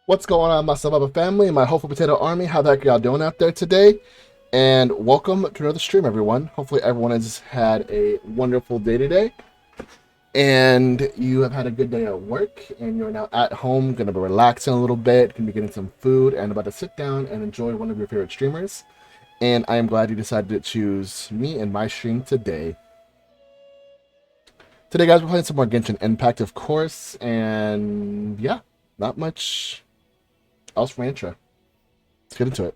What's going on, my Sababa family, my Hopeful Potato Army? How the heck are y'all doing out there today? And welcome to another stream, everyone. Hopefully, everyone has had a wonderful day today. And you have had a good day at work, and you're now at home, going to be relaxing a little bit, going to be getting some food, and about to sit down and enjoy one of your favorite streamers. And I am glad you decided to choose me in my stream today. Today, guys, we're playing some more Genshin Impact, of course, and yeah, not much else for my intro. Let's get into it.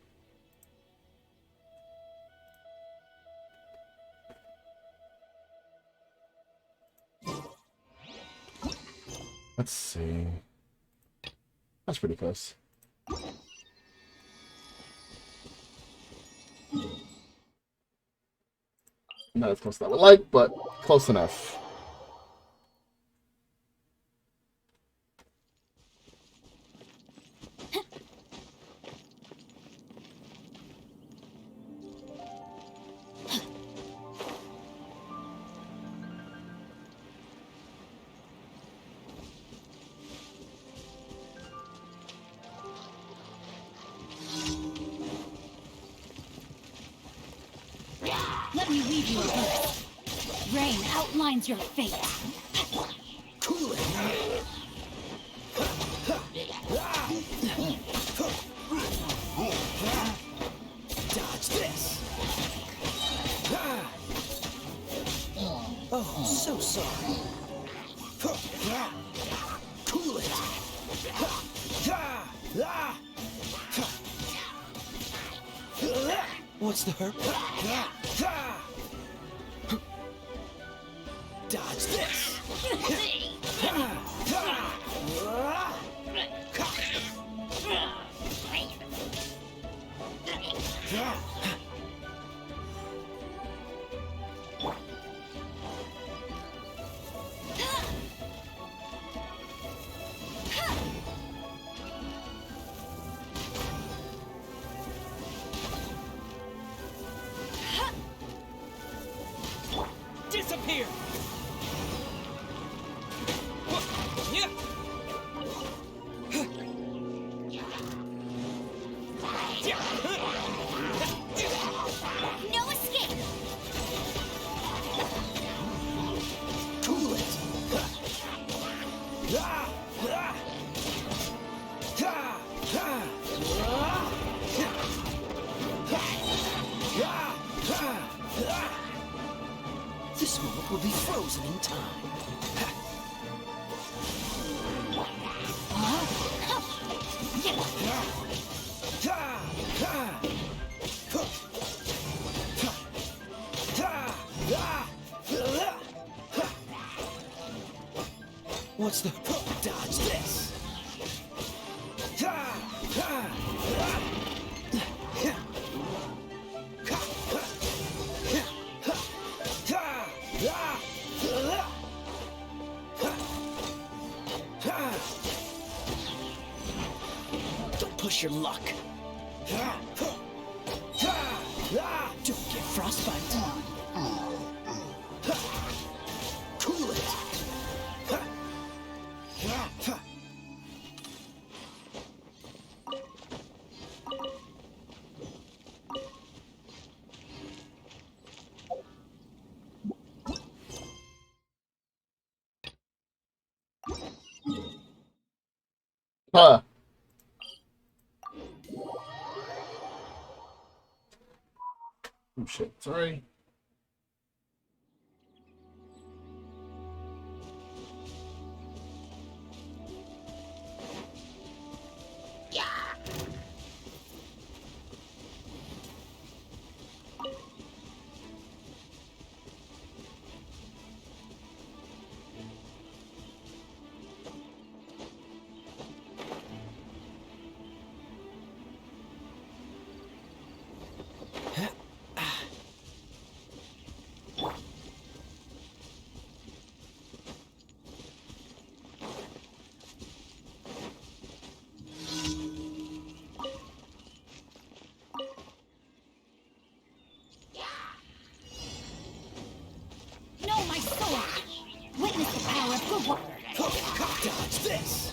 Let's see. That's pretty close. Not as close as I would like, but close enough. Let me read you a verse. Rain outlines your fate. Cool it. Dodge this. Oh, so sorry. Cool it. What's the hurt? Dodge this. Disappear. No escape! Cool it. This moment will be frozen in time. What's the dodge this? Don't push your luck. Don't get frostbite. Cool it. Huh. Oh shit, sorry. Know my sword! Witness the power of good work! Dodge this.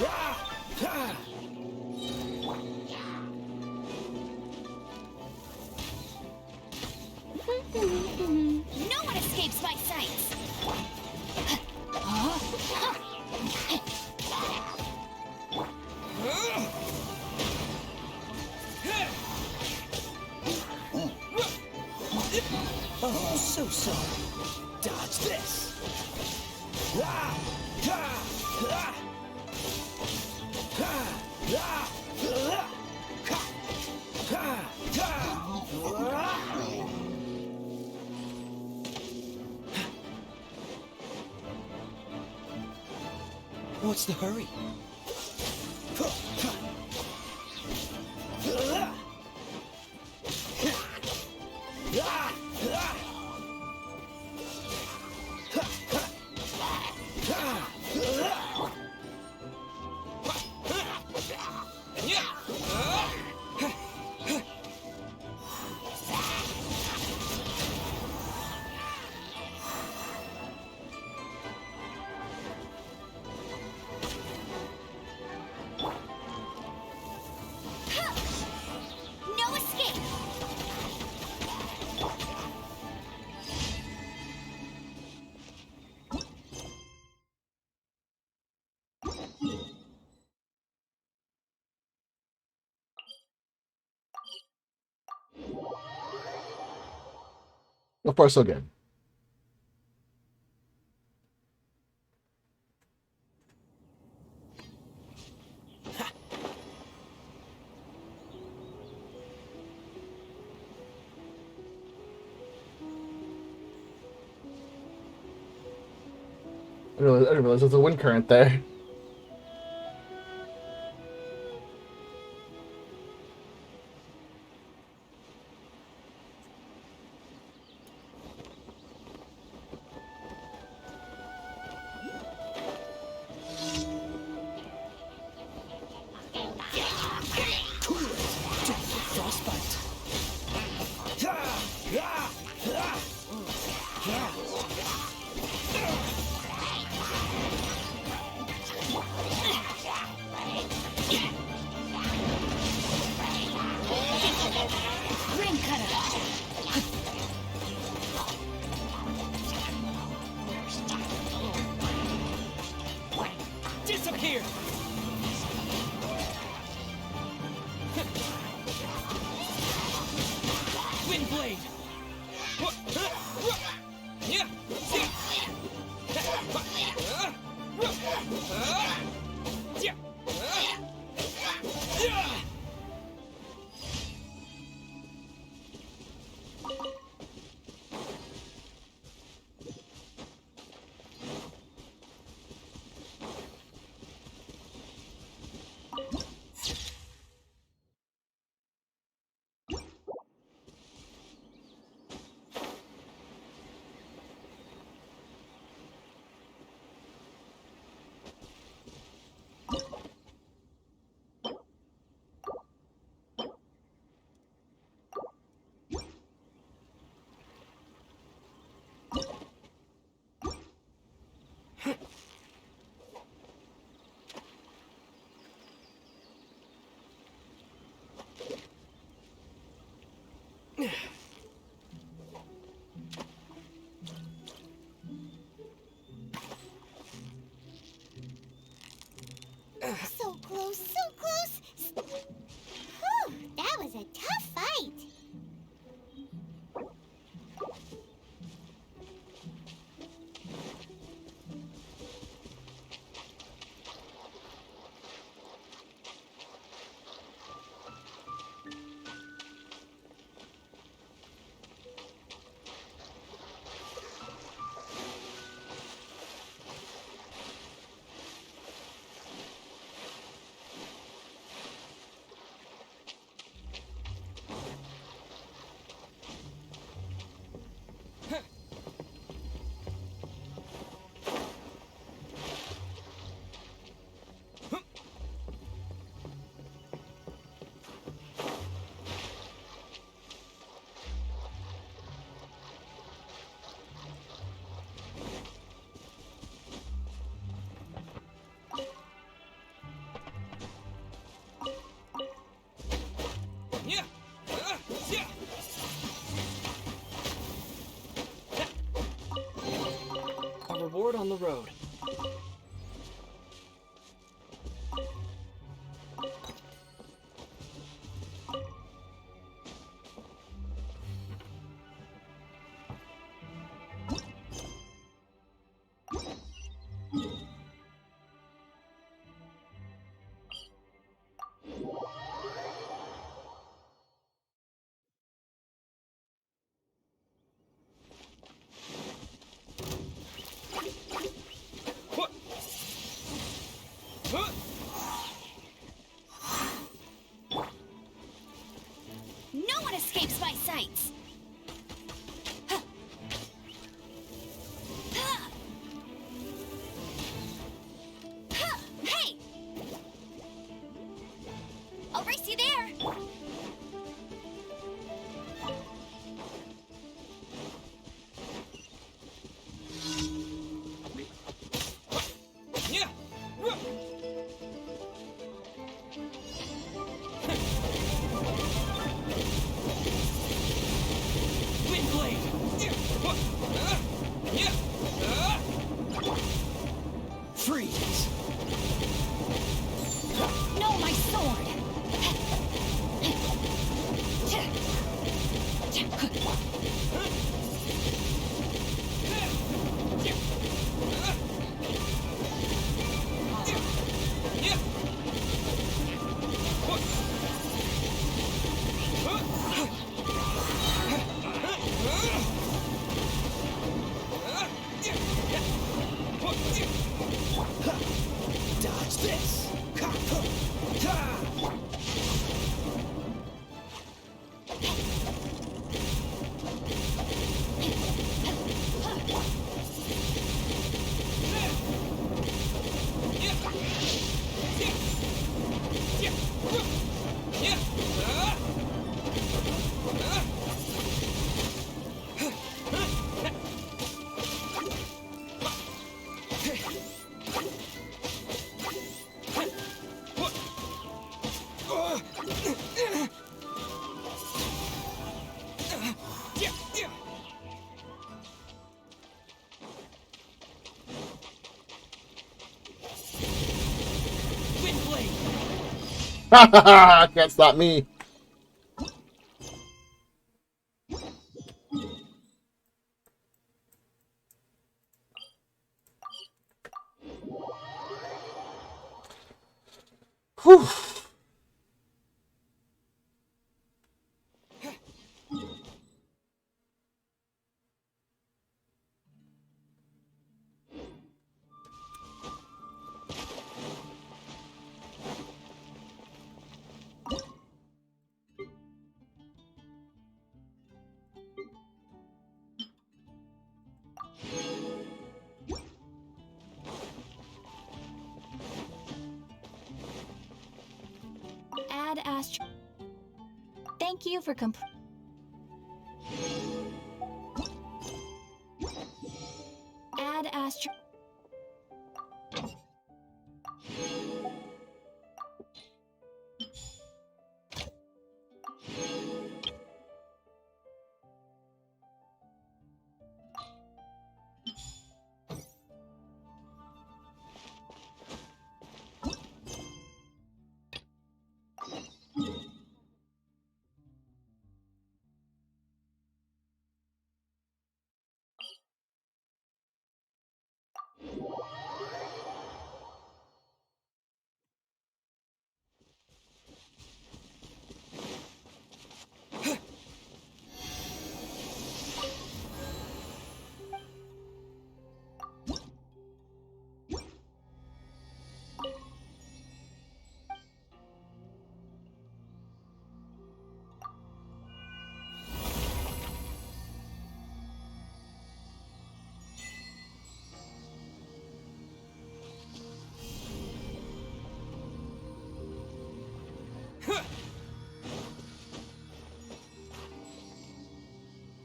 No one escapes my sights. Oh, so sorry. Dodge this. What's the hurry? No escape. So far, so good. I didn't realize there's a wind current there. Cool it. Don't get frostbite. Ring cutter. Disappear. Wind blade. So close, so close. Whew, that was a tough fight. road. No one escapes my sights! Hey! I'll race you there! Yeah. Wind blade. Freeze. No, my sword! Dodge this. Wind blade. Can't stop me. Whew. Add Astro. Thank you for Add Astro.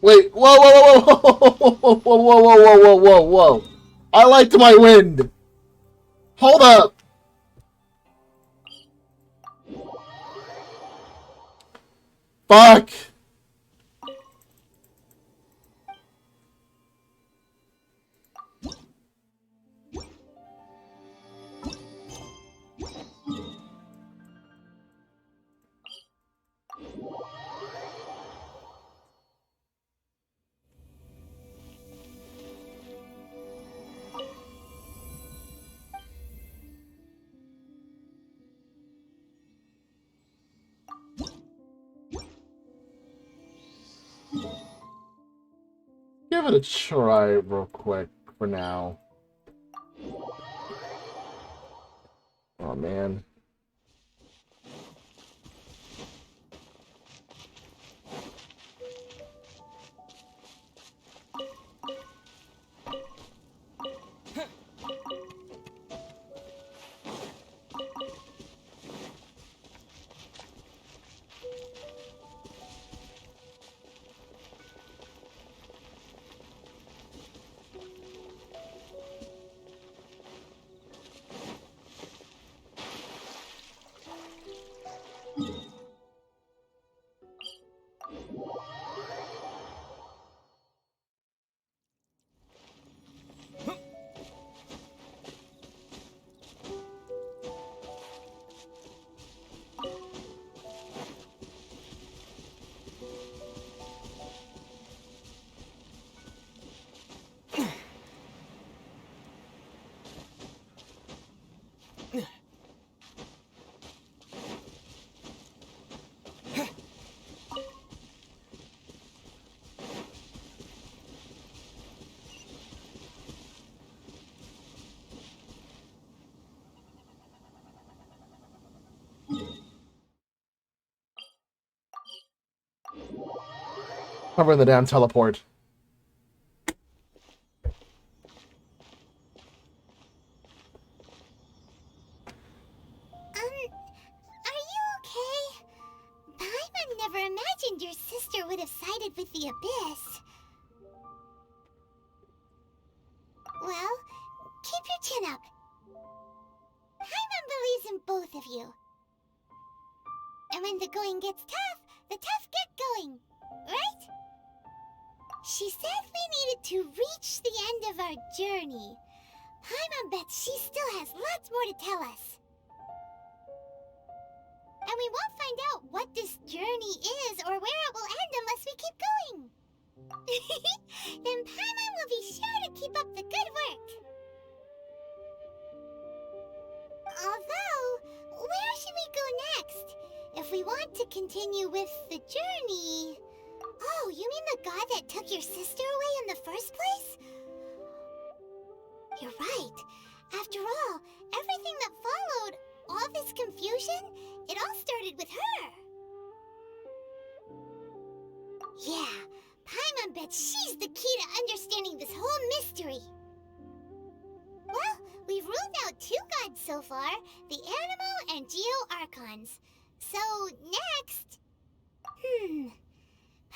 Wait, whoa, whoa, whoa, whoa, whoa, whoa, whoa, whoa, whoa, whoa, whoa, whoa. I liked my wind. Hold up. Fuck. Give it a try real quick for now. Oh man. Covering the damn teleport. Are you okay? Paimon never imagined your sister would have sided with the Abyss. Well, keep your chin up. Paimon believes in both of you. And when the going gets tough, the tough get going, right? She said we needed to reach the end of our journey. Paimon bets she still has lots more to tell us. And we won't find out what this journey is or where it will end unless we keep going. Then Paimon will be sure to keep up the good work. Although, where should we go next? If we want to continue with the journey... Oh, you mean the god that took your sister away in the first place? You're right. After all, everything that followed, all this confusion, it all started with her. Yeah, Paimon bets she's the key to understanding this whole mystery. Well, we've ruled out 2 gods so far, the Animo and Geo Archons. So, next...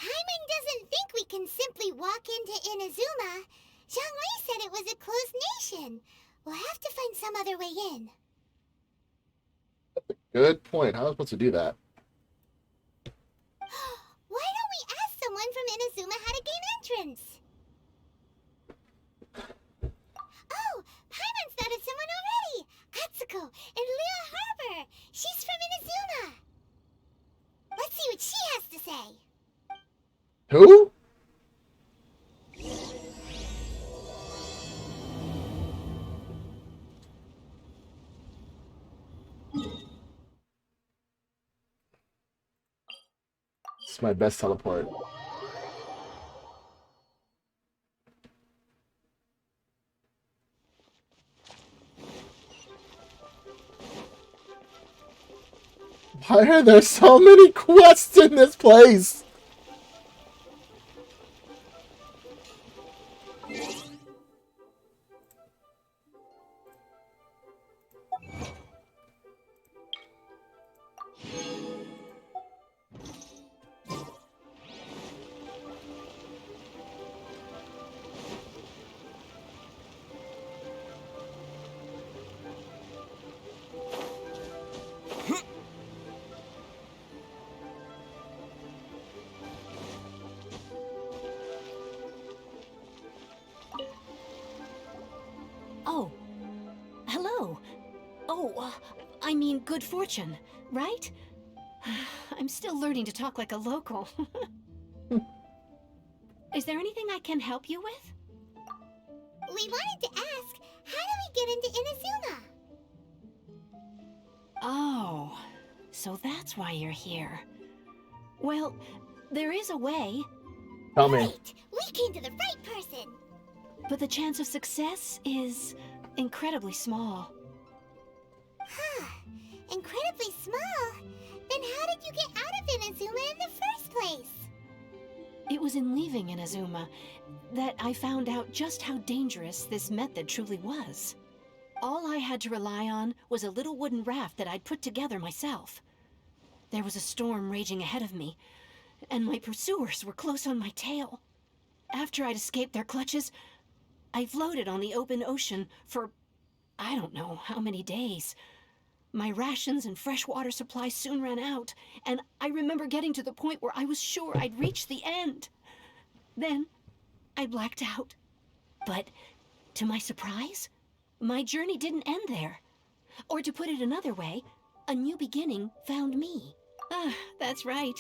Paimon doesn't think we can simply walk into Inazuma. Zhongli said it was a closed nation. We'll have to find some other way in. Good point. How am I supposed to do that? Why don't we ask someone from Inazuma how to gain entrance? Oh, Paimon's thought of someone already! Atsuko in Lea Harbor! She's from Inazuma! Let's see what she has to say. Who? It's my best teleport. Why are there so many quests in this place? Oh. Hello. Oh, I mean good fortune, right? I'm still learning to talk like a local. Is there anything I can help you with? We wanted to ask, how do we get into Inazuma? Oh, so that's why you're here. Well, there is a way. Tell me. Right! We came to the right person! But the chance of success is incredibly small. Huh. Incredibly small? Then how did you get out of Inazuma in the first place? It was in leaving Inazuma that I found out just how dangerous this method truly was. All I had to rely on was a little wooden raft that I'd put together myself. There was a storm raging ahead of me, and my pursuers were close on my tail. After I'd escaped their clutches, I floated on the open ocean for I don't know how many days. My rations and fresh water supply soon ran out, and I remember getting to the point where I was sure I'd reached the end. Then, I blacked out. But, to my surprise, my journey didn't end there. Or to put it another way, a new beginning found me. Ah, that's right.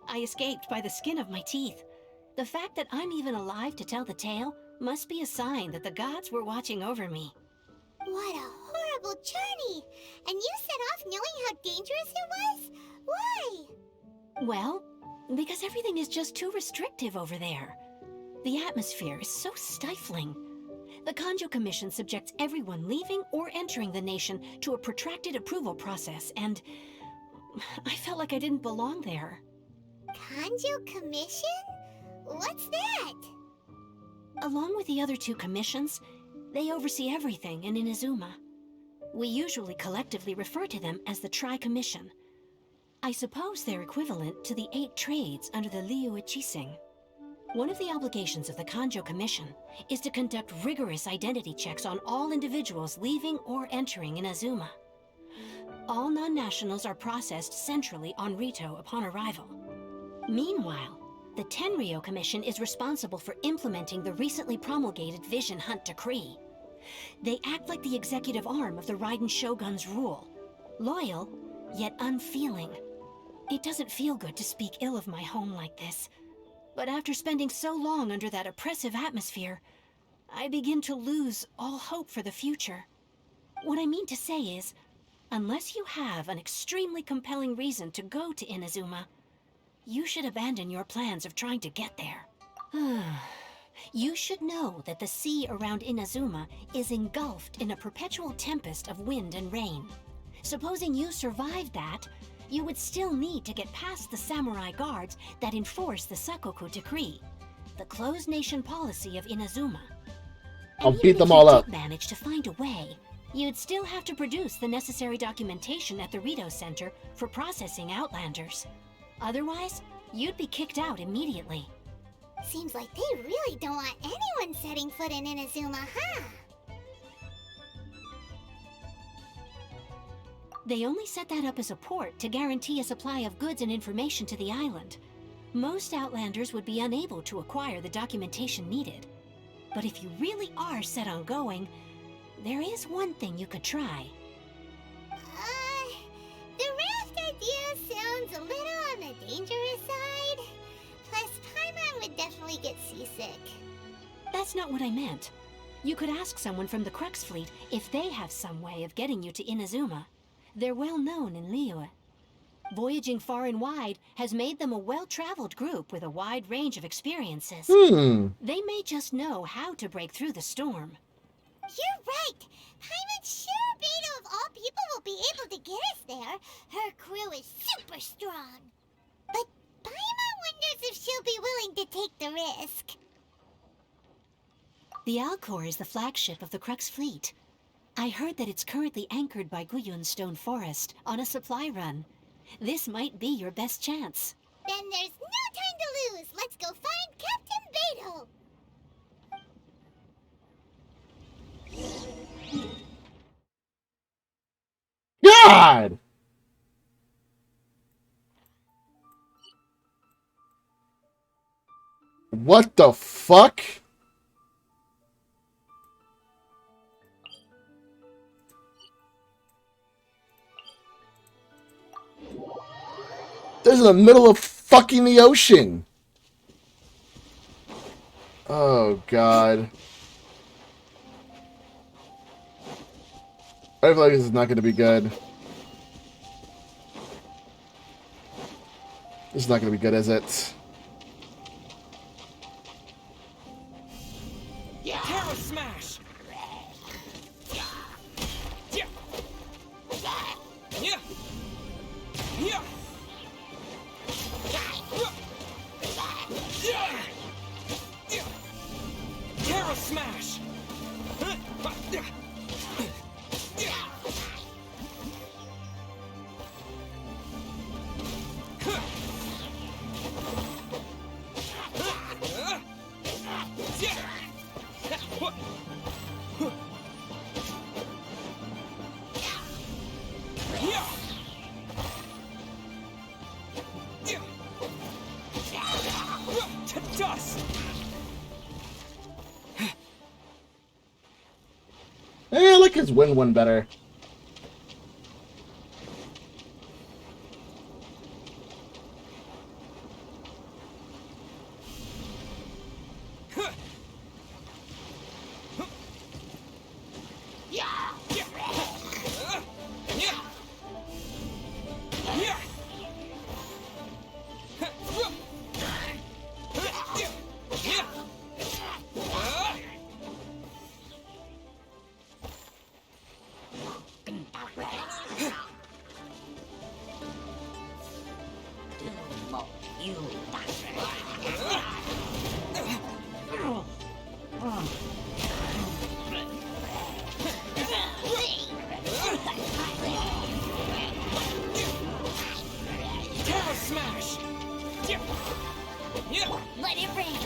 I escaped by the skin of my teeth. The fact that I'm even alive to tell the tale must be a sign that the gods were watching over me. What a horrible journey! And you set off knowing how dangerous it was? Why? Well, because everything is just too restrictive over there. The atmosphere is so stifling. The Kanjo Commission subjects everyone leaving or entering the nation to a protracted approval process, and I felt like I didn't belong there. Kanjo Commission? What's that? Along with the other two commissions, they oversee everything in Inazuma. We usually collectively refer to them as the Tri-Commission. I suppose they're equivalent to the 8 trades under the Liu Ichising. One of the obligations of the Kanjo Commission is to conduct rigorous identity checks on all individuals leaving or entering Inazuma. All non-nationals are processed centrally on Rito upon arrival. Meanwhile, the Tenryo Commission is responsible for implementing the recently promulgated Vision Hunt Decree. They act like the executive arm of the Raiden Shogun's rule. Loyal, yet unfeeling. It doesn't feel good to speak ill of my home like this, but after spending so long under that oppressive atmosphere, I begin to lose all hope for the future. What I mean to say is, unless you have an extremely compelling reason to go to Inazuma, you should abandon your plans of trying to get there. You should know that the sea around Inazuma is engulfed in a perpetual tempest of wind and rain. Supposing you survived that, you would still need to get past the samurai guards that enforce the Sakoku Decree, the closed nation policy of Inazuma. I'll beat them all up. If you did manage to find a way, you'd still have to produce the necessary documentation at the Rito Center for processing Outlanders. Otherwise, you'd be kicked out immediately. Seems like they really don't want anyone setting foot in Inazuma, huh? They only set that up as a port to guarantee a supply of goods and information to the island. Most Outlanders would be unable to acquire the documentation needed. But if you really are set on going, there is one thing you could try. The raft idea sounds a little on the dangerous side. Plus, Paimon would definitely get seasick. That's not what I meant. You could ask someone from the Crux Fleet if they have some way of getting you to Inazuma. They're well known in Liyue. Voyaging far and wide has made them a well-traveled group with a wide range of experiences. They may just know how to break through the storm. You're right! Paimon's sure Beto of all people will be able to get us there. Her crew is super strong. But Paimon wonders if she'll be willing to take the risk. The Alcor is the flagship of the Crux Fleet. I heard that it's currently anchored by Guyun Stone Forest on a supply run. This might be your best chance. Then there's no time to lose. Let's go find Captain Beto. God! What the fuck? This is in the middle of fucking the ocean. Oh, God. I feel like this is not going to be good. This is not going to be good, is it? Terra Smash! To dust! I like his win one better. Terra Smash! Let it rain.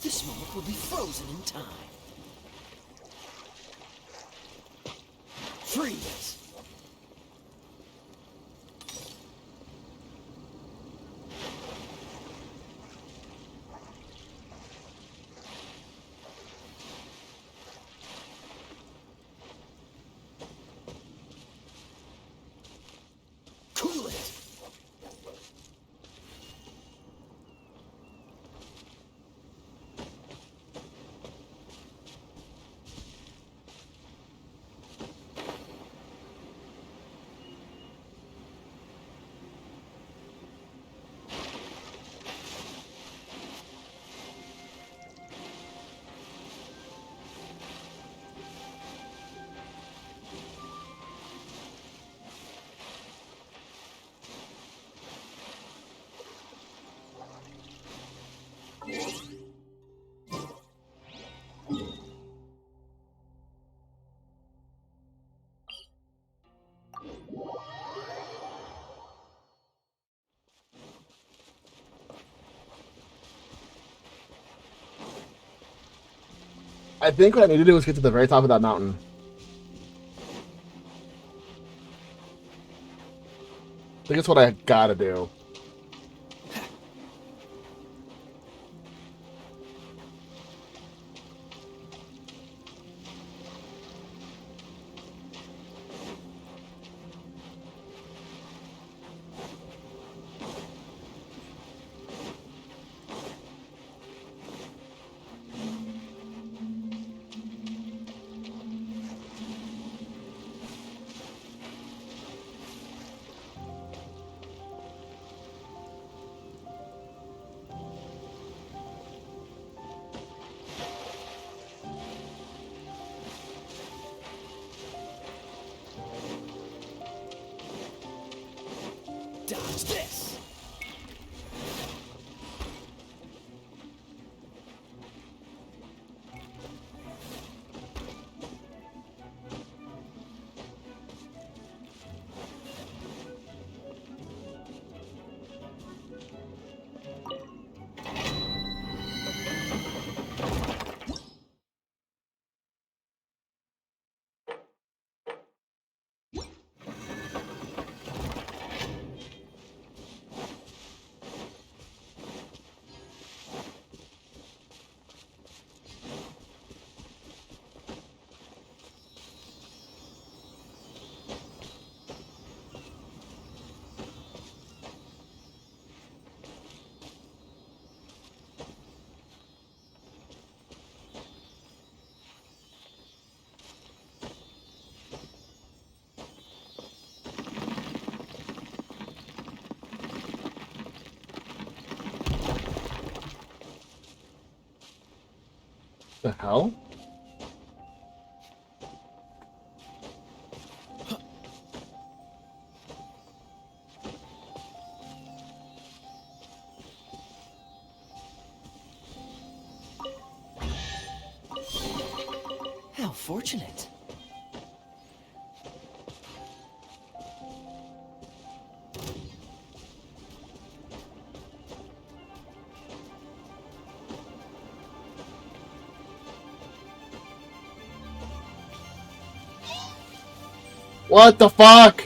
This moment will be frozen in time. Freeze! Cool it! I think what I need to do is get to the very top of that mountain. I think that's what I gotta do. The hell? How fortunate. What the fuck?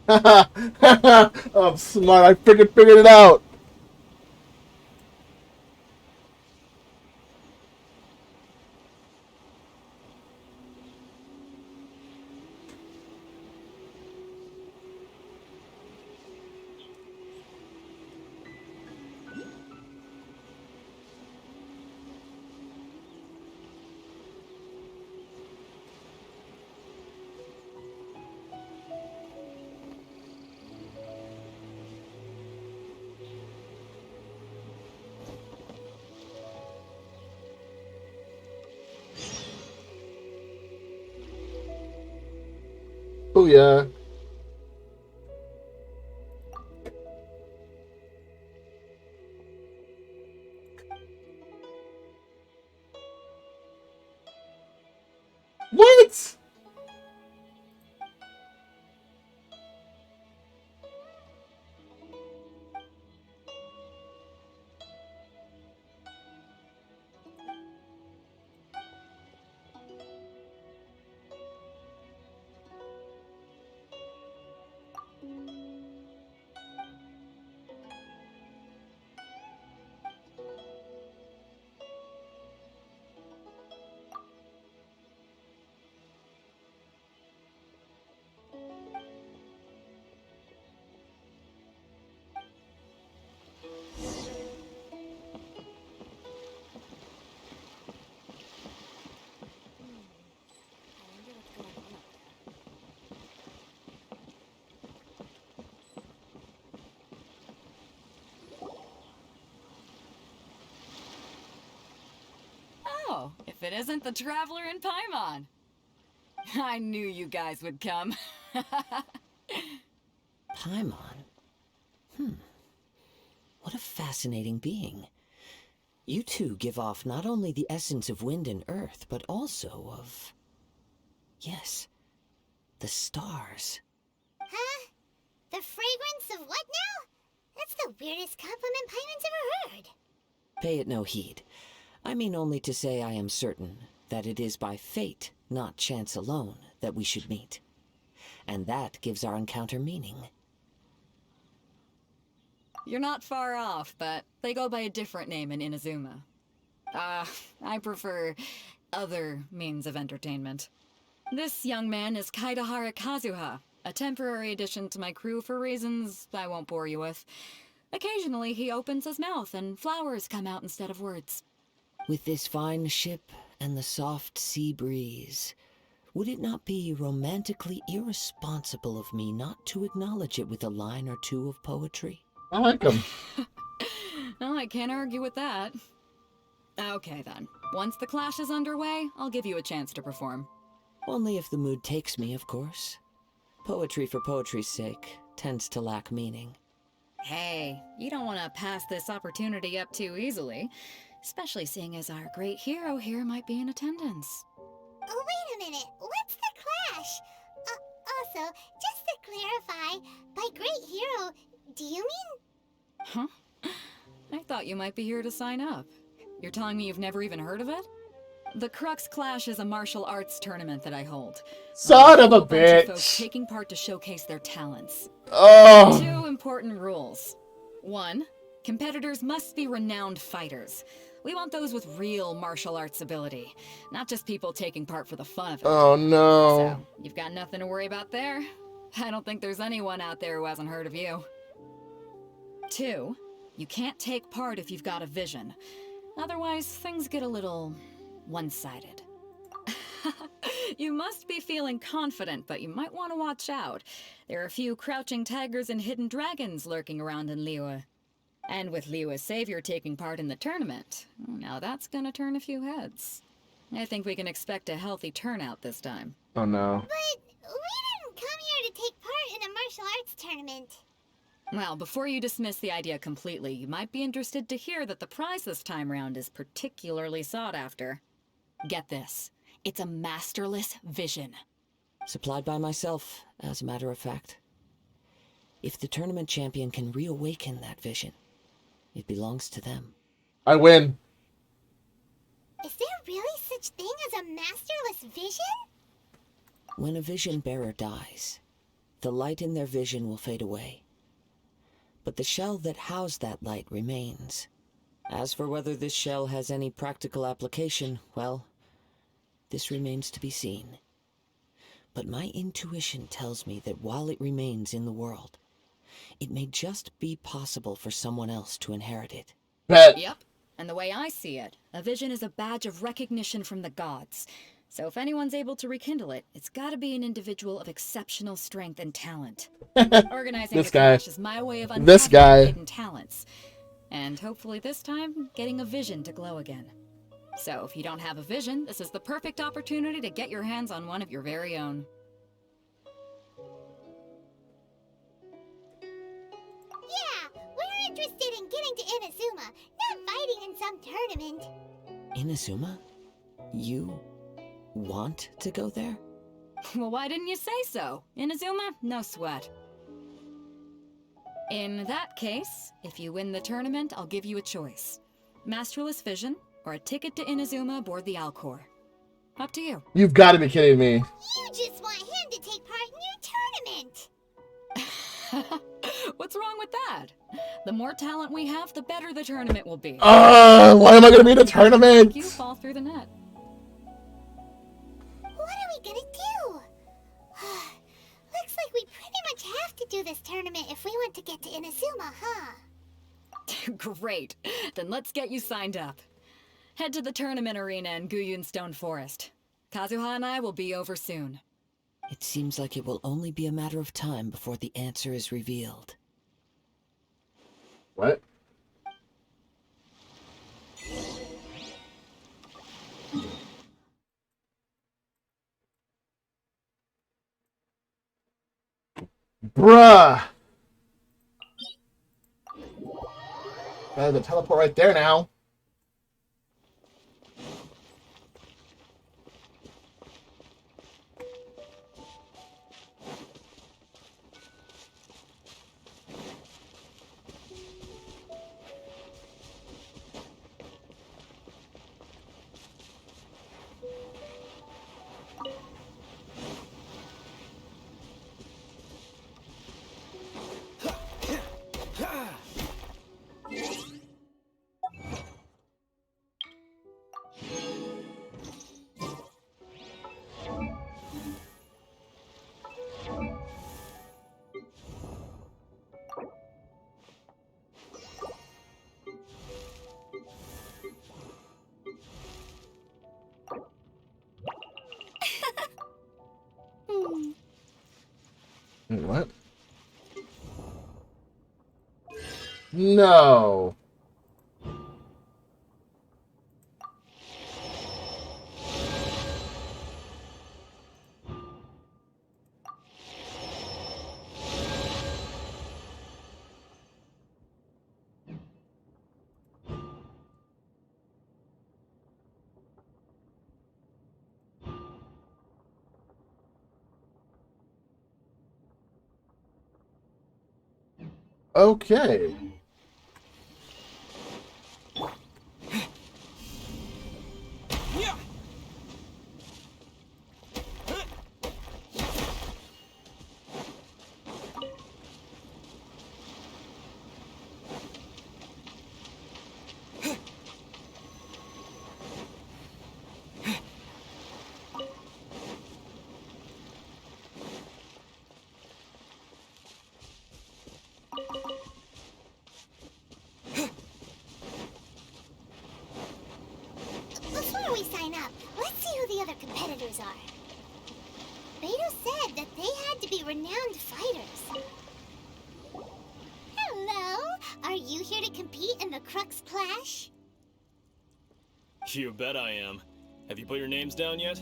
I'm smart. I freaking figured it out. Booyah. What? Oh, if it isn't the Traveler in Paimon. I knew you guys would come. Paimon? What a fascinating being. You two give off not only the essence of wind and earth, but also of... yes, the stars. Huh? The fragrance of what now? That's the weirdest compliment Paimon's ever heard. Pay it no heed. I mean only to say I am certain that it is by fate, not chance alone, that we should meet. And that gives our encounter meaning. You're not far off, but they go by a different name in Inazuma. I prefer other means of entertainment. This young man is Kaidahara Kazuha, a temporary addition to my crew for reasons I won't bore you with. Occasionally he opens his mouth and flowers come out instead of words. With this fine ship and the soft sea breeze, would it not be romantically irresponsible of me not to acknowledge it with a line or two of poetry? I like him. Oh, I can't argue with that. Okay then. Once the clash is underway, I'll give you a chance to perform. Only if the mood takes me, of course. Poetry for poetry's sake tends to lack meaning. Hey, you don't want to pass this opportunity up too easily, especially seeing as our great hero here might be in attendance. Oh, wait a minute. What's the clash? Also, just to clarify, by great hero, do you mean... Huh? I thought you might be here to sign up. You're telling me you've never even heard of it? The Crux Clash is a martial arts tournament that I hold. Son of a Bunch of folks bitch. taking part to showcase their talents. Oh. 2 important rules. 1, competitors must be renowned fighters. We want those with real martial arts ability, not just people taking part for the fun of it. Oh no. So, you've got nothing to worry about there. I don't think there's anyone out there who hasn't heard of you. 2, you can't take part if you've got a vision. Otherwise, things get a little one-sided. You must be feeling confident, but you might want to watch out. There are a few crouching tigers and hidden dragons lurking around in Liyue. And with Liyue's savior taking part in the tournament, now that's gonna turn a few heads. I think we can expect a healthy turnout this time. Oh no. But we didn't come here to take part in a martial arts tournament. Well, before you dismiss the idea completely, you might be interested to hear that the prize this time round is particularly sought after. Get this. It's a masterless vision. Supplied by myself, as a matter of fact. If the tournament champion can reawaken that vision, it belongs to them. I win. Is there really such thing as a masterless vision? When a vision bearer dies, the light in their vision will fade away. But the shell that housed that light remains. As for whether this shell has any practical application, well, this remains to be seen. But my intuition tells me that while it remains in the world, it may just be possible for someone else to inherit it. Bet. Yep. And the way I see it, a vision is a badge of recognition from the gods. So if anyone's able to rekindle it, it's gotta be an individual of exceptional strength and talent. Organizing This the guy. clash is my way of This uncovering guy. hidden talents. And hopefully this time, getting a vision to glow again. So if you don't have a vision, this is the perfect opportunity to get your hands on one of your very own. Yeah, we're interested in getting to Inazuma, not fighting in some tournament. Inazuma? You want to go there? Well, why didn't you say so? Inazuma? No sweat. In that case, if you win the tournament, I'll give you a choice. Masterless Vision, or a ticket to Inazuma aboard the Alcor. Up to you. You've got to be kidding me. You just want him to take part in your tournament. What's wrong with that? The more talent we have, the better the tournament will be. Why am I going to be in a tournament? You fall through the net. What are we gonna do? Looks like we pretty much have to do this tournament if we want to get to Inazuma, huh? Great. Then let's get you signed up. Head to the tournament arena in Guyun Stone Forest. Kazuha and I will be over soon. It seems like it will only be a matter of time before the answer is revealed. What? Bruh! There's a teleport right there now. Wait, what? No. Okay. other competitors are. Beto said that they had to be renowned fighters. Hello, are you here to compete in the Crux Clash? You bet I am. Have you put your names down yet?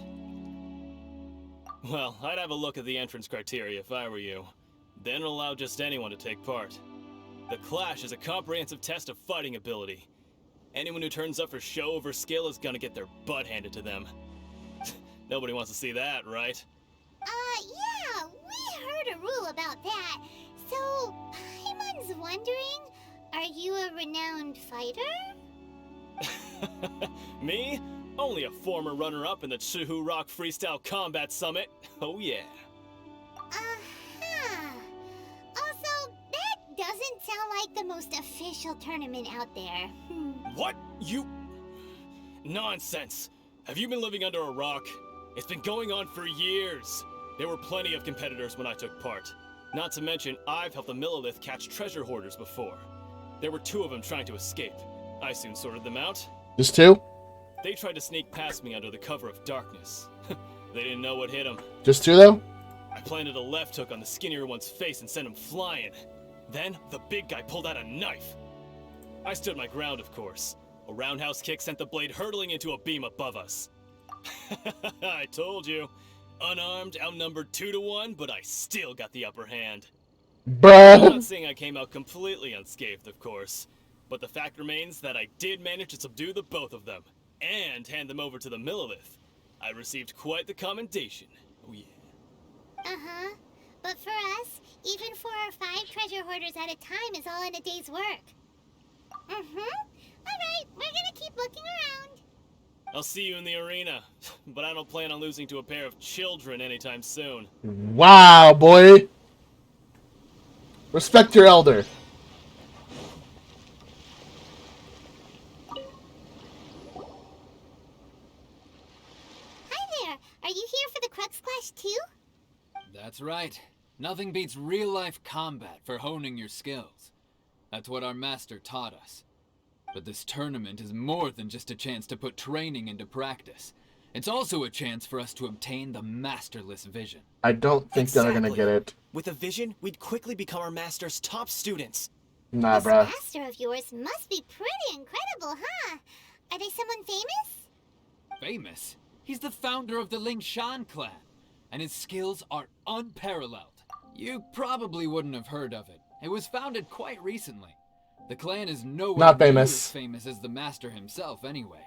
Well, I'd have a look at the entrance criteria if I were you. Then allow just anyone to take part. The Clash is a comprehensive test of fighting ability. Anyone who turns up for show over skill is gonna get their butt handed to them. Nobody wants to see that, right? Yeah, we heard a rule about that. So, Paimon's wondering, are you a renowned fighter? Me? Only a former runner-up in the Chihu Rock Freestyle Combat Summit. Oh yeah. Uh-huh. Also, that doesn't sound like the most official tournament out there. What? You... Nonsense. Have you been living under a rock? It's been going on for years. There were plenty of competitors when I took part. Not to mention, I've helped the Millilith catch treasure hoarders before. There were 2 of them trying to escape. I soon sorted them out. Just 2? They tried to sneak past me under the cover of darkness. They didn't know what hit them. Just 2 though? I planted a left hook on the skinnier one's face and sent him flying. Then, the big guy pulled out a knife. I stood my ground, of course. A roundhouse kick sent the blade hurtling into a beam above us. I told you. Unarmed, outnumbered 2 to 1, but I still got the upper hand. I'm Bruh. not saying I came out completely unscathed, of course. But the fact remains that I did manage to subdue the both of them, and hand them over to the Millilith. I received quite the commendation. Oh yeah. Uh-huh. But for us, even 4 or 5 treasure hoarders at a time is all in a day's work. Alright, we're gonna keep looking around. I'll see you in the arena, but I don't plan on losing to a pair of children anytime soon. Wow, boy. Respect your elder. Hi there, are you here for the Crux Clash too? That's right. Nothing beats real-life combat for honing your skills. That's what our master taught us. But this tournament is more than just a chance to put training into practice. It's also a chance for us to obtain the masterless vision. I don't think they're gonna get it. With a vision, we'd quickly become our master's top students. Nah, This bruh. master of yours must be pretty incredible, huh? Are they someone famous? Famous? He's the founder of the Lingshan clan, and his skills are unparalleled. You probably wouldn't have heard of it. It was founded quite recently. The clan is nowhere Not near famous. as famous as the master himself anyway.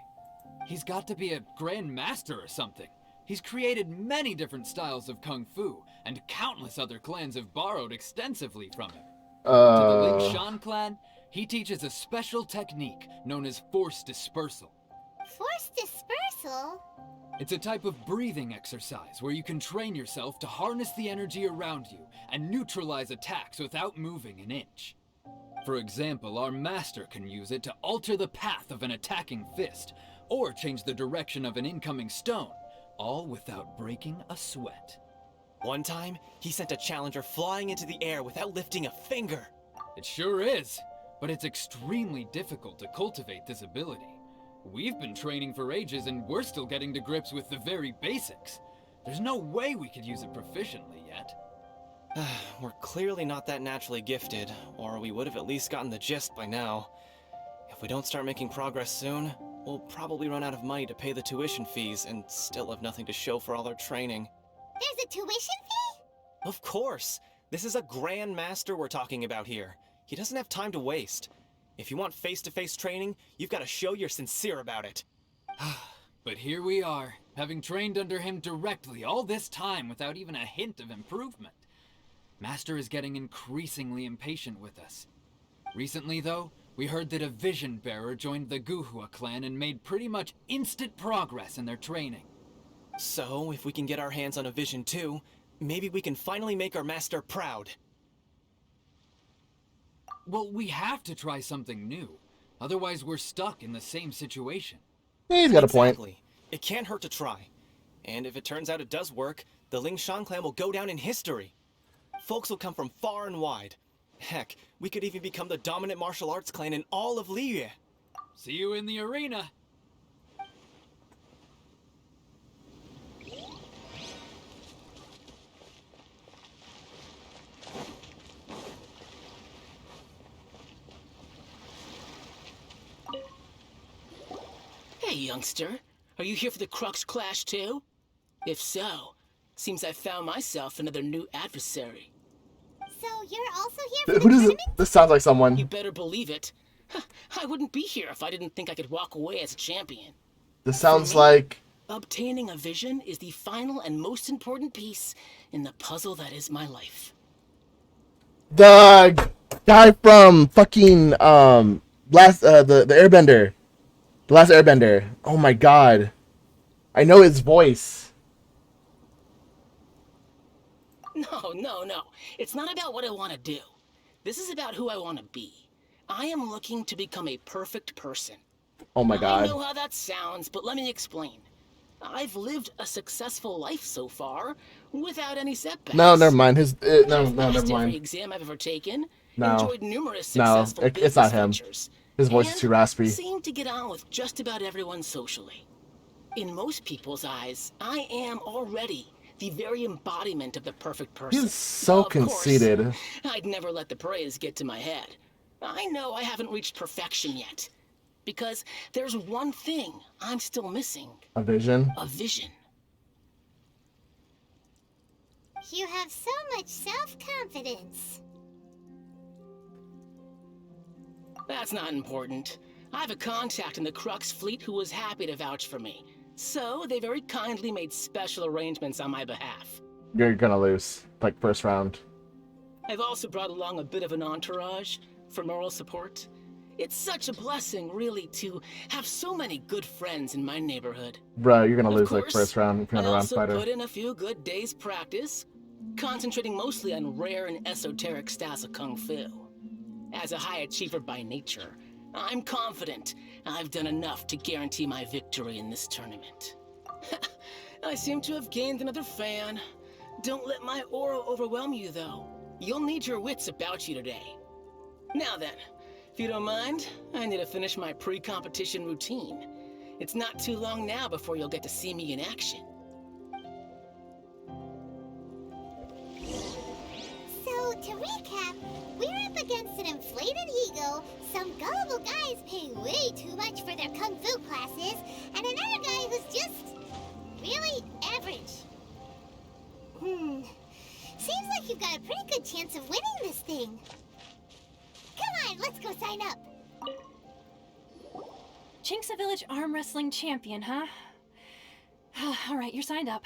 He's got to be a grand master or something. He's created many different styles of kung fu, and countless other clans have borrowed extensively from him. To the Lingshan clan, he teaches a special technique known as force dispersal. Force dispersal? It's a type of breathing exercise where you can train yourself to harness the energy around you and neutralize attacks without moving an inch. For example, our master can use it to alter the path of an attacking fist, or change the direction of an incoming stone, all without breaking a sweat. One time, he sent a challenger flying into the air without lifting a finger. It sure is, but it's extremely difficult to cultivate this ability. We've been training for ages and we're still getting to grips with the very basics. There's no way we could use it proficiently yet. We're clearly not that naturally gifted, or we would have at least gotten the gist by now. If we don't start making progress soon, we'll probably run out of money to pay the tuition fees and still have nothing to show for all our training. There's a tuition fee? Of course! This is a Grand Master we're talking about here. He doesn't have time to waste. If you want face-to-face training, you've got to show you're sincere about it. But here we are, having trained under him directly all this time without even a hint of improvement. Master is getting increasingly impatient with us. Recently, though, we heard that a vision bearer joined the Guhua clan and made pretty much instant progress in their training. So, if we can get our hands on a vision too, maybe we can finally make our master proud. Well, we have to try something new. Otherwise, we're stuck in the same situation. Yeah, he's got a point. Exactly. It can't hurt to try. And if it turns out it does work, the Lingshan clan will go down in history. Folks will come from far and wide. Heck, we could even become the dominant martial arts clan in all of Liyue. See you in the arena. youngster. Are you here for the Crux Clash too? If so, seems I found myself another new adversary. So you're also here for the Who does tournament? this sounds like You someone? better believe it. I wouldn't be here if I didn't think I could walk away as a champion. This sounds me? like Obtaining a vision is the final and most important piece in the puzzle that is my life. the guy from fucking last the Airbender, the last Airbender. Oh my god, I know his voice. No. It's not about what I want to do. This is about who I want to be. I am looking to become a perfect person. Oh my I god. know how that sounds, but let me explain. I've lived a successful life so far without any setbacks. No, never mind. His no, I've never passed every mind. exam I've ever taken. No. Enjoyed numerous No, successful it's not business him. ventures, His voice is and too raspy. seem to get on with just about everyone socially. In most people's eyes, I am already the very embodiment of the perfect person. He's so Of course, conceited. I'd never let the praise get to my head. I know I haven't reached perfection yet. Because there's one thing I'm still missing. A vision. A vision. You have so much self-confidence. That's not important. I have a contact in the Crux fleet who was happy to vouch for me. So they very kindly made special arrangements on my behalf. You're gonna lose, like first round. I've also brought along a bit of an entourage for moral support. It's such a blessing, really, to have so many good friends in my neighborhood. Bruh, you're gonna Of lose course, like first round if you're I not a round also fighter. put in a few good days' practice, concentrating mostly on rare and esoteric styles of Kung Fu. As a high achiever by nature, I'm confident I've done enough to guarantee my victory in this tournament. I seem to have gained another fan. Don't let my aura overwhelm you, though. You'll need your wits about you today. Now then, if you don't mind, I need to finish my pre-competition routine. It's not too long now before you'll get to see me in action. So, to recap, we're up against an inflated ego, some gullible guys paying way too much for their kung fu classes, and another guy who's just really average. Seems like you've got a pretty good chance of winning this thing. Come on, let's go sign up. Chinksa Village Arm Wrestling Champion, huh? Alright, you're signed up.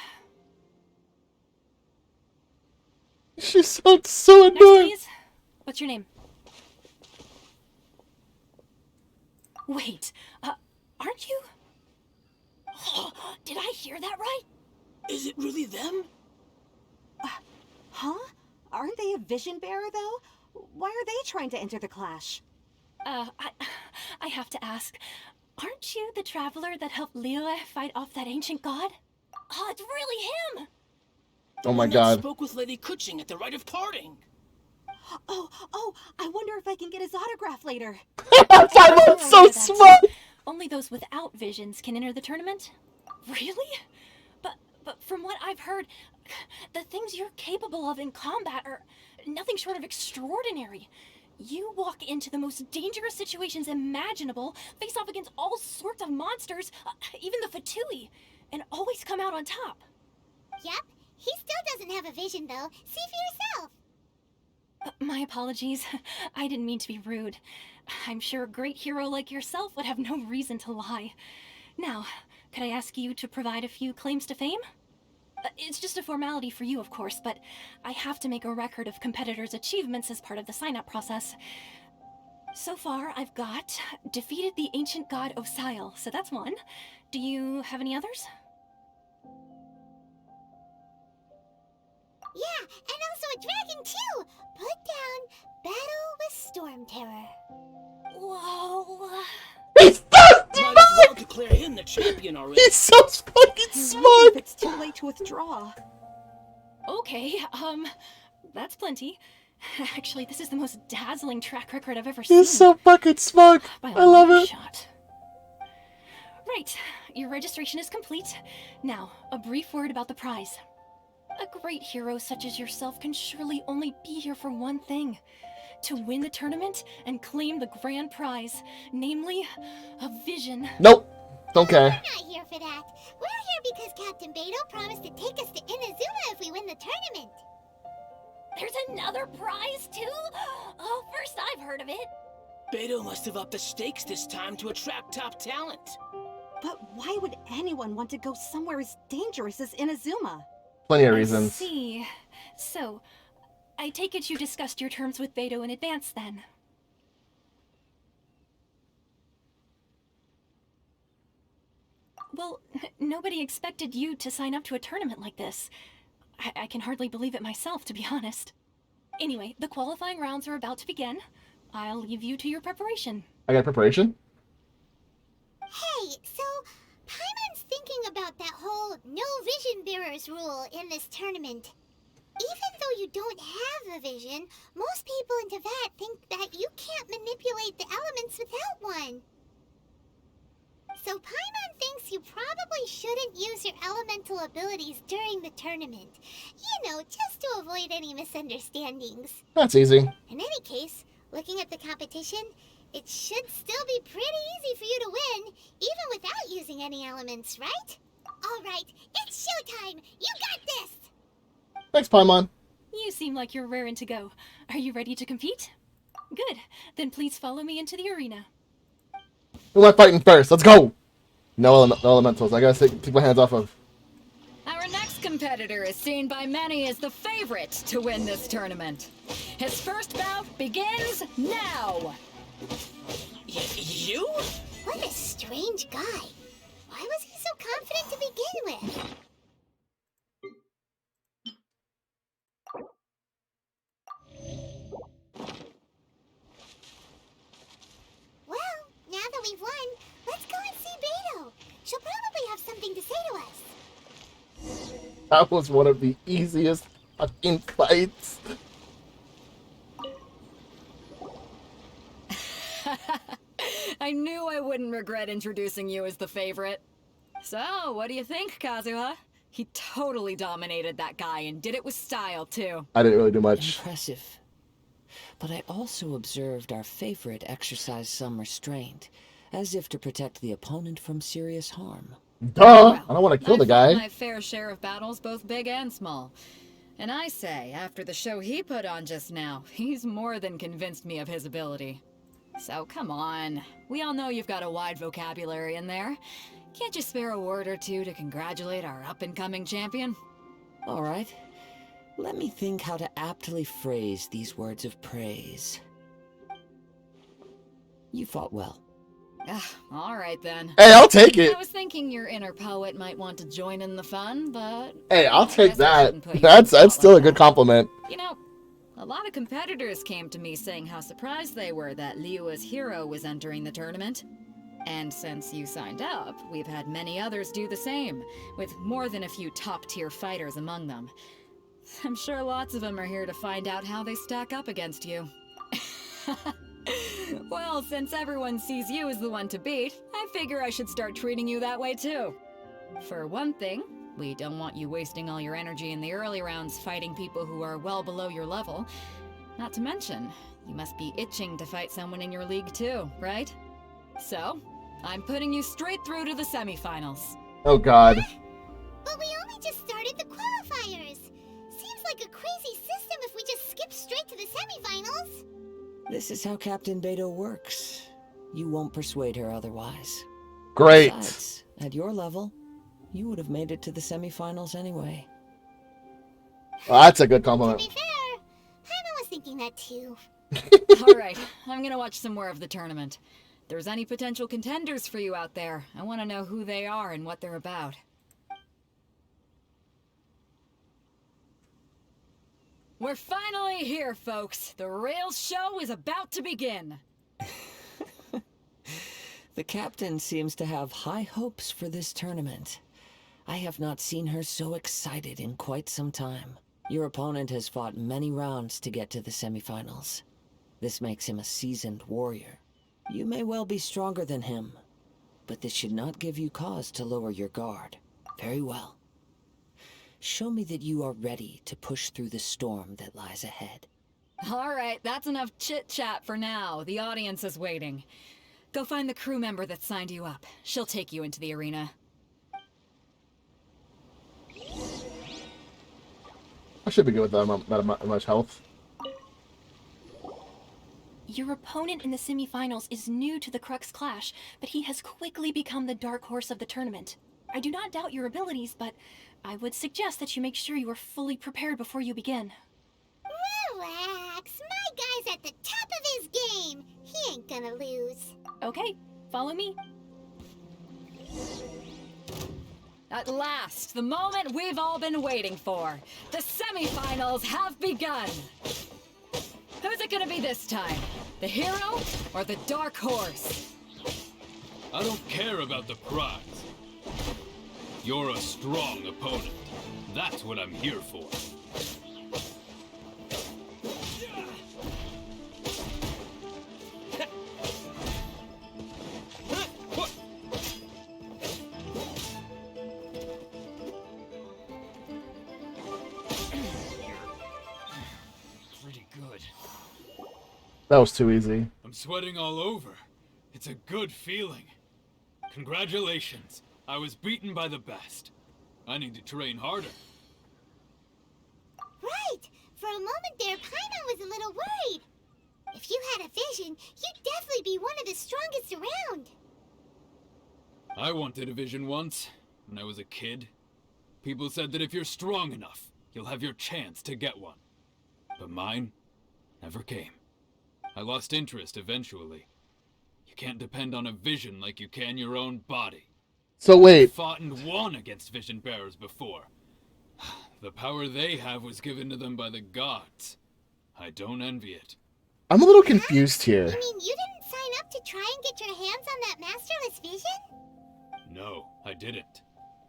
She sounds so Next, annoying. please. What's your name? Wait, aren't you? Did I hear that right? Is it really them? Huh? Aren't they a vision bearer, though? Why are they trying to enter the clash? I have to ask, aren't you the traveler that helped Liyue fight off that ancient god? Oh, it's really him! Oh my One that god. spoke with Lady Kuching at the rite of parting. Oh, I wonder if I can get his autograph later. That's so smart. Only those without visions can enter the tournament? Really? But from what I've heard, the things you're capable of in combat are nothing short of extraordinary. You walk into the most dangerous situations imaginable, face off against all sorts of monsters, even the Fatui, and always come out on top. Yep, he still doesn't have a vision, though. See for yourself. My apologies. I didn't mean to be rude. I'm sure a great hero like yourself would have no reason to lie. Now, could I ask you to provide a few claims to fame? It's just a formality for you, of course, but I have to make a record of competitors' achievements as part of the sign-up process. So far, I've got defeated the ancient god Osial, so that's one. Do you have any others? Yeah, and also a dragon, too. Put down Battle with Storm Terror. Whoa. He's so Might as well smart. declare him the champion already. He's so fucking I wonder smart. if it's too late to withdraw. Okay, that's plenty. Actually, this is the most dazzling track record I've ever seen. He's so fucking smart. By a I love long it. shot. Right, your registration is complete. Now, a brief word about the prize. A great hero such as yourself can surely only be here for one thing. To win the tournament and claim the grand prize, namely, a vision. Nope. Don't care. We're not here for that. We're here because Captain Beto promised to take us to Inazuma if we win the tournament. There's another prize, too? Oh, first I've heard of it. Beto must have upped the stakes this time to attract top talent. But why would anyone want to go somewhere as dangerous as Inazuma? Plenty of I reasons. see. So, I take it you discussed your terms with Beto in advance, then? Well, nobody expected you to sign up to a tournament like this. I can hardly believe it myself, to be honest. Anyway, the qualifying rounds are about to begin. I'll leave you to your preparation. I got preparation. Hey, so Paimon's thinking about that whole no vision bearers rule in this tournament. Even though you don't have a vision, most people in Teyvat think that you can't manipulate the elements without one. So Paimon thinks you probably shouldn't use your elemental abilities during the tournament. You know, just to avoid any misunderstandings. That's easy. In any case, looking at the competition, it should still be pretty easy for you to win, even without using any elements, right? Alright, it's showtime! You got this! Thanks, Paimon. You seem like you're raring to go. Are you ready to compete? Good. Then please follow me into the arena. Who am I fighting first? Let's go! No elementals. I gotta take my hands off of. Our next competitor is seen by many as the favorite to win this tournament. His first bout begins now! You? What a strange guy. Why was he so confident to begin with? Well, now that we've won, let's go and see Beto. She'll probably have something to say to us. That was one of the easiest fucking fights. I knew I wouldn't regret introducing you as the favorite. So, what do you think, Kazuha? He totally dominated that guy and did it with style, too. I didn't really do much. Impressive. But I also observed our favorite exercise some restraint, as if to protect the opponent from serious harm. Duh! Well, I don't want to kill the I've fought guy. my fair share of battles, both big and small. And I say, after the show he put on just now, he's more than convinced me of his ability. So come on. We all know you've got a wide vocabulary in there. Can't you spare a word or two to congratulate our up-and-coming champion? All right. Let me think how to aptly phrase these words of praise. You fought well. All right then. Hey, I'll take it. I was thinking your inner poet might want to join in the fun, but... Hey, I'll I take guess I that. shouldn't put you on the That's spot still a like good that. compliment. You know, a lot of competitors came to me saying how surprised they were that Liyue's hero was entering the tournament. And since you signed up, we've had many others do the same, with more than a few top-tier fighters among them. I'm sure lots of them are here to find out how they stack up against you. Well, since everyone sees you as the one to beat, I figure I should start treating you that way too. For one thing, we don't want you wasting all your energy in the early rounds fighting people who are well below your level. Not to mention, you must be itching to fight someone in your league too, right? So, I'm putting you straight through to the semifinals. Oh god. But we only just started the qualifiers. Seems like a crazy system if we just skip straight to the semifinals. This is how Captain Beto works. You won't persuade her otherwise. Great. Besides, at your level, you would have made it to the semifinals anyway. Well, that's a good To compliment. be fair, Paimon was thinking that too. Alright, I'm gonna watch some more of the tournament. If there's any potential contenders for you out there, I want to know who they are and what they're about. We're finally here, folks. The real show is about to begin. The captain seems to have high hopes for this tournament. I have not seen her so excited in quite some time. Your opponent has fought many rounds to get to the semifinals. This makes him a seasoned warrior. You may well be stronger than him, but this should not give you cause to lower your guard. Very well. Show me that you are ready to push through the storm that lies ahead. Alright, that's enough chit-chat for now. The audience is waiting. Go find the crew member that signed you up. She'll take you into the arena. I should be good with that much health. Your opponent in the semifinals is new to the Crux Clash, but he has quickly become the dark horse of the tournament. I do not doubt your abilities, but I would suggest that you make sure you are fully prepared before you begin. Relax. My guy's at the top of his game. He ain't gonna lose. Okay, follow me. At last, the moment we've all been waiting for. The semifinals have begun. Who's it gonna be this time? The hero or the dark horse? I don't care about the prize. You're a strong opponent. That's what I'm here for. Pretty good. That was too easy. I'm sweating all over. It's a good feeling. Congratulations. I was beaten by the best. I need to train harder. Right. For a moment there, Paimon was a little worried. If you had a vision, you'd definitely be one of the strongest around. I wanted a vision once, when I was a kid. People said that if you're strong enough, you'll have your chance to get one. But mine never came. I lost interest eventually. You can't depend on a vision like you can your own body. So wait. I've fought and won against vision bearers before. The power they have was given to them by the gods. I don't envy it. I'm a little confused here. You mean you didn't sign up to try and get your hands on that masterless vision? No, I didn't.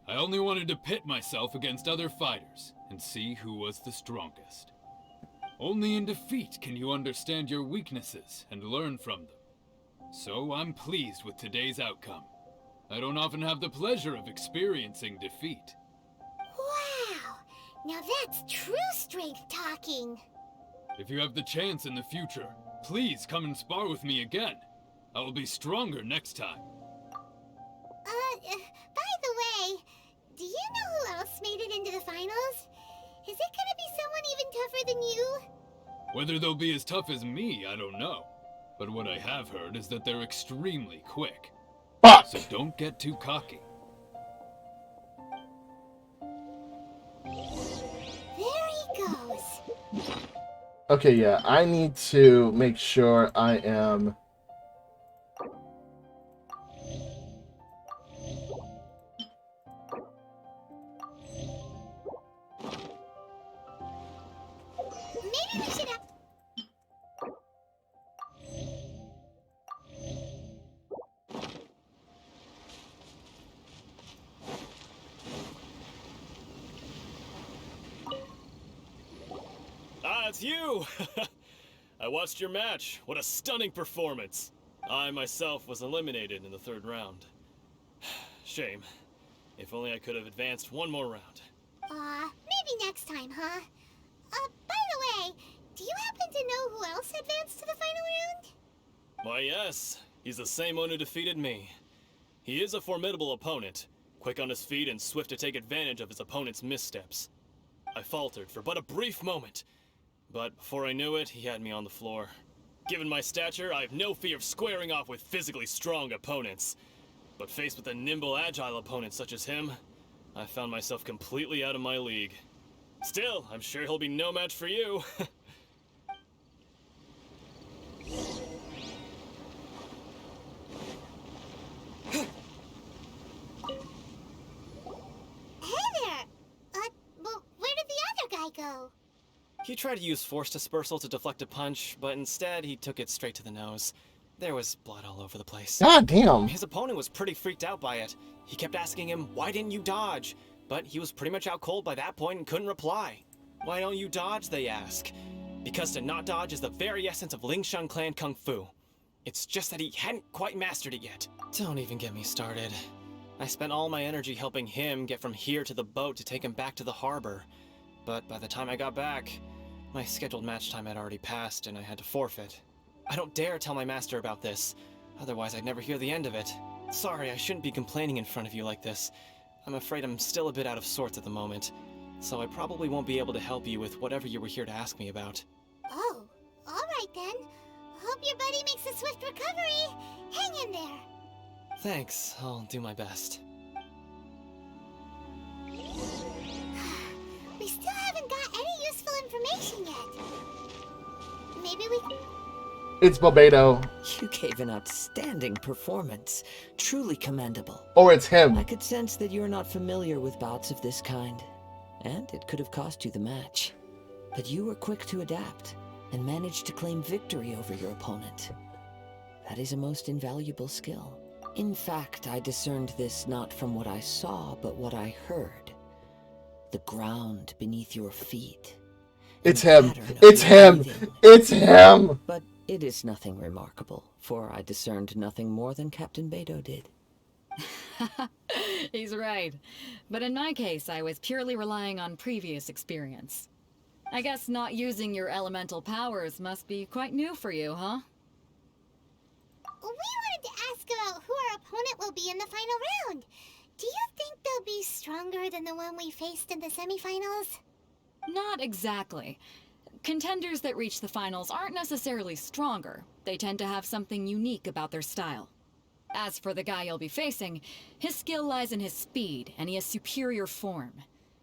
I only wanted to pit myself against other fighters and see who was the strongest. Only in defeat can you understand your weaknesses and learn from them. So I'm pleased with today's outcome. I don't often have the pleasure of experiencing defeat. Wow! Now that's true strength talking. If you have the chance in the future, please come and spar with me again. I will be stronger next time. By the way, do you know who else made it into the finals? Is it gonna be someone even tougher than you? Whether they'll be as tough as me, I don't know. But what I have heard is that they're extremely quick. Fuck! So don't get too cocky. There he goes. Okay, yeah, I need to make sure I am... Maybe we should have... Ah, it's you! I watched your match. What a stunning performance. I myself was eliminated in the third round. Shame. If only I could have advanced one more round. Maybe next time, huh? By the way, do you happen to know who else advanced to the final round? Why, yes. He's the same one who defeated me. He is a formidable opponent, quick on his feet and swift to take advantage of his opponent's missteps. I faltered for but a brief moment, but before I knew it, he had me on the floor. Given my stature, I have no fear of squaring off with physically strong opponents. But faced with a nimble, agile opponent such as him, I found myself completely out of my league. Still, I'm sure he'll be no match for you. Hey there! Well, where did the other guy go? He tried to use force dispersal to deflect a punch, but instead he took it straight to the nose. There was blood all over the place. God damn! His opponent was pretty freaked out by it. He kept asking him, "Why didn't you dodge?" But he was pretty much out cold by that point and couldn't reply. "Why don't you dodge?" they ask. Because to not dodge is the very essence of Lingshan clan kung fu. It's just that he hadn't quite mastered it yet. Don't even get me started. I spent all my energy helping him get from here to the boat to take him back to the harbor. But by the time I got back, my scheduled match time had already passed and I had to forfeit. I don't dare tell my master about this. Otherwise, I'd never hear the end of it. Sorry, I shouldn't be complaining in front of you like this. I'm afraid I'm still a bit out of sorts at the moment, so I probably won't be able to help you with whatever you were here to ask me about. Oh, alright then. Hope your buddy makes a swift recovery. Hang in there. Thanks, I'll do my best. We still haven't got any useful information yet. Maybe we... It's Bobedo. You gave an outstanding performance. Truly commendable. Or it's him. I could sense that you're not familiar with bouts of this kind, and it could have cost you the match. But you were quick to adapt, and managed to claim victory over your opponent. That is a most invaluable skill. In fact, I discerned this not from what I saw, but what I heard. The ground beneath your feet. It's him. It's him. It's him. But it is nothing remarkable, for I discerned nothing more than Captain Beto did. He's right. But in my case, I was purely relying on previous experience. I guess not using your elemental powers must be quite new for you, huh? We wanted to ask about who our opponent will be in the final round. Do you think they'll be stronger than the one we faced in the semifinals? Not exactly. Contenders that reach the finals aren't necessarily stronger. They tend to have something unique about their style. As for the guy you'll be facing, his skill lies in his speed, and he has superior form.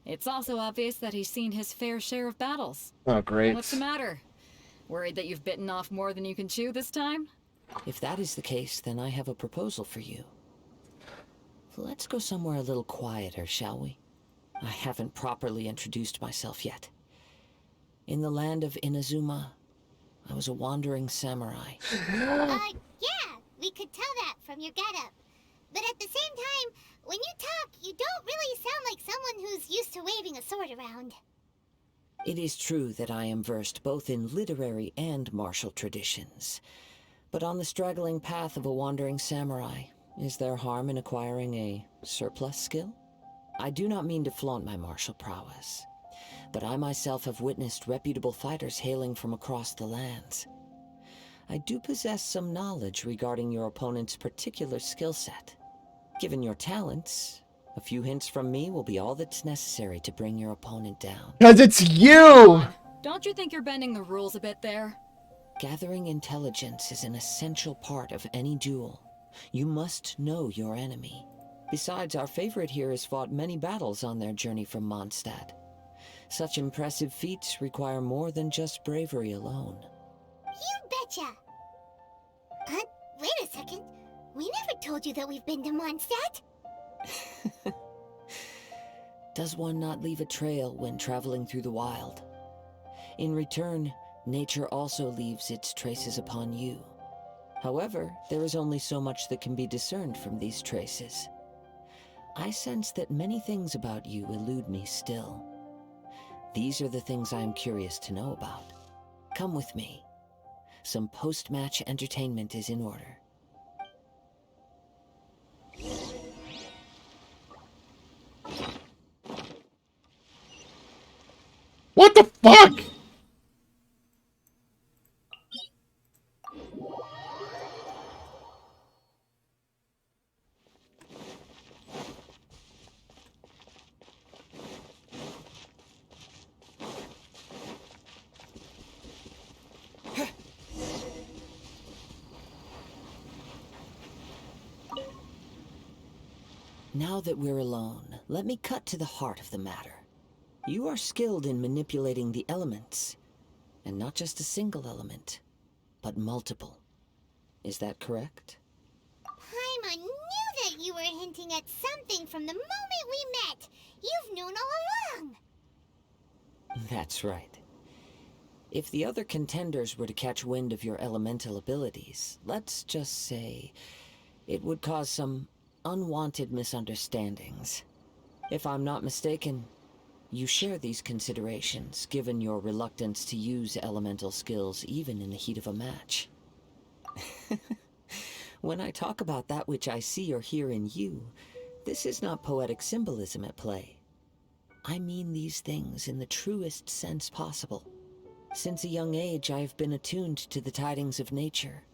It's also obvious that he's seen his fair share of battles. Oh, great. What's the matter? Worried that you've bitten off more than you can chew this time? If that is the case, then I have a proposal for you. Let's go somewhere a little quieter, shall we? I haven't properly introduced myself yet. In the land of Inazuma, I was a wandering samurai. Yeah, we could tell that from your getup. But at the same time, when you talk, you don't really sound like someone who's used to waving a sword around. It is true that I am versed both in literary and martial traditions. But on the straggling path of a wandering samurai, is there harm in acquiring a surplus skill? I do not mean to flaunt my martial prowess, but I myself have witnessed reputable fighters hailing from across the lands. I do possess some knowledge regarding your opponent's particular skill set. Given your talents, a few hints from me will be all that's necessary to bring your opponent down. Because it's you! Don't you think you're bending the rules a bit there? Gathering intelligence is an essential part of any duel. You must know your enemy. Besides, our favorite here has fought many battles on their journey from Mondstadt. Such impressive feats require more than just bravery alone. You betcha! Wait a second. We never told you that we've been to Mondstadt. Does one not leave a trail when traveling through the wild? In return, nature also leaves its traces upon you. However, there is only so much that can be discerned from these traces. I sense that many things about you elude me still. These are the things I am curious to know about. Come with me. Some post-match entertainment is in order. What the fuck? Now that we're alone, let me cut to the heart of the matter. You are skilled in manipulating the elements, and not just a single element, but multiple. Is that correct? Paimon knew that you were hinting at something from the moment we met. You've known all along. That's right. If the other contenders were to catch wind of your elemental abilities, let's just say, it would cause some unwanted misunderstandings. If I'm not mistaken, you share these considerations, given your reluctance to use elemental skills even in the heat of a match. When I talk about that which I see or hear in you, this is not poetic symbolism at play. I mean these things in the truest sense possible. Since a young age, I have been attuned to the tidings of nature.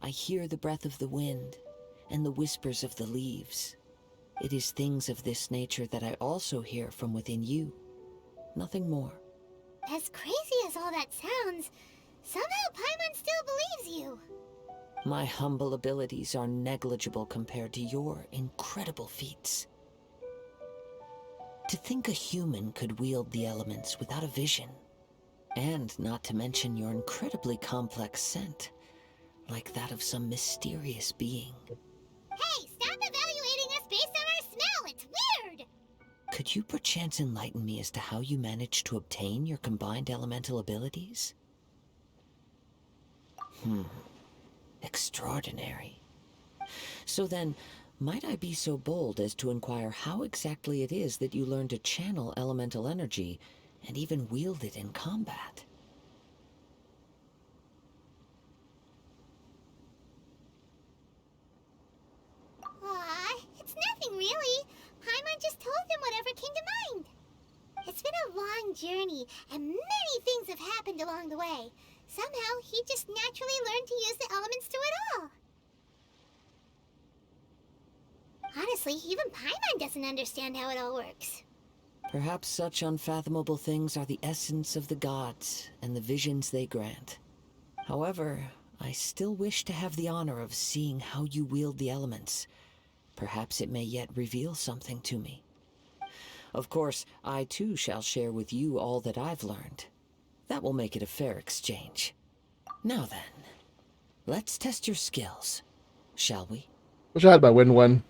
I hear the breath of the wind and the whispers of the leaves. It is things of this nature that I also hear from within you. Nothing more. As crazy as all that sounds, somehow Paimon still believes you. My humble abilities are negligible compared to your incredible feats. To think a human could wield the elements without a vision, and not to mention your incredibly complex scent, like that of some mysterious being. Hey, stop evaluating us based on our smell! It's weird! Could you perchance enlighten me as to how you managed to obtain your combined elemental abilities? Extraordinary. So then, might I be so bold as to inquire how exactly it is that you learned to channel elemental energy and even wield it in combat? Aw, it's nothing really. Paimon just told him whatever came to mind. It's been a long journey, and many things have happened along the way. Somehow, he just naturally learned to use the elements through it all. Honestly, even Paimon doesn't understand how it all works. Perhaps such unfathomable things are the essence of the gods and the visions they grant. However, I still wish to have the honor of seeing how you wield the elements. Perhaps it may yet reveal something to me. Of course, I too shall share with you all that I've learned. That will make it a fair exchange. Now then, let's test your skills, shall we? Wish I had my win one.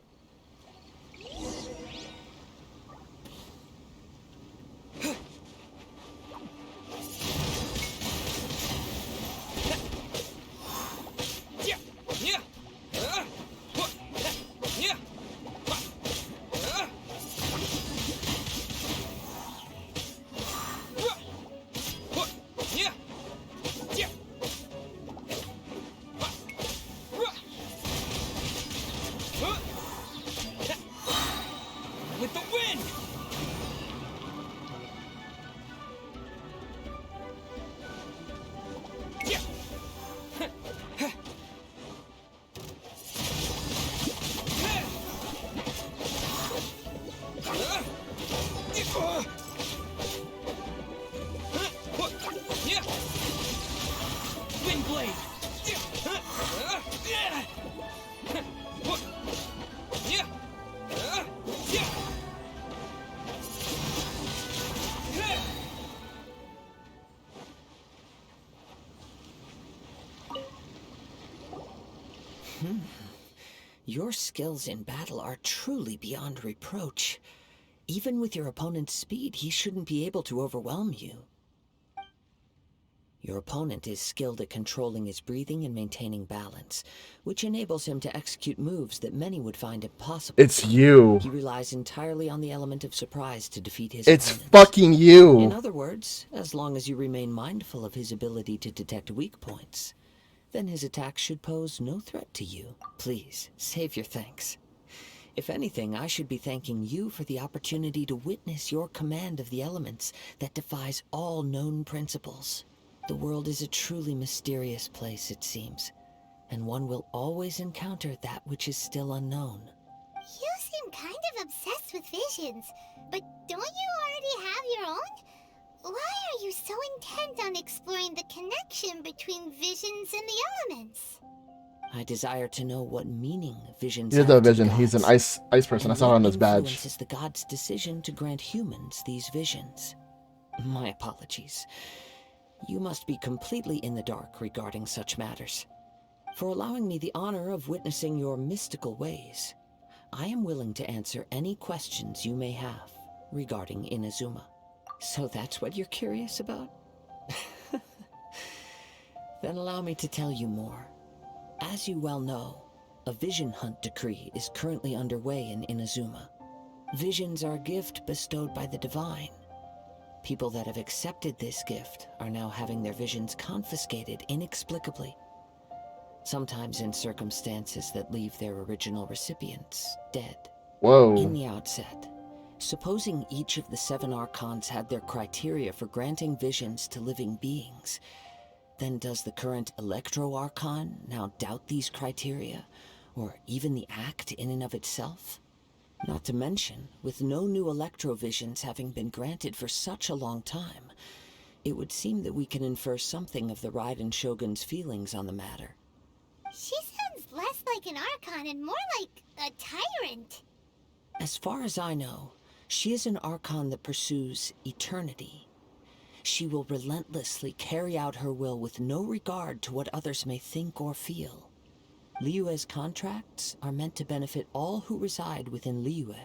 With the wind! Wind blade! Your skills in battle are truly beyond reproach. Even with your opponent's speed, he shouldn't be able to overwhelm you. Your opponent is skilled at controlling his breathing and maintaining balance, which enables him to execute moves that many would find impossible. It's you. He relies entirely on the element of surprise to defeat his It's opponents. fucking you. In other words, as long as you remain mindful of his ability to detect weak points, then his attacks should pose no threat to you. Please, save your thanks. If anything, I should be thanking you for the opportunity to witness your command of the elements that defies all known principles. The world is a truly mysterious place, it seems, and one will always encounter that which is still unknown. You seem kind of obsessed with visions, but don't you already have your own? Why are you so intent on exploring the connection between visions and the elements? I desire to know what meaning visions He's have the to vision. He's an gods, ice person. I and saw it what on his badge. influences the gods' decision to grant humans these visions. My apologies. You must be completely in the dark regarding such matters. For allowing me the honor of witnessing your mystical ways, I am willing to answer any questions you may have regarding Inazuma. So that's what you're curious about? Then allow me to tell you more. As you well know, a vision hunt decree is currently underway in Inazuma. Visions are a gift bestowed by the divine. People that have accepted this gift are now having their visions confiscated inexplicably. Sometimes in circumstances that leave their original recipients dead. Whoa. In the outset, supposing each of the 7 archons had their criteria for granting visions to living beings, Then does the current Electro Archon now doubt these criteria, or even the act in and of itself? Not to mention, with no new Electrovisions having been granted for such a long time, it would seem that we can infer something of the Raiden Shogun's feelings on the matter. She sounds less like an Archon and more like a tyrant. As far as I know, she is an Archon that pursues eternity. She will relentlessly carry out her will with no regard to what others may think or feel. Liyue's contracts are meant to benefit all who reside within Liyue.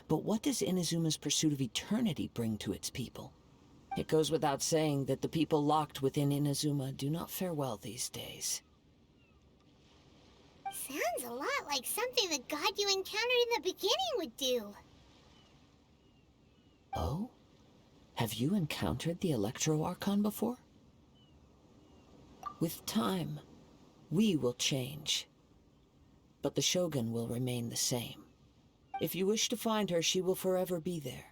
But what does Inazuma's pursuit of eternity bring to its people? It goes without saying that the people locked within Inazuma do not fare well these days. Sounds a lot like something the god you encountered in the beginning would do. Oh? Have you encountered the Electro Archon before? With time, we will change. But the Shogun will remain the same. If you wish to find her, she will forever be there.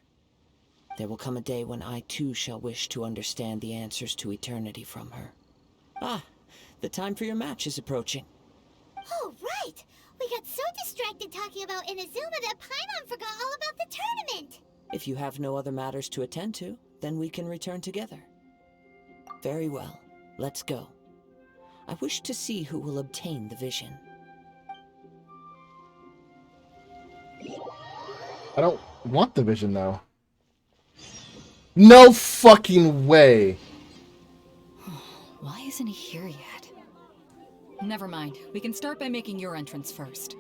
There will come a day when I too shall wish to understand the answers to eternity from her. Ah, the time for your match is approaching. Oh, right! We got so distracted talking about Inazuma that Paimon forgot all about the tournament! If you have no other matters to attend to, then we can return together. Very well, let's go. I wish to see who will obtain the vision. I don't want the vision though. No fucking way. Why isn't he here yet? Never mind. We can start by making your entrance first.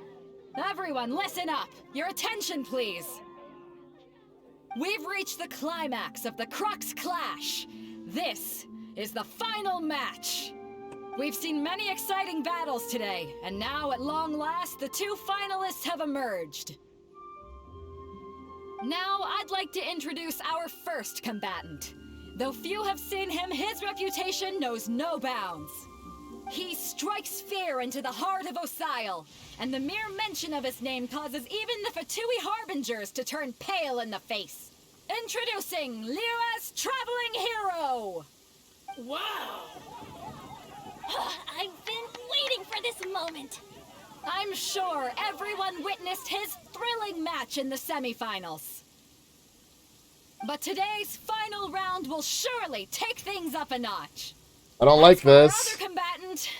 Everyone, listen up! Your attention, please! We've reached the climax of the Crux Clash. This is the final match. We've seen many exciting battles today, and now at long last, the two finalists have emerged. Now, I'd like to introduce our first combatant. Though few have seen him, his reputation knows no bounds. He strikes fear into the heart of Osile, and the mere mention of his name causes even the Fatui Harbingers to turn pale in the face. Introducing Liyue's Traveling Hero! Wow! I've been waiting for this moment. I'm sure everyone witnessed his thrilling match in the semifinals. But today's final round will surely take things up a notch. I don't like As for our this. other combatant,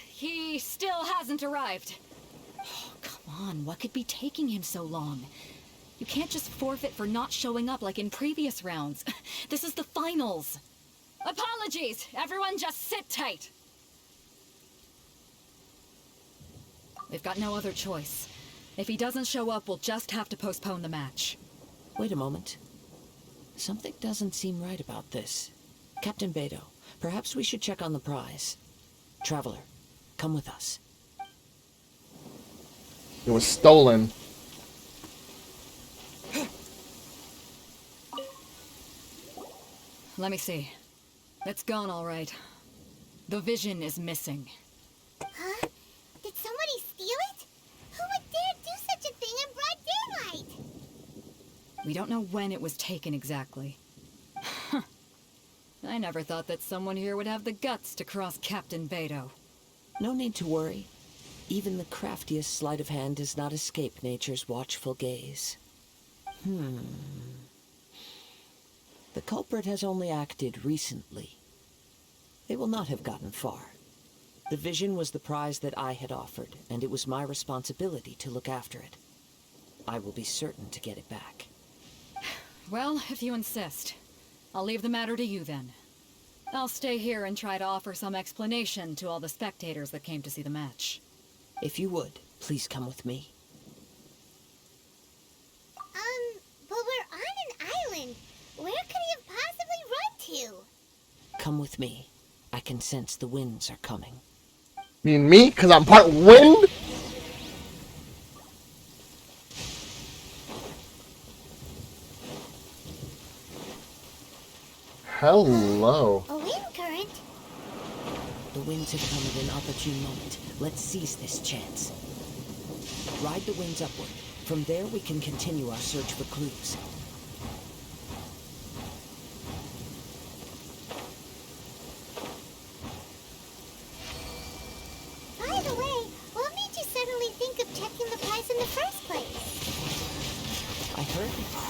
he still hasn't arrived. Oh, come on, what could be taking him so long? You can't just forfeit for not showing up like in previous rounds. This is the finals. Apologies, everyone just sit tight. We've got no other choice. If he doesn't show up, we'll just have to postpone the match. Wait a moment. Something doesn't seem right about this. Captain Beidou, perhaps we should check on the prize. Traveler, come with us. It was stolen. Let me see. It's gone all right. The vision is missing. Huh? Did somebody steal it? Who would dare do such a thing in broad daylight? We don't know when it was taken exactly. I never thought that someone here would have the guts to cross Captain Beidou. No need to worry. Even the craftiest sleight of hand does not escape nature's watchful gaze. The culprit has only acted recently. They will not have gotten far. The vision was the prize that I had offered, and it was my responsibility to look after it. I will be certain to get it back. Well, if you insist. I'll leave the matter to you then. I'll stay here and try to offer some explanation to all the spectators that came to see the match. If you would, please come with me. But we're on an island. Where could he have possibly run to? Come with me. I can sense the winds are coming. Mean me? Because I'm part wind? Hello. A wind current? The winds have come at an opportune moment. Let's seize this chance. Ride the winds upward. From there we can continue our search for clues.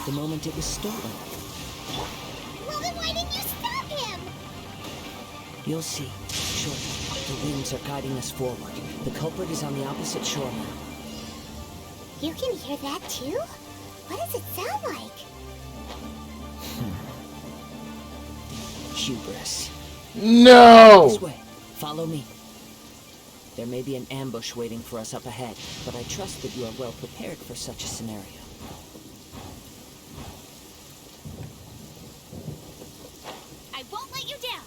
the moment it was stolen. Well, then why didn't you stop him? You'll see, shortly. The winds are guiding us forward. The culprit is on the opposite shore now. You can hear that too? What does it sound like? Hubris. No! This way. Follow me. There may be an ambush waiting for us up ahead, but I trust that you are well prepared for such a scenario. I won't let you down.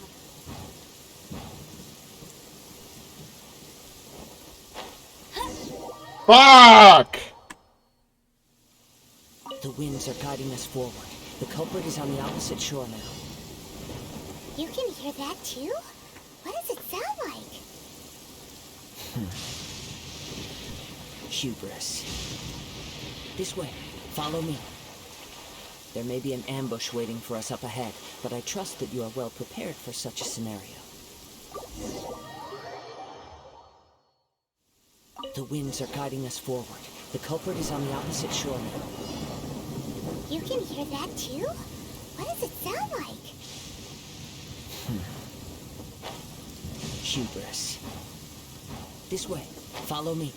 Fuck! The winds are guiding us forward. The culprit is on the opposite shore now. You can hear that too? What does it sound like? Hubris. This way. Follow me. There may be an ambush waiting for us up ahead, but I trust that you are well prepared for such a scenario. The winds are guiding us forward. The culprit is on the opposite shore now. You can hear that too? What does it sound like? Hubris. This way. Follow me.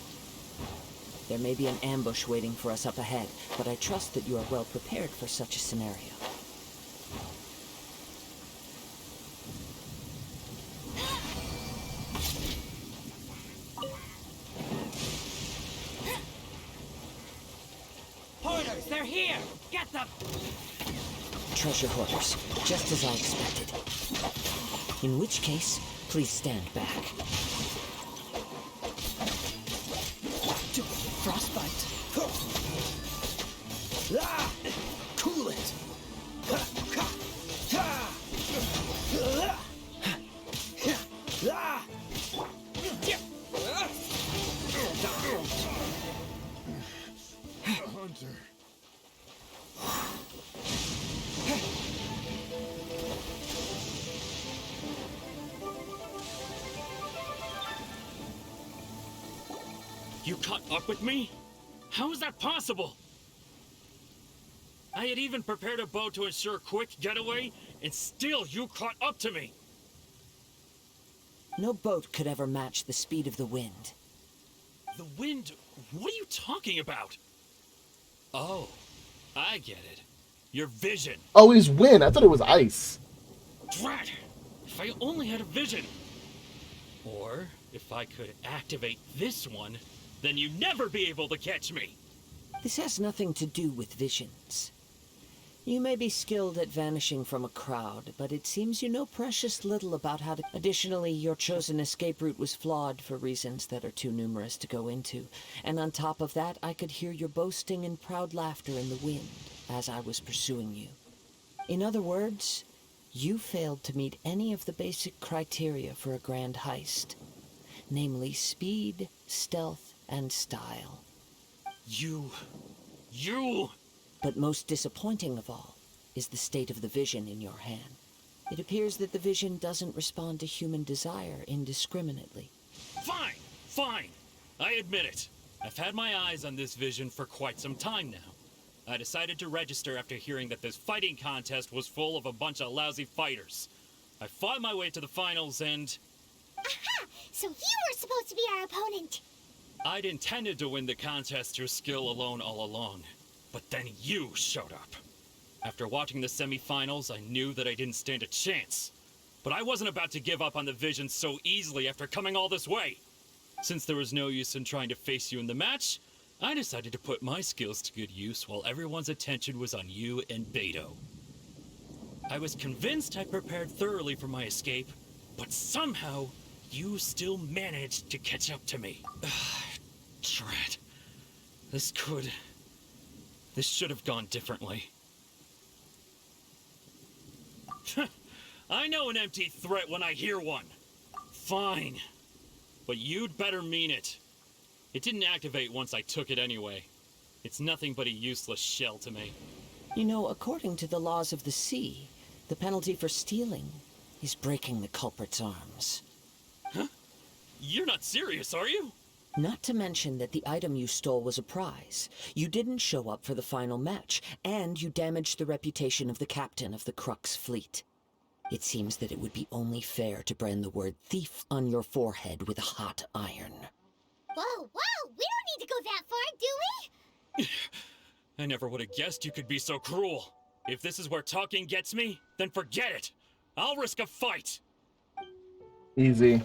There may be an ambush waiting for us up ahead, but I trust that you are well prepared for such a scenario. Hoarders, they're here! Get them! Treasure hoarders, just as I expected. In which case, please stand back. Frostbite. Cool it. Hunter. You caught up with me? How is that possible? I had even prepared a boat to ensure a quick getaway, and still you caught up to me! No boat could ever match the speed of the wind. The wind? What are you talking about? Oh, I get it. Your vision. Oh, he's wind. I thought it was ice. Drat! If I only had a vision! Or, if I could activate this one, then you'd never be able to catch me! This has nothing to do with visions. You may be skilled at vanishing from a crowd, but it seems you know precious little about how to... Additionally, your chosen escape route was flawed for reasons that are too numerous to go into. And on top of that, I could hear your boasting and proud laughter in the wind as I was pursuing you. In other words, you failed to meet any of the basic criteria for a grand heist. Namely, speed, stealth, and style. You... But most disappointing of all is the state of the vision in your hand. It appears that the vision doesn't respond to human desire indiscriminately. Fine! I admit it. I've had my eyes on this vision for quite some time now. I decided to register after hearing that this fighting contest was full of a bunch of lousy fighters. I fought my way to the finals and... Aha! So you were supposed to be our opponent! I'd intended to win the contest through skill alone all along. But then you showed up. After watching the semifinals, I knew that I didn't stand a chance. But I wasn't about to give up on the vision so easily after coming all this way. Since there was no use in trying to face you in the match, I decided to put my skills to good use while everyone's attention was on you and Beto. I was convinced I prepared thoroughly for my escape, but somehow, you still managed to catch up to me. Drat. This should have gone differently. I know an empty threat when I hear one. Fine. But you'd better mean it. It didn't activate once I took it anyway. It's nothing but a useless shell to me. You know, according to the laws of the sea, the penalty for stealing is breaking the culprit's arms. Huh? You're not serious, are you? Not to mention that the item you stole was a prize. You didn't show up for the final match, and you damaged the reputation of the captain of the Crux fleet. It seems that it would be only fair to brand the word thief on your forehead with a hot iron. Whoa, whoa! We don't need to go that far, do we? I never would have guessed you could be so cruel. If this is where talking gets me, then forget it. I'll risk a fight. Easy.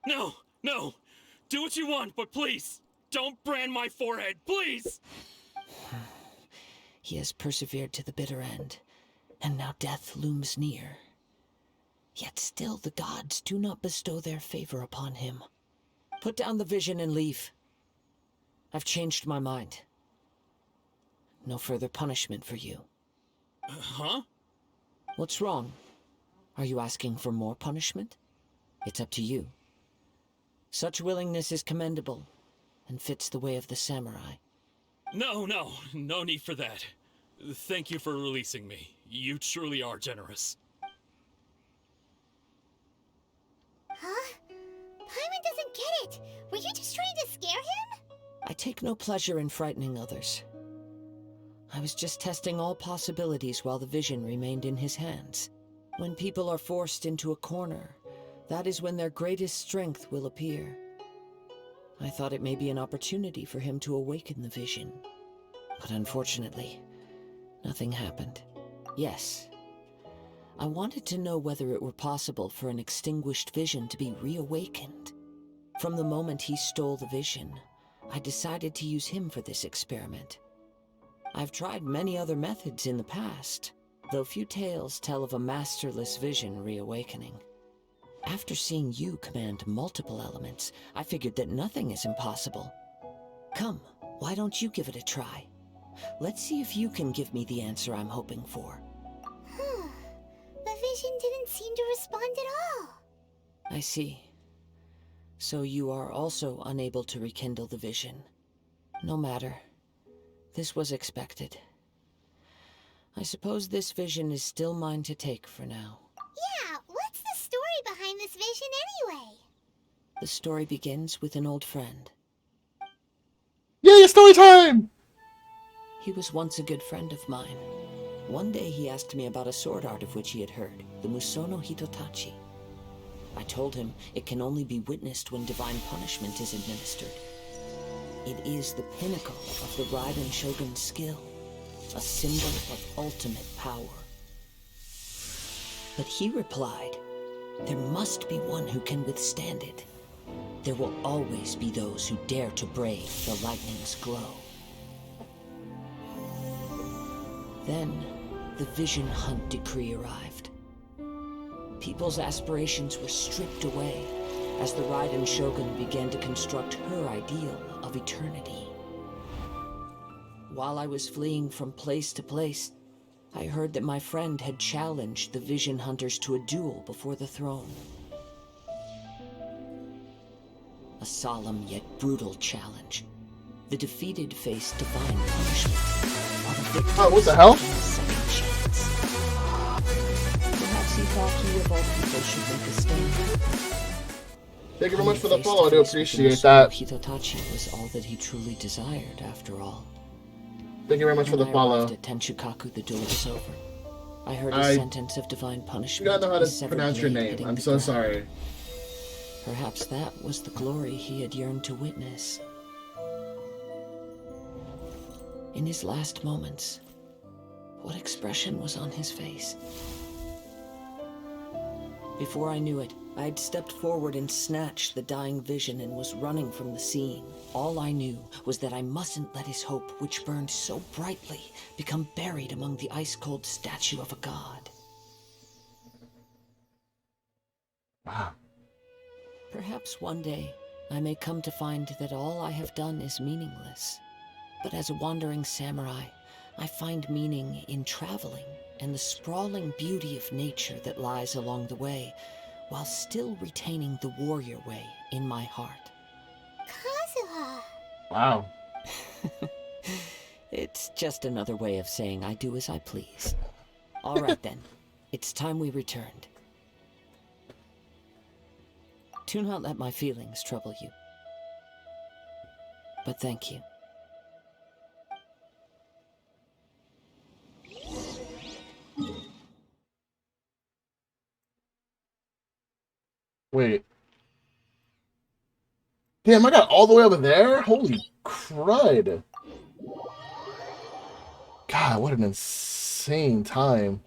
No, no. Do what you want, but please, don't brand my forehead, please! He has persevered to the bitter end, and now death looms near. Yet still the gods do not bestow their favor upon him. Put down the vision and leave. I've changed my mind. No further punishment for you. Huh? What's wrong? Are you asking for more punishment? It's up to you. Such willingness is commendable, and fits the way of the samurai. No need for that. Thank you for releasing me. You truly are generous. Huh? Paimon doesn't get it! Were you just trying to scare him? I take no pleasure in frightening others. I was just testing all possibilities while the vision remained in his hands. When people are forced into a corner, that is when their greatest strength will appear. I thought it may be an opportunity for him to awaken the vision. But unfortunately, nothing happened. Yes, I wanted to know whether it were possible for an extinguished vision to be reawakened. From the moment he stole the vision, I decided to use him for this experiment. I've tried many other methods in the past, though few tales tell of a masterless vision reawakening. After seeing you command multiple elements, I figured that nothing is impossible. Come, why don't you give it a try? Let's see if you can give me the answer I'm hoping for. The vision didn't seem to respond at all. I see. So you are also unable to rekindle the vision. No matter. This was expected. I suppose this vision is still mine to take for now. Yeah, what's the story behind this vision anyway? The story begins with an old friend. Yay, story time! He was once a good friend of mine. One day he asked me about a sword art of which he had heard, the Musono Hitotachi. I told him it can only be witnessed when divine punishment is administered. It is the pinnacle of the Raiden Shogun's skill, a symbol of ultimate power. But he replied, there must be one who can withstand it. There will always be those who dare to brave the lightning's glow. Then, the Vision Hunt decree arrived. People's aspirations were stripped away as the Raiden Shogun began to construct her ideal of eternity. While I was fleeing from place to place, I heard that my friend had challenged the Vision Hunters to a duel before the throne. A solemn yet brutal challenge. The defeated faced divine punishment, while the victor what the hell? second chance. Perhaps he thought he of all people should make a stand. Thank you very much for the follow. I do appreciate that. Hitotachi was all that he truly desired, after all. Thank you very much for the When I follow. arrived at Tenchukaku, the duel was over. I heard a I sentence of divine do punishment. not know how the to severed pronounce your blade name. hitting I'm the so ground. sorry. Perhaps that was the glory he had yearned to witness. In his last moments, what expression was on his face? Before I knew it, I had stepped forward and snatched the dying vision and was running from the scene. All I knew was that I mustn't let his hope, which burned so brightly, become buried among the ice-cold statue of a god. Wow. Perhaps one day I may come to find that all I have done is meaningless. But as a wandering samurai, I find meaning in traveling and the sprawling beauty of nature that lies along the way, while still retaining the warrior way in my heart. Kazuha! Wow. It's just another way of saying I do as I please. All right then, it's time we returned. Do not let my feelings trouble you. But thank you. Wait. Damn, I got all the way over there? Holy crud. God, what an insane time.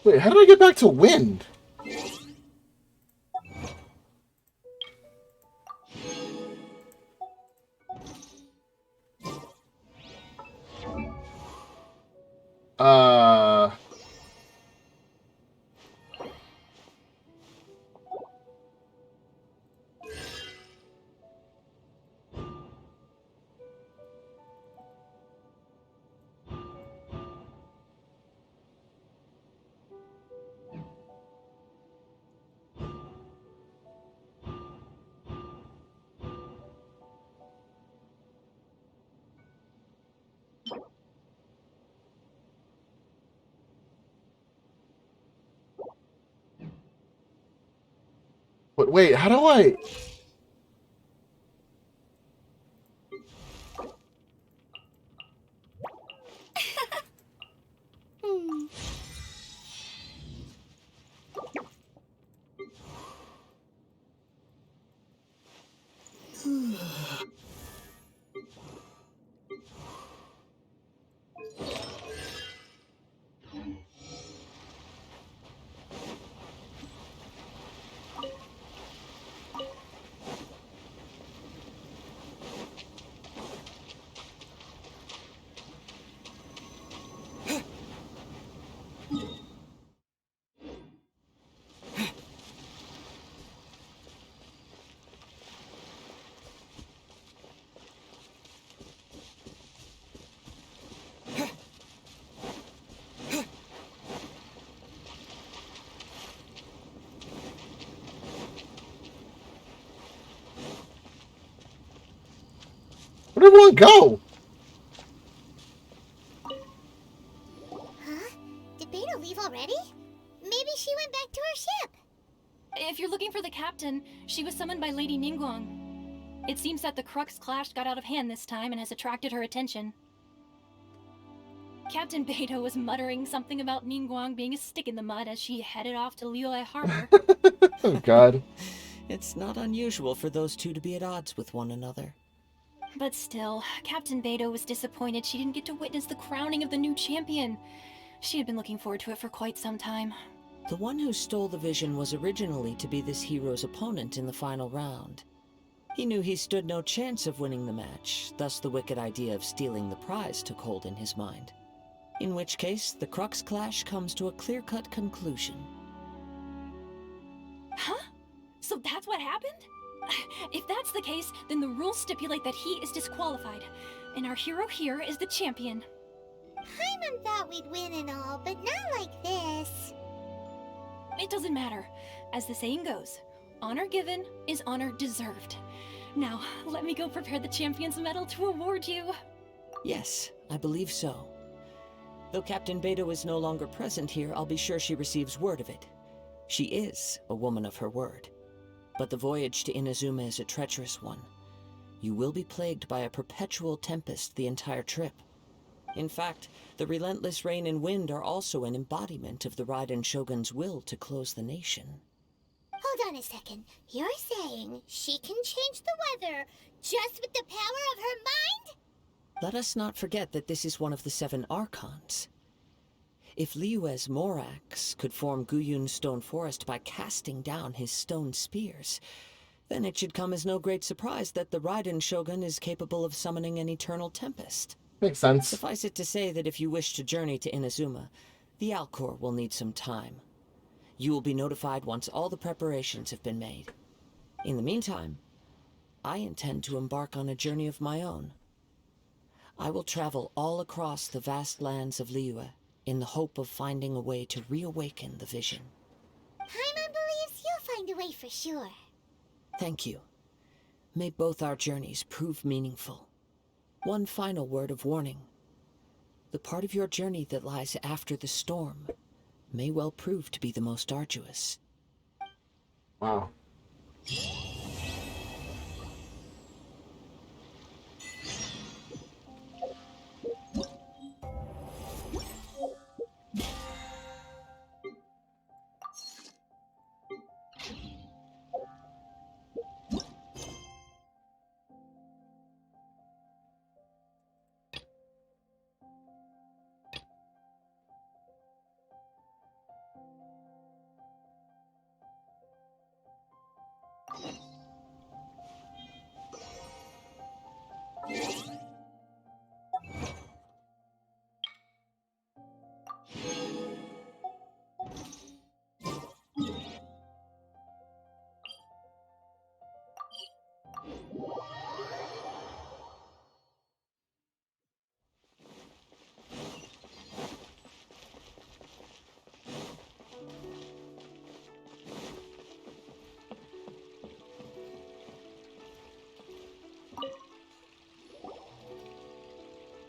Wait, how did I get back to wind? Uh... But wait, how do I... Where'd everyone go? Huh? Did Beta leave already? Maybe she went back to her ship. If you're looking for the captain, she was summoned by Lady Ningguang. It seems that the Crux clash got out of hand this time and has attracted her attention. Captain Beto was muttering something about Ningguang being a stick in the mud as she headed off to Liyue Harbor. Oh, God. It's not unusual for those two to be at odds with one another. But still, Captain Beto was disappointed she didn't get to witness the crowning of the new champion. She had been looking forward to it for quite some time. The one who stole the vision was originally to be this hero's opponent in the final round. He knew he stood no chance of winning the match, thus the wicked idea of stealing the prize took hold in his mind. In which case, the Crux clash comes to a clear-cut conclusion. Huh? So that's what happened? If that's the case, then the rules stipulate that he is disqualified, and our hero here is the champion. Paimon thought we'd win and all, but not like this. It doesn't matter. As the saying goes, honor given is honor deserved. Now, let me go prepare the champion's medal to award you. Yes, I believe so. Though Captain Beto is no longer present here, I'll be sure she receives word of it. She is a woman of her word. But the voyage to Inazuma is a treacherous one. You will be plagued by a perpetual tempest the entire trip. In fact, the relentless rain and wind are also an embodiment of the Raiden Shogun's will to close the nation. Hold on a second. You're saying she can change the weather just with the power of her mind? Let us not forget that this is one of the 7 Archons. If Liyue's Morax could form Guyun's stone forest by casting down his stone spears, Then it should come as no great surprise that the Raiden Shogun is capable of summoning an eternal tempest. Makes sense. Suffice it to say that if you wish to journey to Inazuma, the Alcor will need some time. You will be notified once all the preparations have been made. In the meantime, I intend to embark on a journey of my own. I will travel all across the vast lands of Liyue in the hope of finding a way to reawaken the vision. Paimon believes you'll find a way for sure. Thank you. May both our journeys prove meaningful. One final word of warning. The part of your journey that lies after the storm may well prove to be the most arduous. Wow.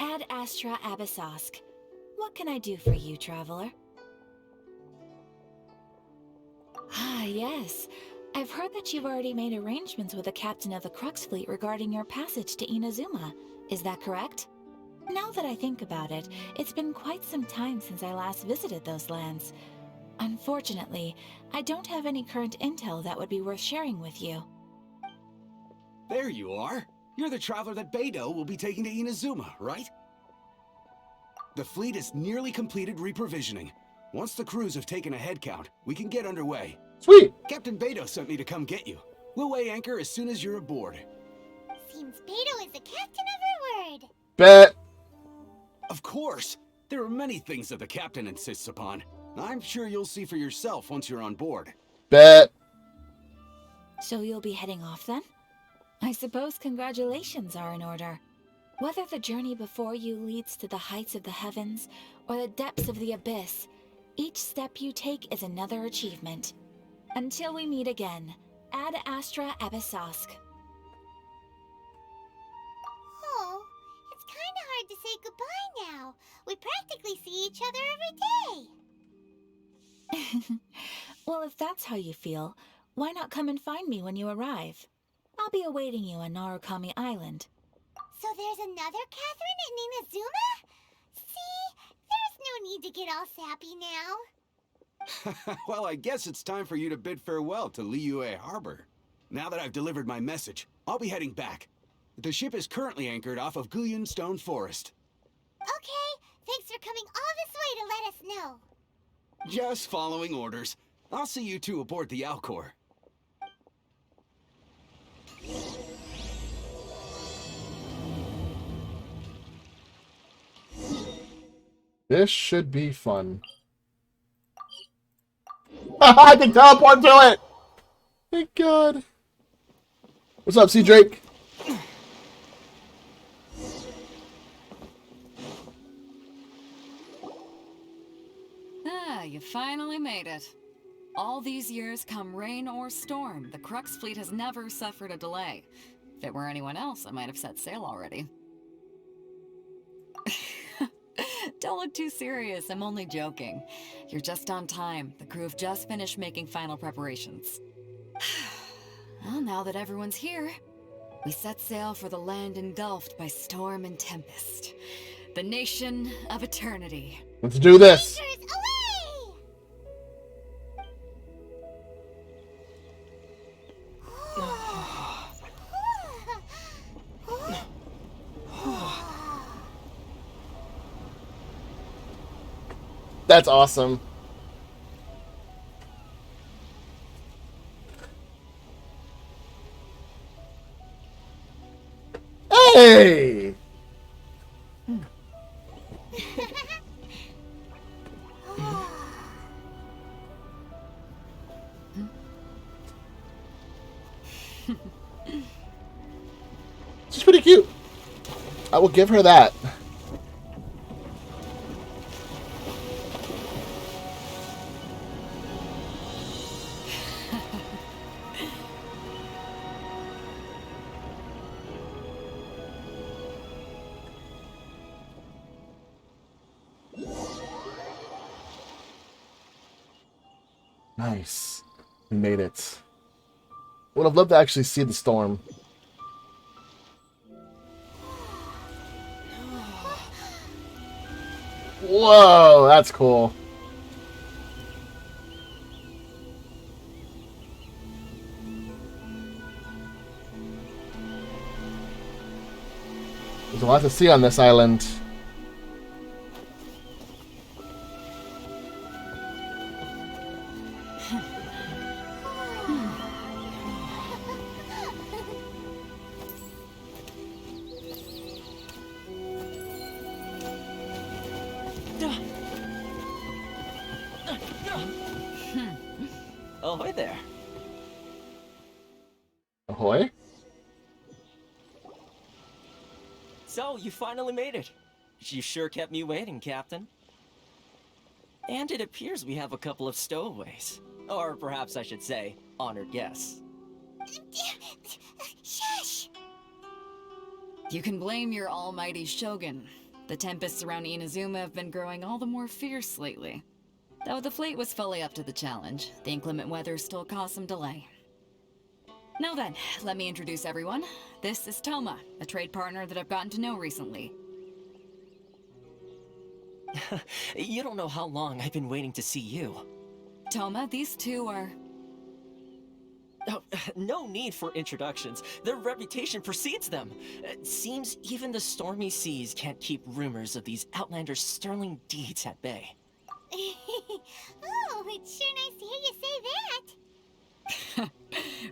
Ad Astra Abyssosk. What can I do for you, traveler? Ah, yes. I've heard that you've already made arrangements with the captain of the Crux fleet regarding your passage to Inazuma. Is that correct? Now that I think about it, it's been quite some time since I last visited those lands. Unfortunately, I don't have any current intel that would be worth sharing with you. There you are. You're the traveler that Beidou will be taking to Inazuma, right? The fleet is nearly completed reprovisioning. Once the crews have taken a head count, we can get underway. Sweet! Captain Beidou sent me to come get you. We'll weigh anchor as soon as you're aboard. Seems Beidou is the captain of her word. Bet! Of course! There are many things that the captain insists upon. I'm sure you'll see for yourself once you're on board. Bet! So you'll be heading off then? I suppose congratulations are in order. Whether the journey before you leads to the heights of the heavens or the depths of the abyss, each step you take is another achievement. Until we meet again, Ad Astra Abyssosk. Oh, it's kinda hard to say goodbye now. We practically see each other every day. Well, if that's how you feel, why not come and find me when you arrive? I'll be awaiting you on Narukami Island. So there's another Catherine in Inazuma? See? There's no need to get all sappy now. Well, I guess it's time for you to bid farewell to Liyue Harbor. Now that I've delivered my message, I'll be heading back. The ship is currently anchored off of Guyun Stone Forest. Okay, thanks for coming all this way to let us know. Just following orders. I'll see you two aboard the Alcor. This should be fun. I can teleport to it! Thank God. What's up, Sea Drake? Ah, you finally made it. All these years, come rain or storm, the Crux fleet has never suffered a delay. If it were anyone else, I might have set sail already. Don't look too serious, I'm only joking. You're just on time. The crew have just finished making final preparations. Well, now that everyone's here, we set sail for the land engulfed by storm and tempest. The nation of eternity. Let's do this! Rangers, away! That's awesome. I will give her that. Nice. We made it. Would have loved to actually see the storm. Whoa, that's cool. There's a lot to see on this island. Ahoy there. Ahoy? So, you finally made it. You sure kept me waiting, Captain. And it appears we have a couple of stowaways. Or perhaps I should say, honored guests. Shush! You can blame your almighty shogun. The tempests around Inazuma have been growing all the more fierce lately. Though the fleet was fully up to the challenge, the inclement weather still caused some delay. Now then, let me introduce everyone. This is Toma, a trade partner that I've gotten to know recently. You don't know how long I've been waiting to see you. Toma, these two are... Oh, no need for introductions. Their reputation precedes them. It seems even the stormy seas can't keep rumors of these outlanders' sterling deeds at bay. Oh, it's sure nice to hear you say that.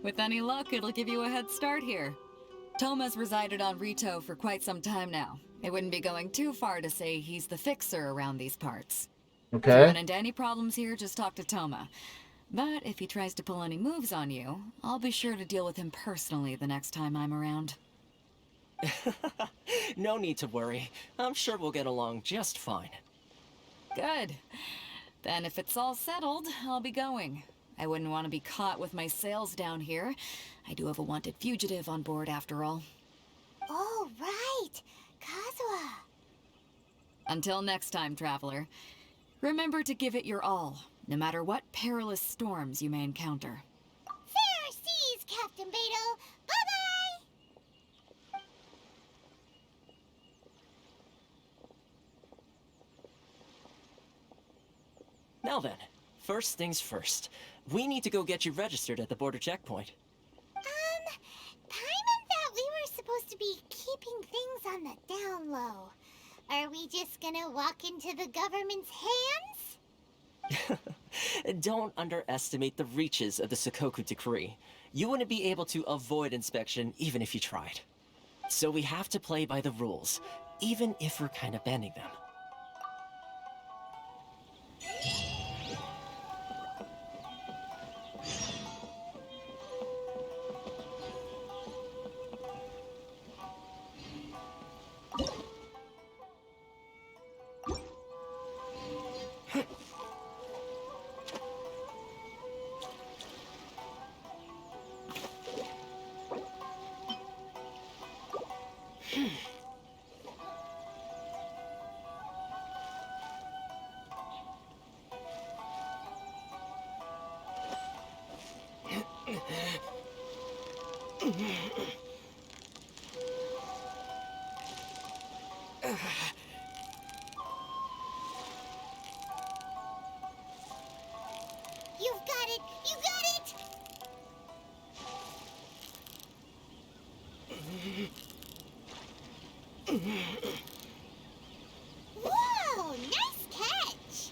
With any luck, it'll give you a head start here. Toma's resided on Rito for quite some time now. It wouldn't be going too far to say he's the fixer around these parts. Okay. If you run into any problems here, just talk to Toma. But if he tries to pull any moves on you, I'll be sure to deal with him personally the next time I'm around. No need to worry. I'm sure we'll get along just fine. Good. Then if it's all settled, I'll be going. I wouldn't want to be caught with my sails down here. I do have a wanted fugitive on board after all. Oh, right. Kazuha. Until next time, traveler. Remember to give it your all, no matter what perilous storms you may encounter. Fair seas, Captain Beto. Bye-bye! Now then, first things first. We need to go get you registered at the border checkpoint. Paimon thought we were supposed to be keeping things on the down low. Are we just gonna walk into the government's hands? Don't underestimate the reaches of the Sakoku Decree. You wouldn't be able to avoid inspection even if you tried. So we have to play by the rules, even if we're kind of bending them. You've got it! You got it! Whoa! Nice catch!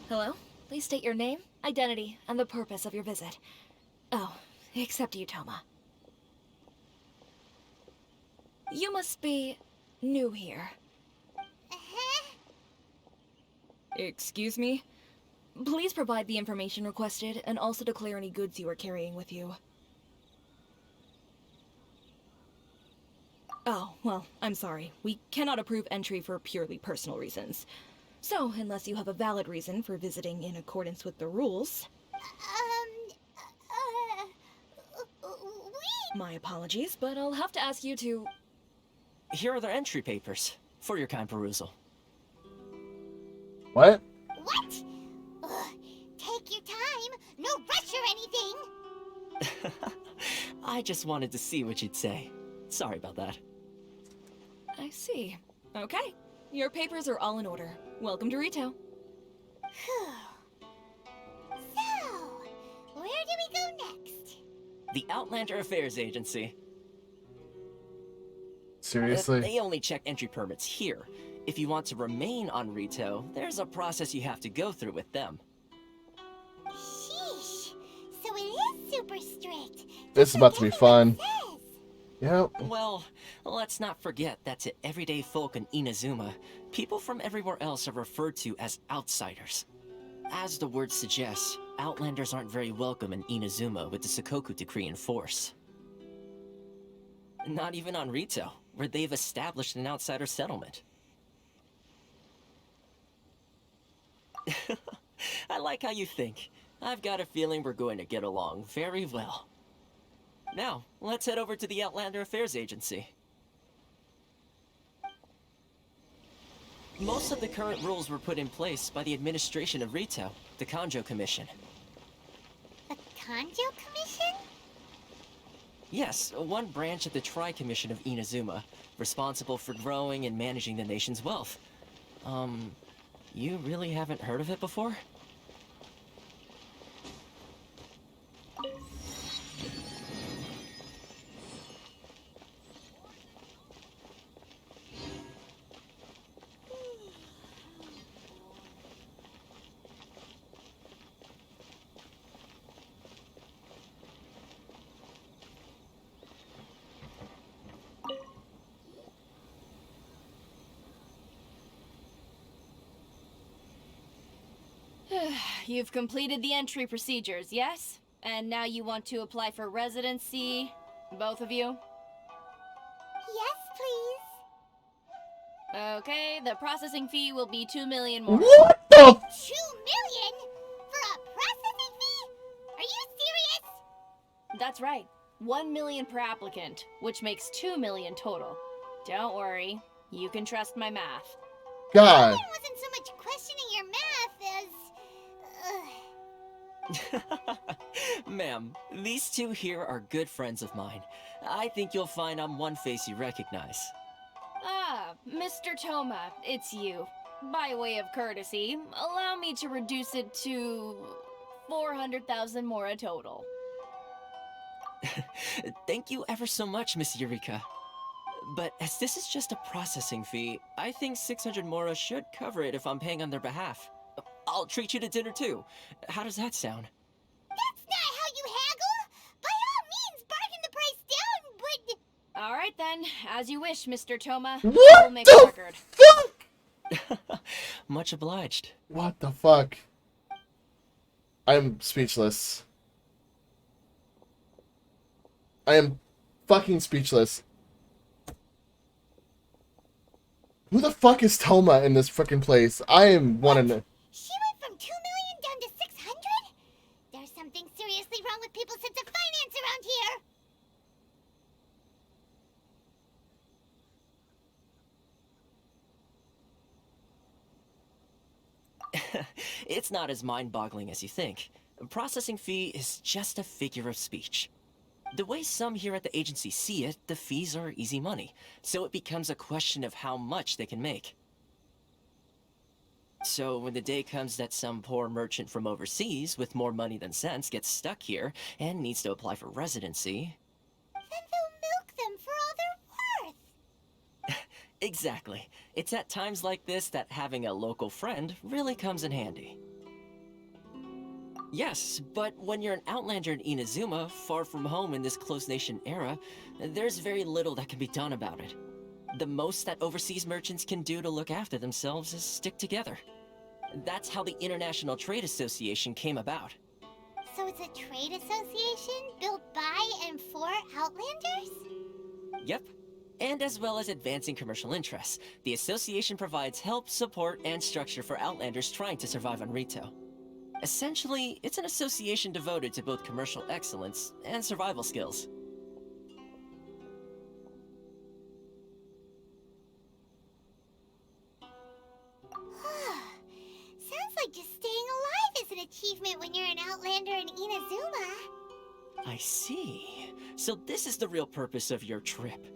Hello? Please state your name, identity, and the purpose of your visit. except you, Toma. You must be new here. Excuse me? Please provide the information requested, and also declare any goods you are carrying with you. Oh, well, I'm sorry. We cannot approve entry for purely personal reasons. So, unless you have a valid reason for visiting in accordance with the rules... My apologies, but I'll have to ask you to... Here are their entry papers, for your kind perusal. What? What? Ugh, take your time. No rush or anything. I just wanted to see what you'd say. Sorry about that. I see. Okay. Your papers are all in order. Welcome to Rito. So, where do we go next? The Outlander Affairs Agency. Seriously? They only check entry permits here. If you want to remain on Rito, there's a process you have to go through with them. Sheesh. So it is super strict. This is about to be fun. Yep. Well, let's not forget that to everyday folk in Inazuma, people from everywhere else are referred to as outsiders. As the word suggests, Outlanders aren't very welcome in Inazuma with the Sakoku Decree in force. Not even on Rito, where they've established an outsider settlement. I like how you think. I've got a feeling we're going to get along very well. Now, let's head over to the Outlander Affairs Agency. Most of the current rules were put in place by the administration of Rito, the Kanjo Commission. The Kanjo Commission? Yes, one branch of the Tri-Commission of Inazuma, responsible for growing and managing the nation's wealth. You really haven't heard of it before? You've completed the entry procedures, yes? And now you want to apply for residency? Both of you? Yes, please. Okay, the processing fee will be 2 million more. What the? 2 million? For a processing fee? Are you serious? That's right. 1 million per applicant, which makes 2 million total. Don't worry, you can trust my math. God. It wasn't so much questioning your math as... Ma'am, these two here are good friends of mine. I think you'll find I'm one face you recognize. Ah, Mr. Toma, it's you. By way of courtesy, allow me to reduce it to 400,000 mora total. Thank you ever so much, Miss Eureka. But as this is just a processing fee, I think 600 mora should cover it if I'm paying on their behalf. I'll treat you to dinner too. How does that sound? That's not how you haggle! By all means, bargain the price down, but... Alright then, as you wish, Mr. Toma. What We'll make a record. Fuck? Much obliged. What the fuck? I'm speechless. I am fucking speechless. Who the fuck is Toma in this freaking place? I am wanting to... She went from 2 million down to 600? There's something seriously wrong with people's sense of finance around here. It's not as mind-boggling as you think. A processing fee is just a figure of speech. The way some here at the agency see it, the fees are easy money, so it becomes a question of how much they can make. So when the day comes that some poor merchant from overseas with more money than sense gets stuck here and needs to apply for residency... Then they'll milk them for all they're worth. Exactly. It's at times like this that having a local friend really comes in handy. Yes, but when you're an outlander in Inazuma, far from home in this closed nation era, there's very little that can be done about it. The most that overseas merchants can do to look after themselves is stick together. That's how the International Trade Association came about. So it's a trade association built by and for Outlanders? Yep. And as well as advancing commercial interests, the association provides help, support, and structure for Outlanders trying to survive on Rito. Essentially, it's an association devoted to both commercial excellence and survival skills. Sounds like just staying alive is an achievement when you're an Outlander in Inazuma. I see. So this is the real purpose of your trip.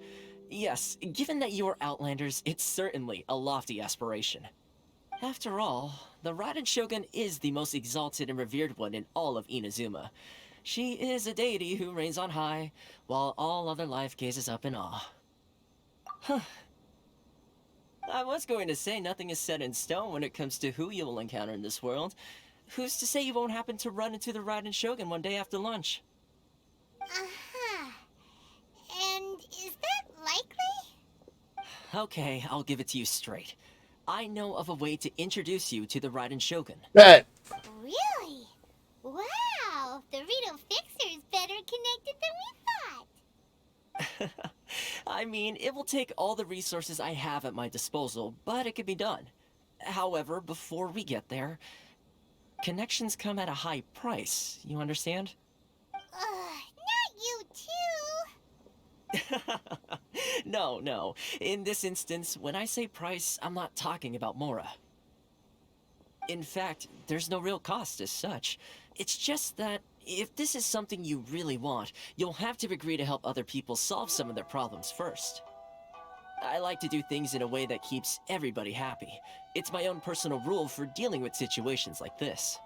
Yes, given that you're Outlanders, it's certainly a lofty aspiration. After all, the Raiden Shogun is the most exalted and revered one in all of Inazuma. She is a deity who reigns on high, while all other life gazes up in awe. Huh. I was going to say nothing is set in stone when it comes to who you will encounter in this world. Who's to say you won't happen to run into the Raiden Shogun one day after lunch? Uh-huh. And is that likely? Okay, I'll give it to you straight. I know of a way to introduce you to the Raiden Shogun. Bet. Really? Wow! The Rito Fixer is better connected than we thought. I mean, it will take all the resources I have at my disposal, but it can be done. However, before we get there, connections come at a high price, you understand? Not you too! No. In this instance, when I say price, I'm not talking about Mora. In fact, there's no real cost as such. It's just that if this is something you really want, you'll have to agree to help other people solve some of their problems first. I like to do things in a way that keeps everybody happy. It's my own personal rule for dealing with situations like this.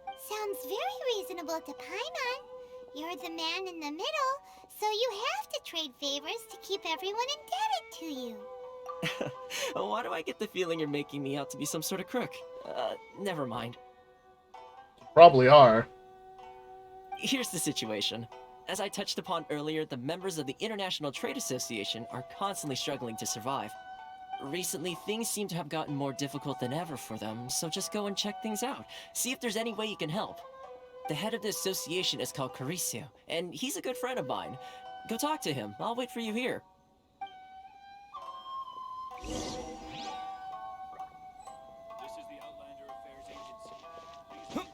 Sounds very reasonable to Paimon. You're the man in the middle, so you have to trade favors to keep everyone indebted to you. Why do I get the feeling you're making me out to be some sort of crook? Never mind. Probably are. Here's the situation. As I touched upon earlier, the members of the International Trade Association are constantly struggling to survive. Recently, things seem to have gotten more difficult than ever for them, so just go and check things out. See if there's any way you can help. The head of the association is called Carisio, and he's a good friend of mine. Go talk to him. I'll wait for you here. This is the Outlander Affairs Agency. Please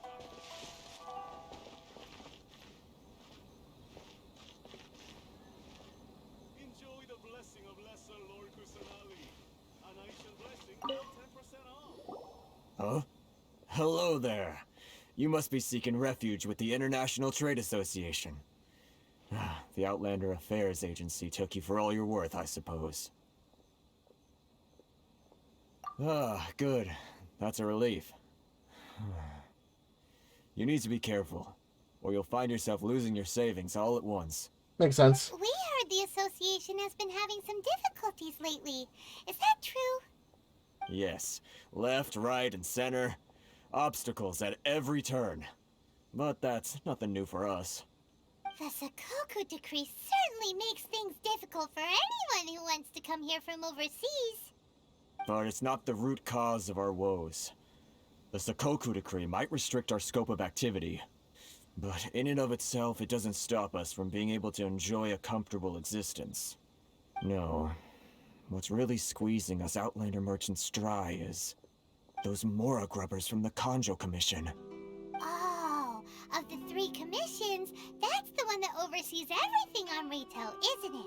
enjoy the blessing of Lesser Lord Kusanagi. An Aishan blessing, now 10% off. Huh? Hello there. You must be seeking refuge with the International Trade Association. The Outlander Affairs Agency took you for all you're worth, I suppose. Good. That's a relief. You need to be careful, or you'll find yourself losing your savings all at once. Makes sense. We heard the association has been having some difficulties lately. Is that true? Yes. Left, right, and center. Obstacles at every turn. But that's nothing new for us. The Sakoku Decree certainly makes things difficult for anyone who wants to come here from overseas. But it's not the root cause of our woes. The Sakoku Decree might restrict our scope of activity, but in and of itself, it doesn't stop us from being able to enjoy a comfortable existence. No. What's really squeezing us Outlander merchants dry is those Mora grubbers from the Kanjo Commission. Oh, of the 3 commissions, that's the one that oversees everything on Rito, isn't it?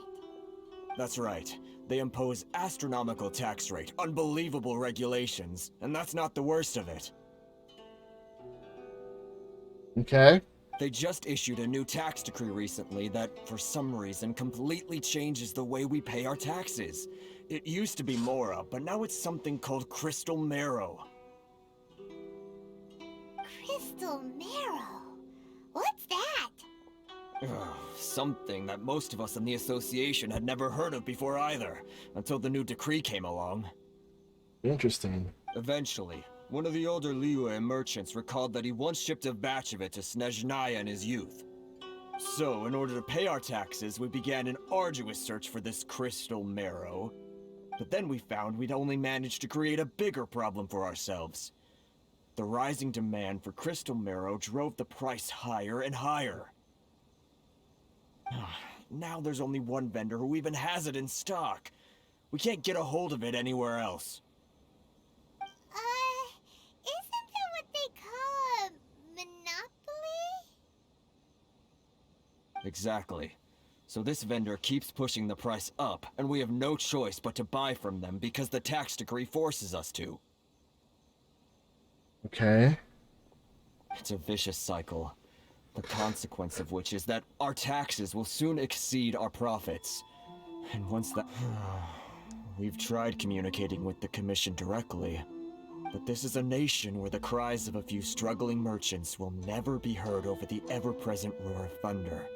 That's right. They impose astronomical tax rate, unbelievable regulations, and that's not the worst of it. Okay. They just issued a new tax decree recently that, for some reason, completely changes the way we pay our taxes. It used to be Mora, but now it's something called Crystal Marrow. Crystal Marrow? What's that? Something that most of us in the association had never heard of before either, until the new decree came along. Interesting. Eventually, one of the older Liyue merchants recalled that he once shipped a batch of it to Snezhnaya in his youth. So, in order to pay our taxes, we began an arduous search for this crystal marrow. But then we found we'd only managed to create a bigger problem for ourselves. The rising demand for crystal marrow drove the price higher and higher. Now there's only one vendor who even has it in stock. We can't get a hold of it anywhere else. Isn't that what they call a monopoly? Exactly. So this vendor keeps pushing the price up, and we have no choice but to buy from them because the tax decree forces us to. Okay. It's a vicious cycle. The consequence of which is that our taxes will soon exceed our profits. And once that... We've tried communicating with the Commission directly, but this is a nation where the cries of a few struggling merchants will never be heard over the ever-present roar of thunder.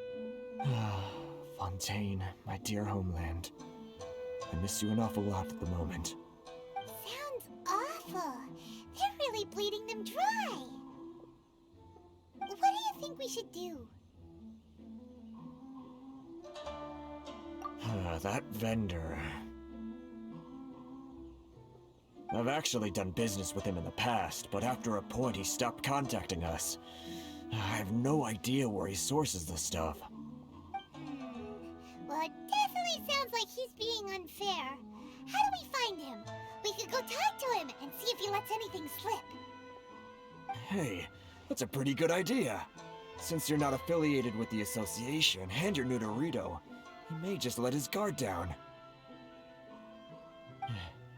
Fontaine, my dear homeland. I miss you an awful lot at the moment. Sounds awful. They're really bleeding them dry. What do you think we should do? That vendor... I've actually done business with him in the past, but after a point he stopped contacting us. I have no idea where he sources the stuff. Well, it definitely sounds like he's being unfair. How do we find him? We could go talk to him and see if he lets anything slip. Hey, that's a pretty good idea. Since you're not affiliated with the association and you're new to Rito, he may just let his guard down.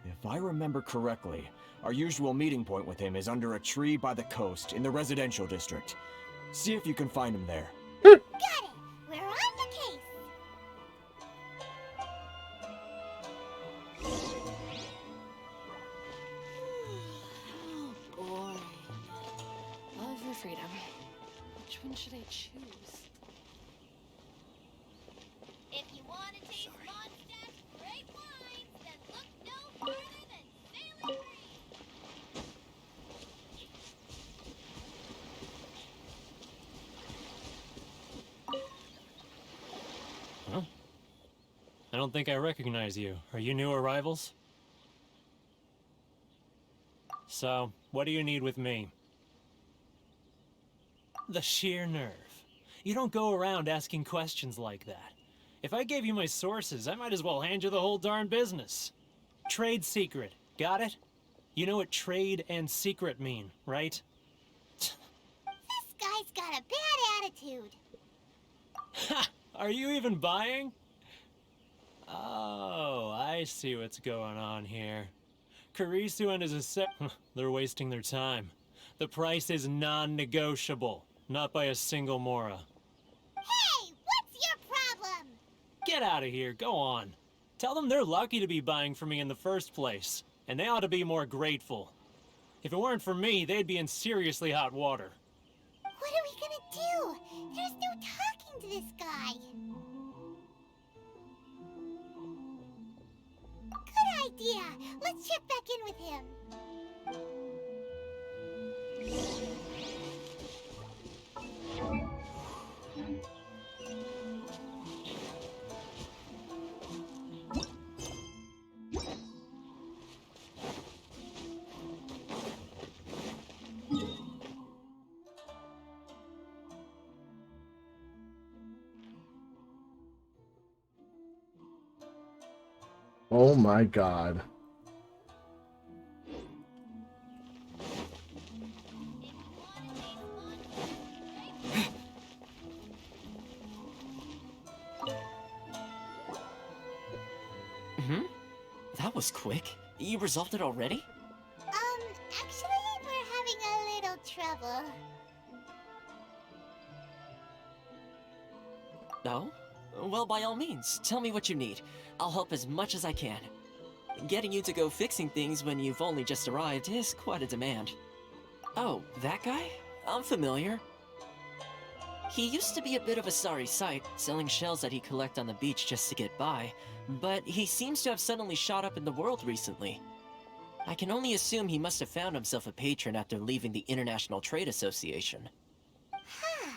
If I remember correctly, our usual meeting point with him is under a tree by the coast in the residential district. See if you can find him there. Got it! We're on the case! Oh, boy. Love your freedom. Which one should I choose? If you want to taste Mondstadt's great wines, then look no further than Sailing Green! Huh? I don't think I recognize you. Are you new arrivals? So, what do you need with me? The sheer nerve. You don't go around asking questions like that. If I gave you my sources, I might as well hand you the whole darn business. Trade secret. Got it? You know what trade and secret mean, right? This guy's got a bad attitude. Ha! Are you even buying? Oh, I see what's going on here. Karisu and his they're wasting their time. The price is non-negotiable, not by a single Mora. Hey, what's your problem? Get out of here, go on. Tell them they're lucky to be buying from me in the first place, and they ought to be more grateful. If it weren't for me, they'd be in seriously hot water. What are we gonna do? There's no talking to this guy. Good idea. Let's check back in with him. Oh my god. That was quick. You resolved it already? Actually, we're having a little trouble. Oh? Well, by all means, tell me what you need. I'll help as much as I can. Getting you to go fixing things when you've only just arrived is quite a demand. Oh, that guy? I'm familiar. He used to be a bit of a sorry sight, selling shells that he'd collect on the beach just to get by, but he seems to have suddenly shot up in the world recently. I can only assume he must have found himself a patron after leaving the International Trade Association. Huh.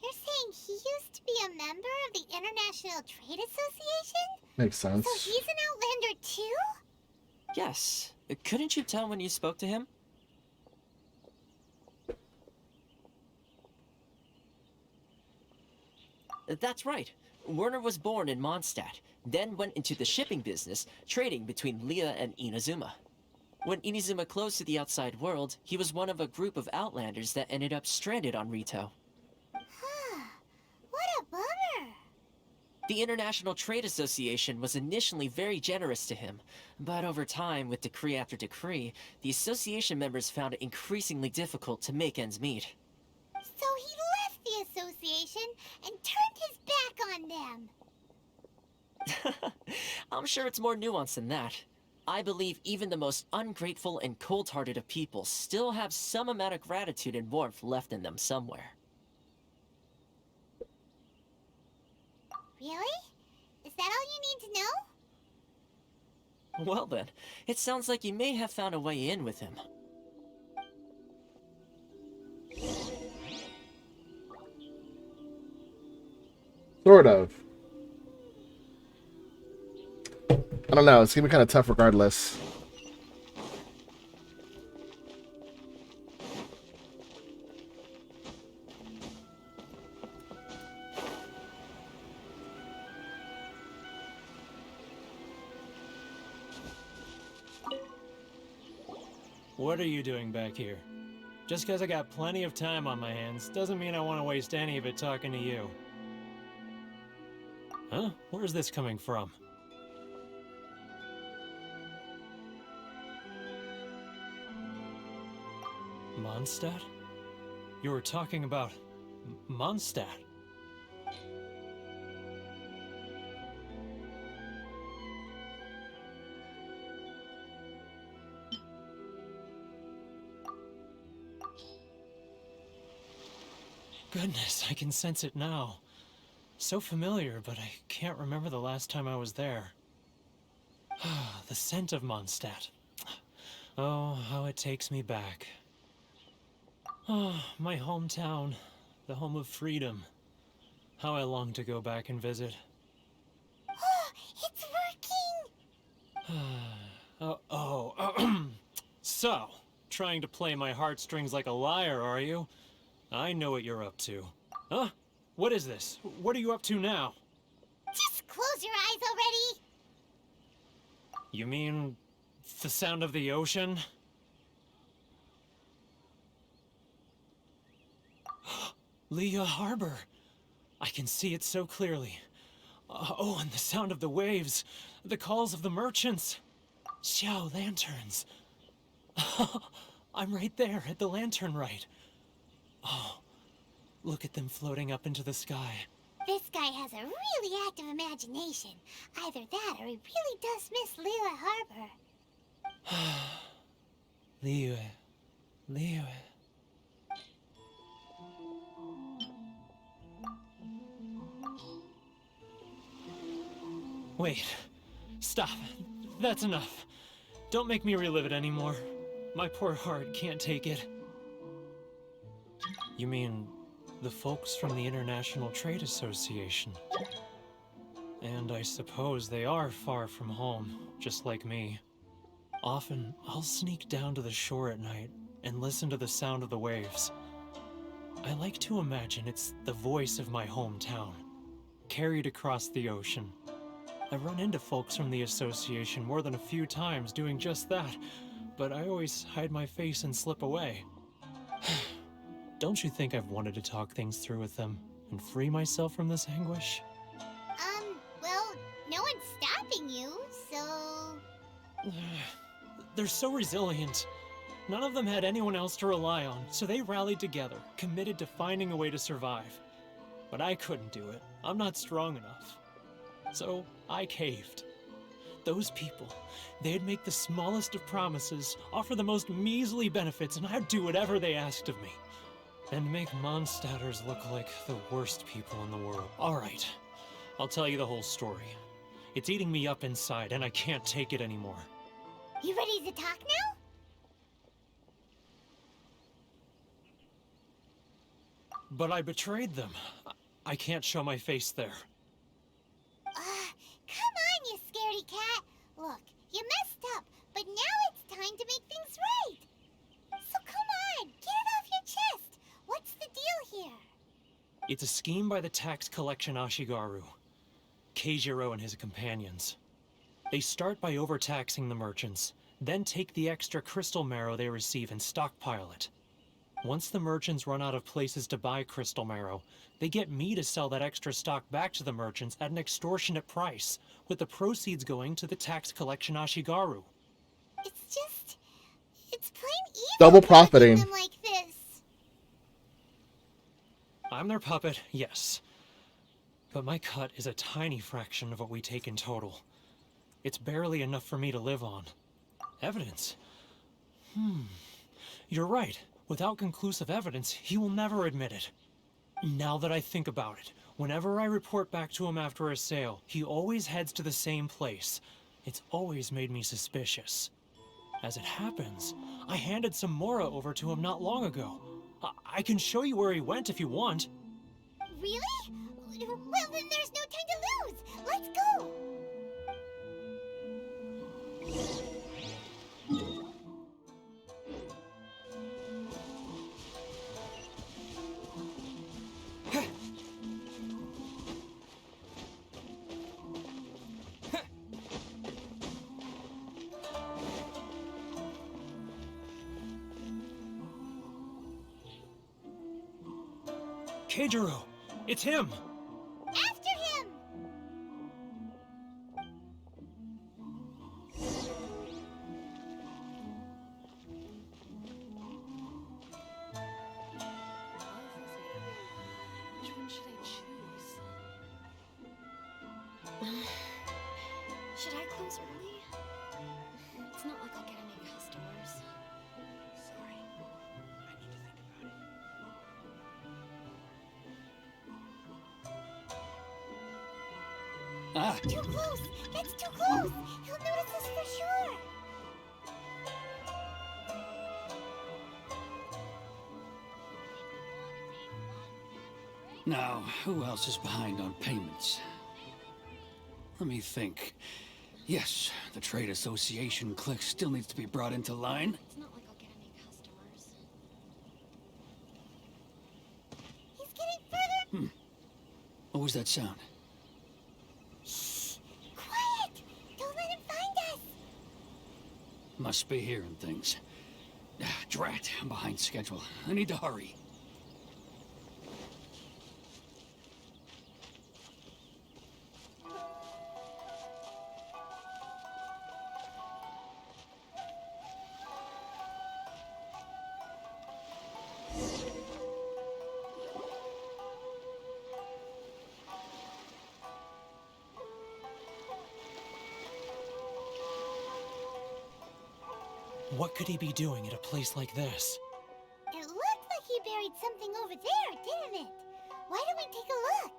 You're saying he used to be a member of the International Trade Association? Makes sense. So he's an Outlander too? Yes. Couldn't you tell when you spoke to him? That's right. Werner was born in Mondstadt, then went into the shipping business, trading between Leah and Inazuma. When Inazuma closed to the outside world, he was one of a group of Outlanders that ended up stranded on Rito. Huh. What a bummer. The International Trade Association was initially very generous to him, but over time, with decree after decree, the association members found it increasingly difficult to make ends meet. So he left the association and turned his back on them. I'm sure it's more nuanced than that. I believe even the most ungrateful and cold-hearted of people still have some amount of gratitude and warmth left in them somewhere. Really? Is that all you need to know? Well then, it sounds like you may have found a way in with him. Sort of. I don't know. It's gonna be kind of tough regardless. What are you doing back here? Just because I got plenty of time on my hands doesn't mean I want to waste any of it talking to you. Huh? Where's this coming from? Mondstadt? You were talking about Mondstadt. Goodness, I can sense it now. So familiar, but I can't remember the last time I was there. The scent of Mondstadt. Oh, how it takes me back. Oh, my hometown, the home of freedom. How I long to go back and visit. It's working! So, trying to play my heartstrings like a liar, are you? I know what you're up to. Huh? What is this? What are you up to now? Just close your eyes already! You mean the sound of the ocean? Leah Harbor. I can see it so clearly. Oh, and the sound of the waves. The calls of the merchants. Xiao lanterns. I'm right there at the lantern right. Oh, look at them floating up into the sky. This guy has a really active imagination. Either that or he really does miss Leela Harbor. Liyue. Wait. Stop. That's enough. Don't make me relive it anymore. My poor heart can't take it. You mean the folks from the International Trade Association? And I suppose they are far from home, just like me. Often, I'll sneak down to the shore at night and listen to the sound of the waves. I like to imagine it's the voice of my hometown, carried across the ocean. I've run into folks from the association more than a few times doing just that, but I always hide my face and slip away. Don't you think I've wanted to talk things through with them and free myself from this anguish? Well, no one's stopping you, so... They're so resilient. None of them had anyone else to rely on, so they rallied together, committed to finding a way to survive. But I couldn't do it. I'm not strong enough. So I caved. Those people, they'd make the smallest of promises, offer the most measly benefits, and I'd do whatever they asked of me. And make Mondstadters look like the worst people in the world. Alright, I'll tell you the whole story. It's eating me up inside, and I can't take it anymore. You ready to talk now? But I betrayed them. I can't show my face there. Come on, you scaredy cat. Look, you messed up, but now it's time to make things right. So come on, get it off your chest. What's the deal here? It's a scheme by the tax collection Ashigaru, Keijiro and his companions. They start by overtaxing the merchants, then take the extra crystal marrow they receive and stockpile it. Once the merchants run out of places to buy crystal marrow, they get me to sell that extra stock back to the merchants at an extortionate price, with the proceeds going to the tax collection Ashigaru. It's plain evil. Double profiting. Them like this. I'm their puppet, yes. But my cut is a tiny fraction of what we take in total. It's barely enough for me to live on. Evidence? You're right. Without conclusive evidence, he will never admit it. Now that I think about it, whenever I report back to him after a sale, he always heads to the same place. It's always made me suspicious. As it happens, I handed some Mora over to him not long ago. I can show you where he went if you want. Really? Well, then there's no time to lose. Let's go. Keijiro! It's him! After him! Which one should I choose? Should I close early? It's not like I'll get any customers. Sorry. I need to think about it. Ah! Too close! That's too close! He'll notice us for sure! Now, who else is behind on payments? Let me think. Yes, the trade association clique still needs to be brought into line. It's not like I'll get any customers. He's getting further! What was that sound? Quiet! Don't let him find us! Must be hearing things. Drat, I'm behind schedule. I need to hurry. What could he be doing at a place like this? It looked like he buried something over there, didn't it? Why don't we take a look?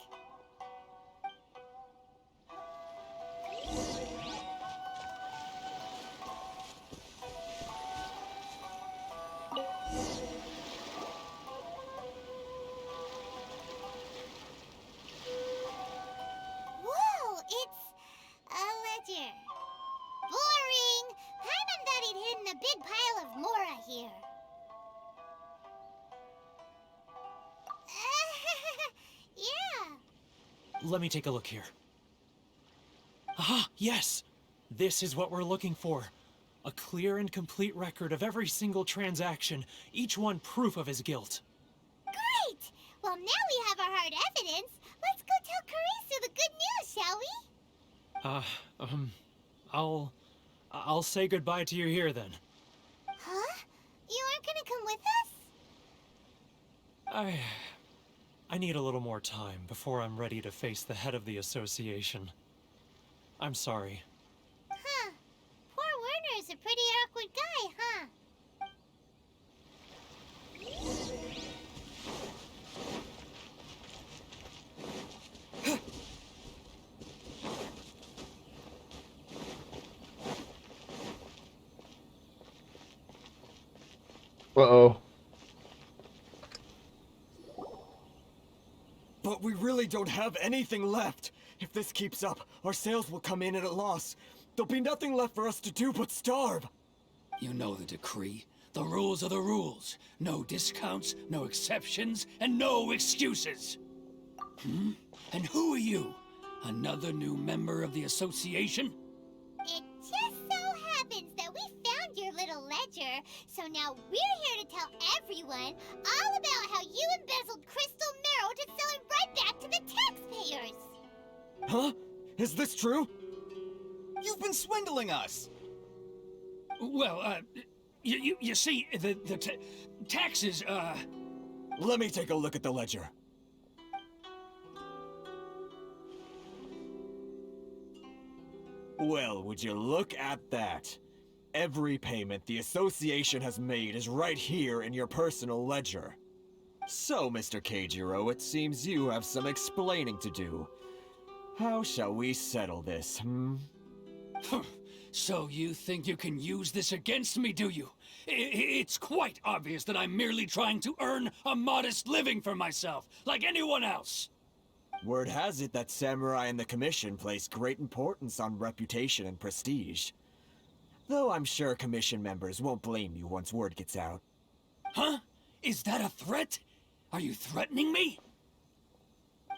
Whoa, it's a ledger. Boring! Hyman thought he'd hidden a big pile of Mora here. Yeah. Let me take a look here. Ah, yes! This is what we're looking for. A clear and complete record of every single transaction, each one proof of his guilt. Great! Well, now we have our hard evidence. Let's go tell Karisu the good news, shall we? I'll say goodbye to you here then. Huh? You aren't gonna come with us? I need a little more time before I'm ready to face the head of the association. I'm sorry. Huh. Poor Werner's a pretty awkward guy, huh? Uh-oh. But we really don't have anything left. If this keeps up, our sales will come in at a loss. There'll be nothing left for us to do but starve. You know the decree. The rules are the rules. No discounts, no exceptions, and no excuses. Hmm? And who are you? Another new member of the association? It just so happens that we found your little ledger, so now we're here to tell everyone all about how you embezzled crystal marrow to sell it right back to the taxpayers. Huh? Is this true? You've been swindling us! Well, you see, the taxes, Let me take a look at the ledger. Well, would you look at that? Every payment the association has made is right here in your personal ledger. So, Mr. Keijiro, it seems you have some explaining to do. How shall we settle this, hmm? So you think you can use this against me, do you? It's quite obvious that I'm merely trying to earn a modest living for myself, like anyone else. Word has it that samurai and the commission place great importance on reputation and prestige. Though I'm sure commission members won't blame you once word gets out. Huh? Is that a threat? Are you threatening me?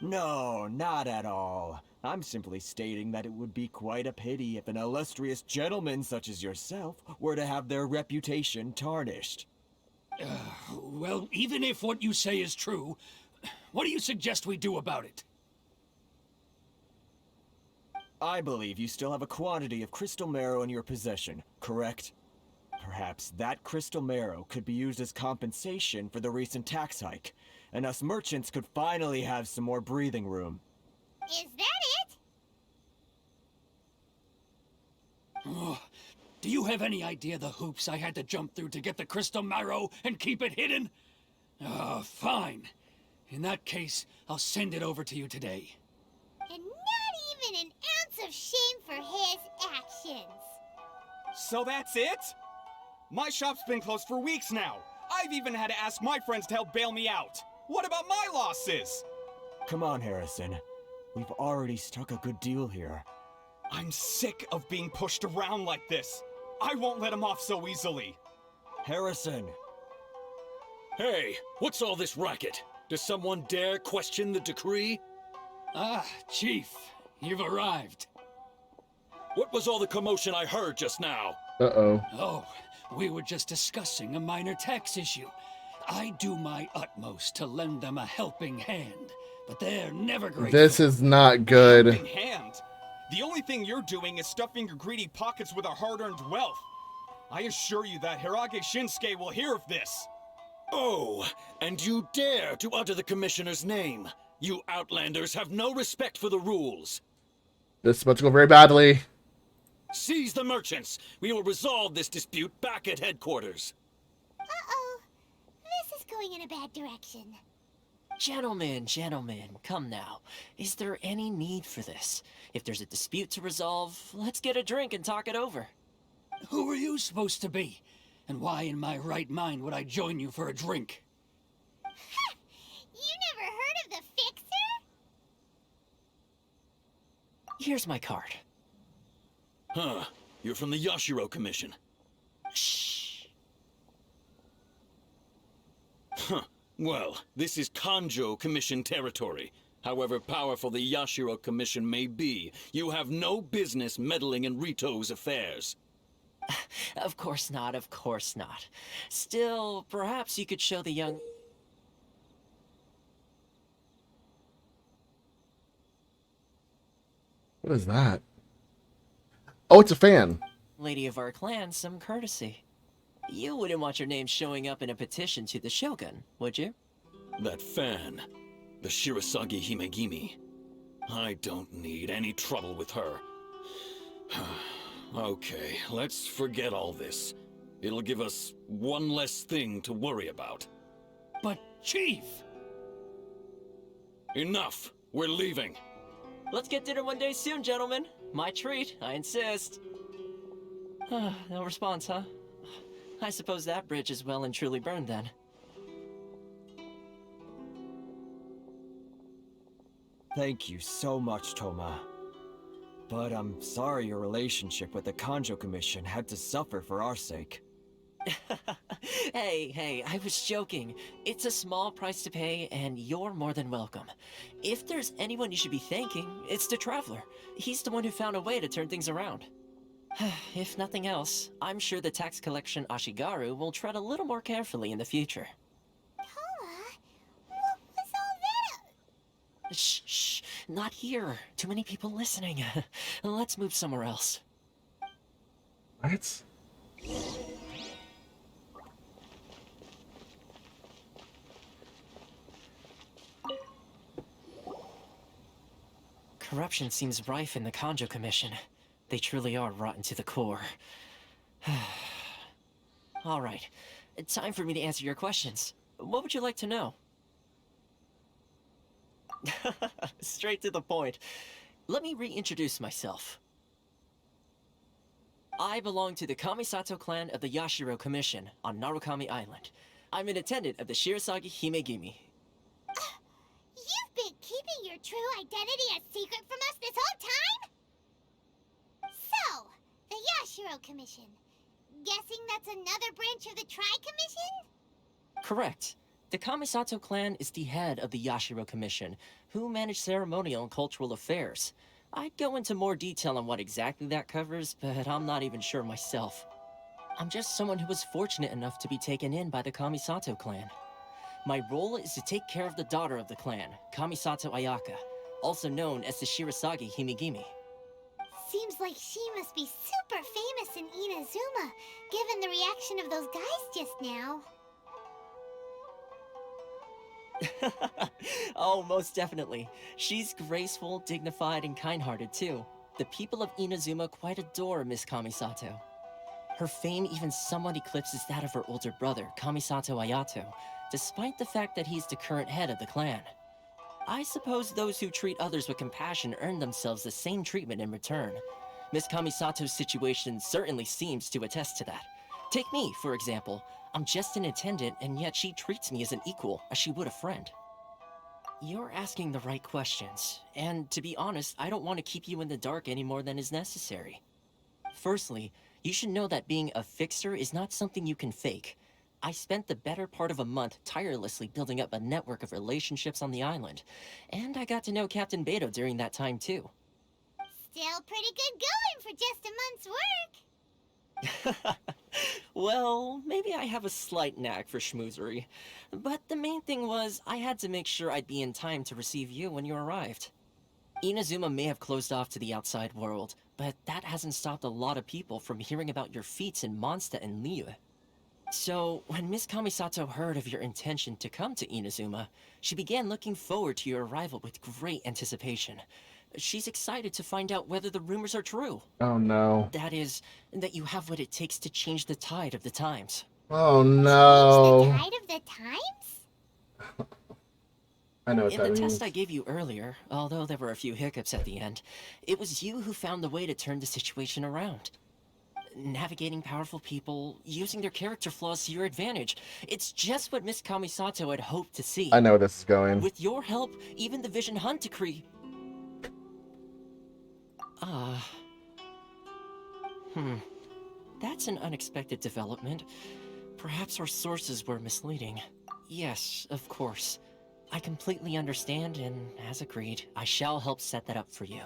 No, not at all. I'm simply stating that it would be quite a pity if an illustrious gentleman such as yourself were to have their reputation tarnished. Well, even if what you say is true, what do you suggest we do about it? I believe you still have a quantity of crystal marrow in your possession, correct? Perhaps that crystal marrow could be used as compensation for the recent tax hike, and us merchants could finally have some more breathing room. Is that it? Oh, do you have any idea the hoops I had to jump through to get the crystal marrow and keep it hidden? Fine. In that case, I'll send it over to you today. And not even an ounce of shame for his actions. So that's it? My shop's been closed for weeks now. I've even had to ask my friends to help bail me out. What about my losses? Come on, Harrison. We've already struck a good deal here. I'm sick of being pushed around like this. I won't let him off so easily. Harrison! Hey, what's all this racket? Does someone dare question the decree? Ah, Chief, you've arrived. What was all the commotion I heard just now? Uh-oh. Oh, we were just discussing a minor tax issue. I do my utmost to lend them a helping hand, but they're never grateful. This is not good. Helping hand? The only thing you're doing is stuffing your greedy pockets with our hard-earned wealth. I assure you that Hirage Shinsuke will hear of this. Oh, and you dare to utter the commissioner's name. You outlanders have no respect for the rules. This is about to go very badly. Seize the merchants. We will resolve this dispute back at headquarters. Uh-oh. This is going in a bad direction. Gentlemen, come now. Is there any need for this? If there's a dispute to resolve, let's get a drink and talk it over. Who are you supposed to be? And why in my right mind would I join you for a drink? You never heard of the Fixer? Here's my card. Huh. You're from the Yashiro Commission. Shh. Huh. Well, this is Kanjo Commission territory. However powerful the Yashiro Commission may be, you have no business meddling in Rito's affairs. Of course not. Still, perhaps you could show the young... What is that? Oh, it's a fan. lady of our clan some courtesy. You wouldn't want your name showing up in a petition to the Shogun, would you? That fan. The Shirasagi Himegimi. I don't need any trouble with her. Okay, let's forget all this. It'll give us one less thing to worry about. But, Chief! Enough! We're leaving. Let's get dinner one day soon, gentlemen. My treat, I insist. No response, huh? I suppose that bridge is well and truly burned then. Thank you so much, Toma. But I'm sorry your relationship with the Kanjo Commission had to suffer for our sake. Hey, I was joking. It's a small price to pay, and you're more than welcome. If there's anyone you should be thanking, it's the Traveler. He's the one who found a way to turn things around. If nothing else, I'm sure the tax collection Ashigaru will tread a little more carefully in the future. Toma, what was all that? Shh, not here. Too many people listening. Let's move somewhere else. What? Corruption seems rife in the Kanjo Commission. They truly are rotten to the core. Alright, time for me to answer your questions. What would you like to know? Straight to the point. Let me reintroduce myself. I belong to the Kamisato clan of the Yashiro Commission on Narukami Island. I'm an attendant of the Shirasagi Himegimi. You've been keeping your true identity a secret from us this whole time? So, the Yashiro Commission. Guessing that's another branch of the Tri-Commission? Correct. The Kamisato clan is the head of the Yashiro Commission, who manage ceremonial and cultural affairs. I'd go into more detail on what exactly that covers, but I'm not even sure myself. I'm just someone who was fortunate enough to be taken in by the Kamisato clan. My role is to take care of the daughter of the clan, Kamisato Ayaka, also known as the Shirasagi Himegimi. Seems like she must be super famous in Inazuma, given the reaction of those guys just now. Oh, most definitely. She's graceful, dignified, and kind-hearted too. The people of Inazuma quite adore Miss Kamisato. Her fame even somewhat eclipses that of her older brother, Kamisato Ayato, despite the fact that he's the current head of the clan. I suppose those who treat others with compassion earn themselves the same treatment in return. Miss Kamisato's situation certainly seems to attest to that. Take me, for example. I'm just an attendant, and yet she treats me as an equal, as she would a friend. You're asking the right questions, and to be honest, I don't want to keep you in the dark any more than is necessary. Firstly, you should know that being a fixer is not something you can fake. I spent the better part of a month tirelessly building up a network of relationships on the island, and I got to know Captain Beto during that time too. Still pretty good going for just a month's work. Well, maybe I have a slight knack for schmoozery, but the main thing was I had to make sure I'd be in time to receive you when you arrived. Inazuma may have closed off to the outside world, but that hasn't stopped a lot of people from hearing about your feats in Mondstadt and Liyue. So, when Miss Kamisato heard of your intention to come to Inazuma, she began looking forward to your arrival with great anticipation. She's excited to find out whether the rumors are true. Oh no. That is, that you have what it takes to change the tide of the times. Oh no. Change the tide of the times? I know what In that the means. test I gave you earlier, although there were a few hiccups at the end, it was you who found the way to turn the situation around. Navigating powerful people, using their character flaws to your advantage. It's just what Miss Kamisato had hoped to see. I know where this is going. With your help, even the Vision Hunt decree... That's an unexpected development. Perhaps our sources were misleading. Yes, of course. I completely understand, and as agreed, I shall help set that up for you.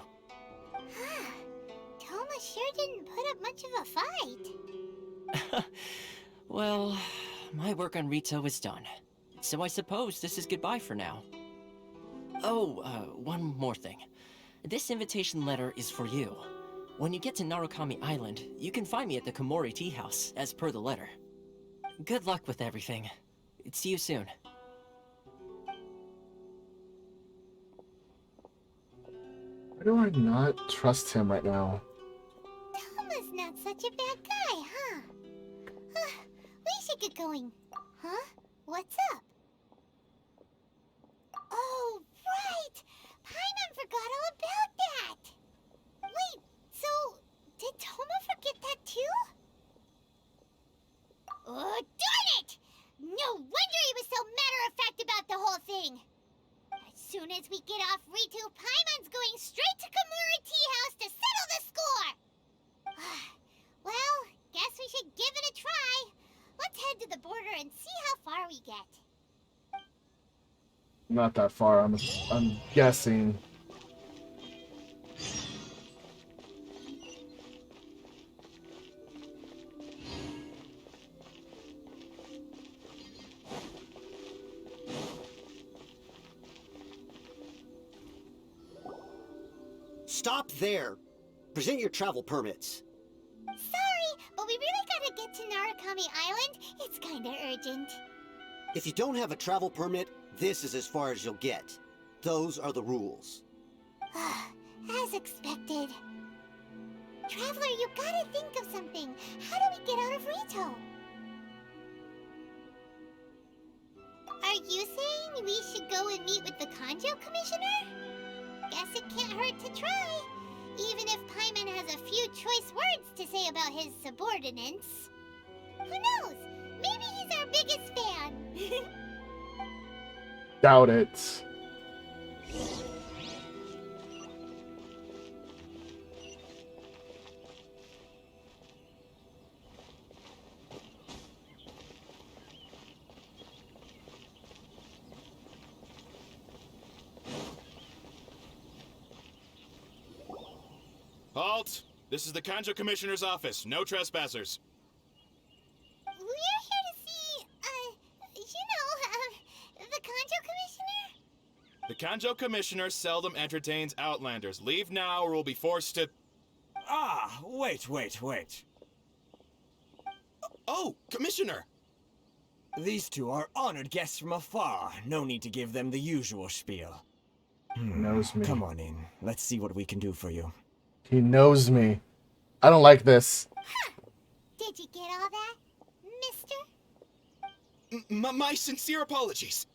Toma sure didn't put up much of a fight. Well, my work on Rito is done. So I suppose this is goodbye for now. Oh, one more thing. This invitation letter is for you. When you get to Narukami Island, you can find me at the Komori Tea House, as per the letter. Good luck with everything. See you soon. Why do I not trust him right now? Toma's not such a bad guy, huh? We should get going. Huh? What's up? Oh, right! Paimon forgot all about that! Wait, so did Toma forget that too? Not that far. I'm guessing. Stop there. Present your travel permits. Sorry, but we really gotta get to Narukami Island. It's kinda urgent. If you don't have a travel permit, this is as far as you'll get. Those are the rules. As expected. Traveler, you gotta think of something. How do we get out of Rito? Are you saying we should go and meet with the Kanjo Commissioner? Guess it can't hurt to try. Even if Paimon has a few choice words to say about his subordinates. Who knows? Maybe he's our biggest fan. Doubt it. Halt! This is the Kanjo Commissioner's office. No trespassers. We're here to see, the Kanjo Commissioner? The Kanjo Commissioner seldom entertains Outlanders. Leave now or we'll be forced to... Ah, wait. Oh, Commissioner! These two are honored guests from afar. No need to give them the usual spiel. Knows me. Come on in. Let's see what we can do for you. He knows me. I don't like this. Did you get all that, mister? My sincere apologies.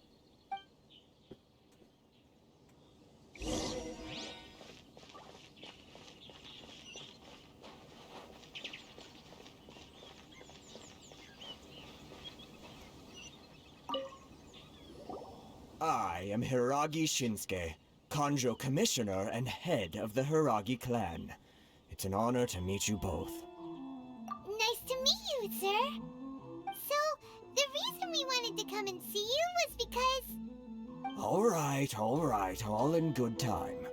I am Hiragi Shinsuke, Kanjo Commissioner and head of the Hiragi clan. It's an honor to meet you both. Nice to meet you, sir. So, the reason we wanted to come and see you was because... All right, all in good time.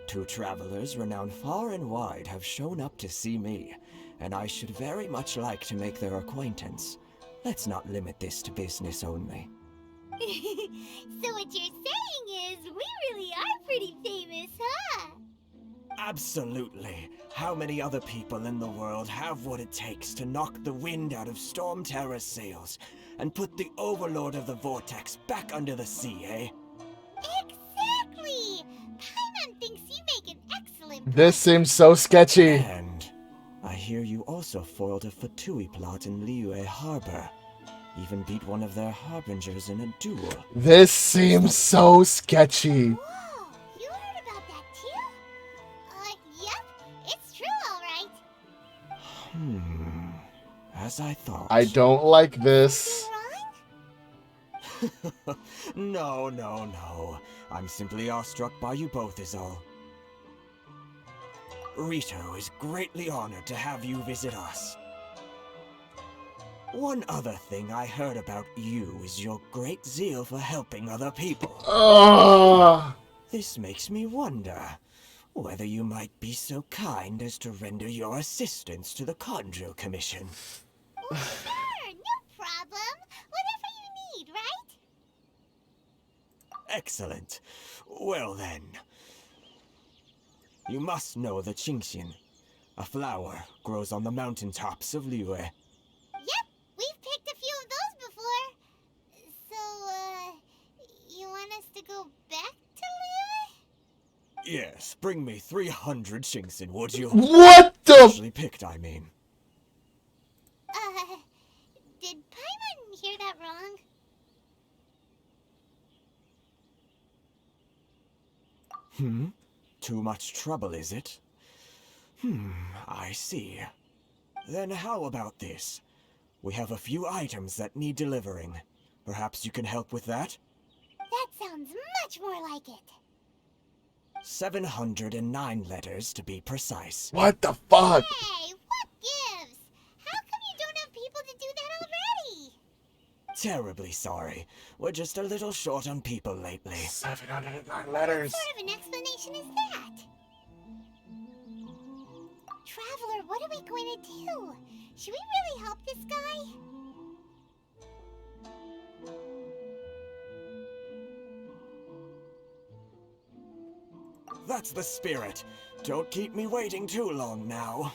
Two travelers renowned far and wide have shown up to see me, and I should very much like to make their acquaintance. Let's not limit this to business only. So what you're saying is, we really are pretty famous, huh? Absolutely. How many other people in the world have what it takes to knock the wind out of Storm Terror's sails and put the Overlord of the Vortex back under the sea, eh? Exactly! Paimon thinks you make an excellent... This seems so sketchy. And I hear you also foiled a Fatui plot in Liyue Harbor. Even beat one of their harbingers in a duel. This seems so sketchy. Whoa, you heard about that too? Yep, it's true, alright. As I thought. I don't like this. No. I'm simply awestruck by you both is all. Rito is greatly honored to have you visit us. One other thing I heard about you is your great zeal for helping other people. This makes me wonder whether you might be so kind as to render your assistance to the Kanjo Commission. Well, sure, no problem. Whatever you need, right? Excellent. Well then. You must know the Genshin. A flower grows on the mountaintops of Liyue. Yep, we've picked a few of those before. So, you want us to go back to Liyue? Yes, bring me 300 Genshin, would you? What the? Actually picked, I mean. Did Paimon hear that wrong? Too much trouble, is it? I see. Then how about this? We have a few items that need delivering. Perhaps you can help with that? That sounds much more like it. 709 letters to be precise. What the fuck? Hey, what gives? How come you don't have people to do that already? terribly sorry. We're just a little short on people lately. 709 letters. What sort of an explanation is that? Traveler, what are we going to do? Should we really help this guy? That's the spirit. Don't keep me waiting too long now.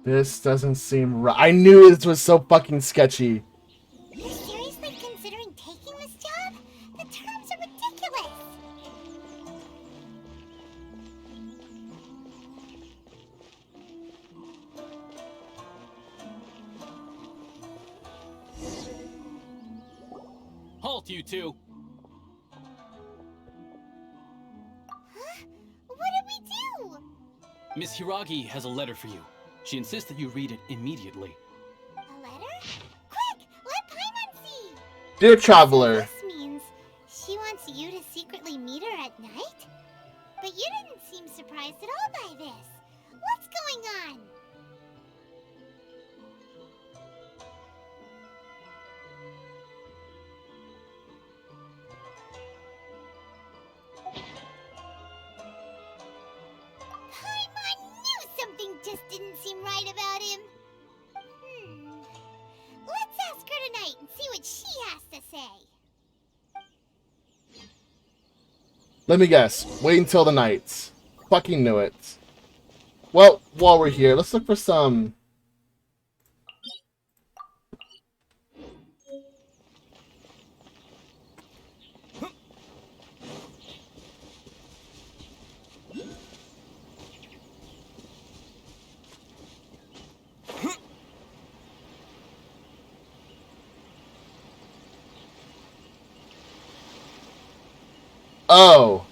This doesn't seem right. I knew this was so fucking sketchy. You're seriously considering taking this job? The terms are ridiculous. Halt, you two! Huh? What did we do? Miss Hiragi has a letter for you. She insists that you read it immediately. A letter? Quick, let Paimon see. Dear Traveler. This means she wants you to secretly meet her at night? But you didn't seem surprised at all by this. What's going on? Paimon knew something just didn't seem right about him. Let's ask her tonight and see what she has to say. Let me guess. Wait until the night. Fucking knew it. Well, while we're here, let's look for some... Oh.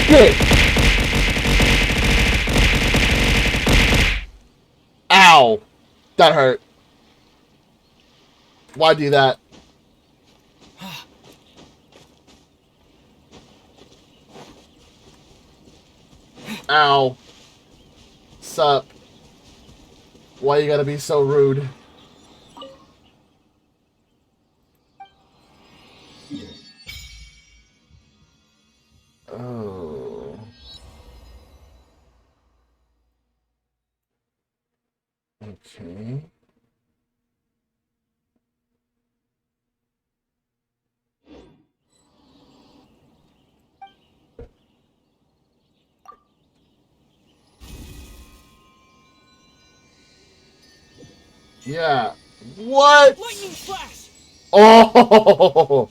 Shit! Ow! That hurt. Why do that? Ow. Sup? Why you gotta be so rude? Oh. Okay. Yeah. What? Lightning flash! Oh!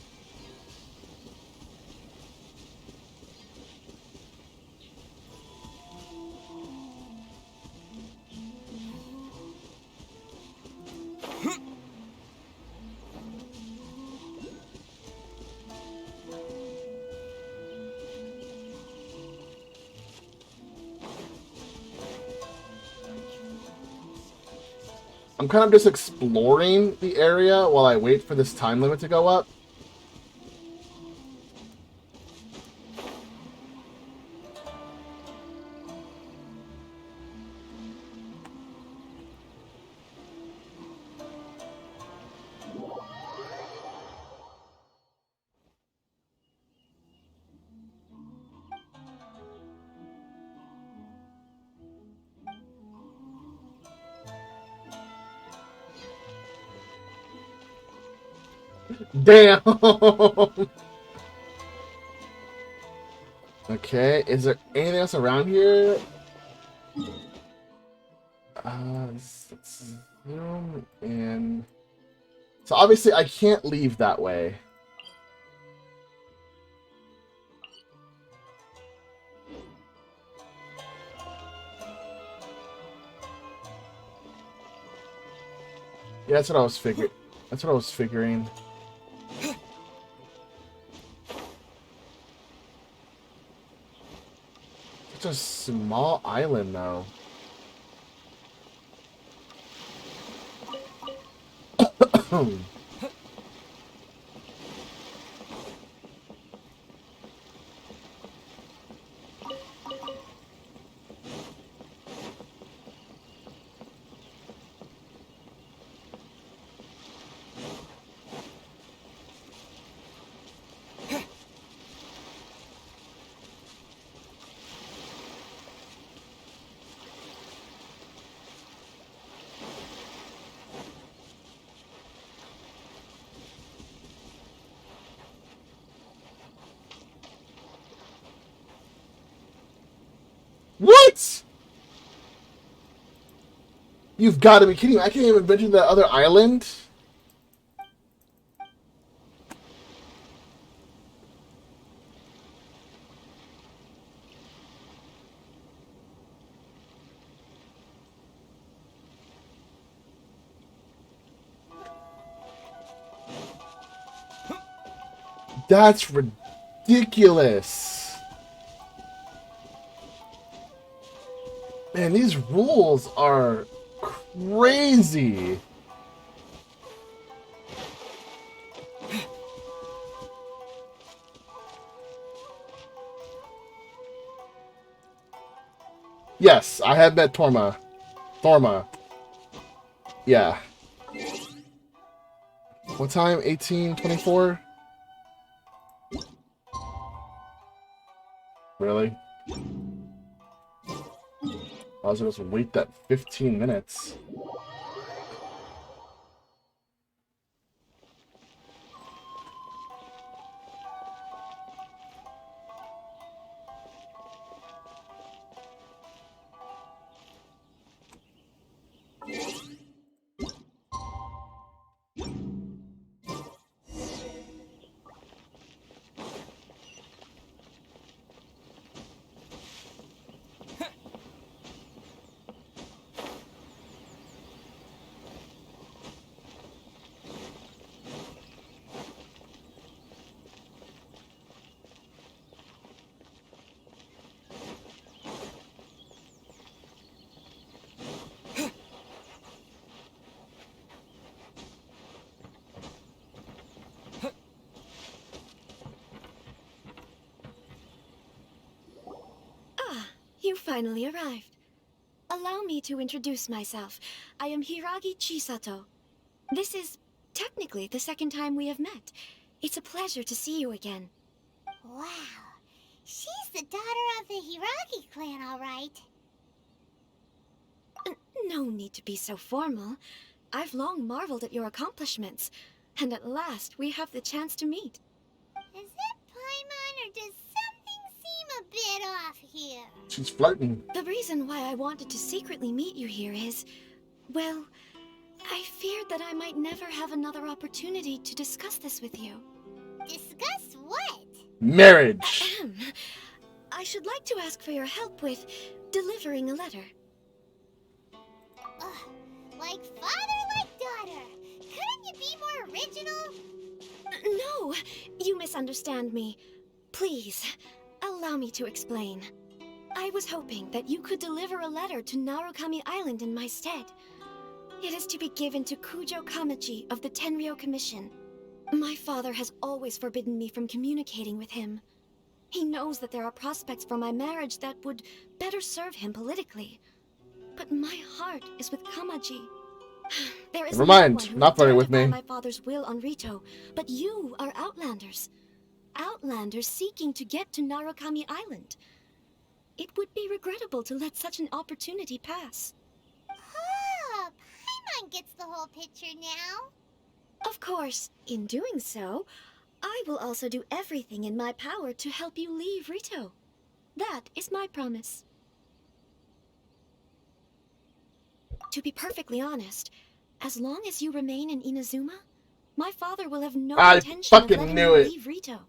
I'm kind of just exploring the area while I wait for this time limit to go up. Damn! Okay, is there anything else around here? Let's zoom in. So obviously I can't leave that way. Yeah, that's what I was figuring. That's what I was figuring. Such a small island, though. What? You've got to be kidding me. I can't even mention that other island. That's ridiculous. Man, these rules are crazy. Yes, I have met Torma. Thorma. Yeah. What time? 18:24? Really? I was supposed to wait that 15 minutes. You finally arrived. Allow me to introduce myself. I am Hiragi Chisato. This is technically the second time we have met. It's a pleasure to see you again. Wow. She's the daughter of the Hiragi clan, all right. No need to be so formal. I've long marveled at your accomplishments, and at last we have the chance to meet. Is it Paimon, or does something seem a bit off here? She's flirting. The reason why I wanted to secretly meet you here is, well, I feared that I might never have another opportunity to discuss this with you. Discuss what? Marriage. I should like to ask for your help with delivering a letter. Like father, like daughter. Couldn't you be more original? No, you misunderstand me. Please, allow me to explain. I was hoping that you could deliver a letter to Narukami Island in my stead. It is to be given to Kujo Kamachi of the Tenryou Commission. My father has always forbidden me from communicating with him. He knows that there are prospects for my marriage that would better serve him politically. But my heart is with Kamaji. There is Never no mind, one who not would flirting dare with defy me. my father's will on Rito, but you are Outlanders. Outlanders seeking to get to Narukami Island. It would be regrettable to let such an opportunity pass. Oh, Paimon gets the whole picture now. Of course, in doing so, I will also do everything in my power to help you leave Rito. That is my promise. To be perfectly honest, as long as you remain in Inazuma, my father will have no I intention of fucking letting knew you it. leave Rito.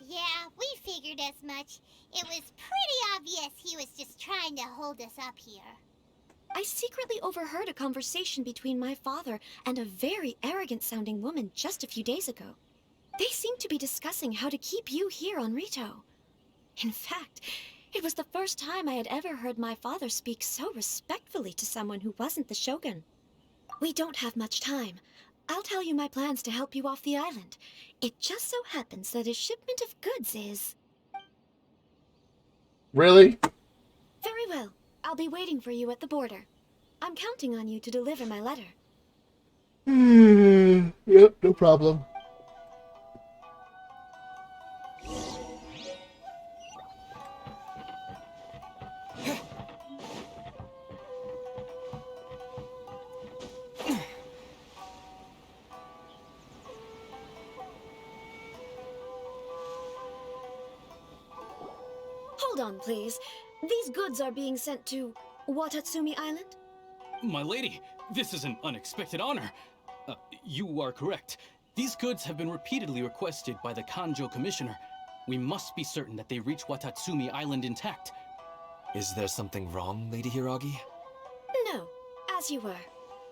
Yeah, we figured as much. It was pretty obvious he was just trying to hold us up here. I secretly overheard a conversation between my father and a very arrogant-sounding woman just a few days ago. They seemed to be discussing how to keep you here on Rito. In fact, it was the first time I had ever heard my father speak so respectfully to someone who wasn't the Shogun. We don't have much time. I'll tell you my plans to help you off the island. It just so happens that a shipment of goods is... Really? Very well. I'll be waiting for you at the border. I'm counting on you to deliver my letter. Yep, no problem. Hold on, please. These goods are being sent to Watatsumi Island? My lady, this is an unexpected honor. You are correct. These goods have been repeatedly requested by the Kanjo Commissioner. We must be certain that they reach Watatsumi Island intact. Is there something wrong, Lady Hiragi? No, as you were.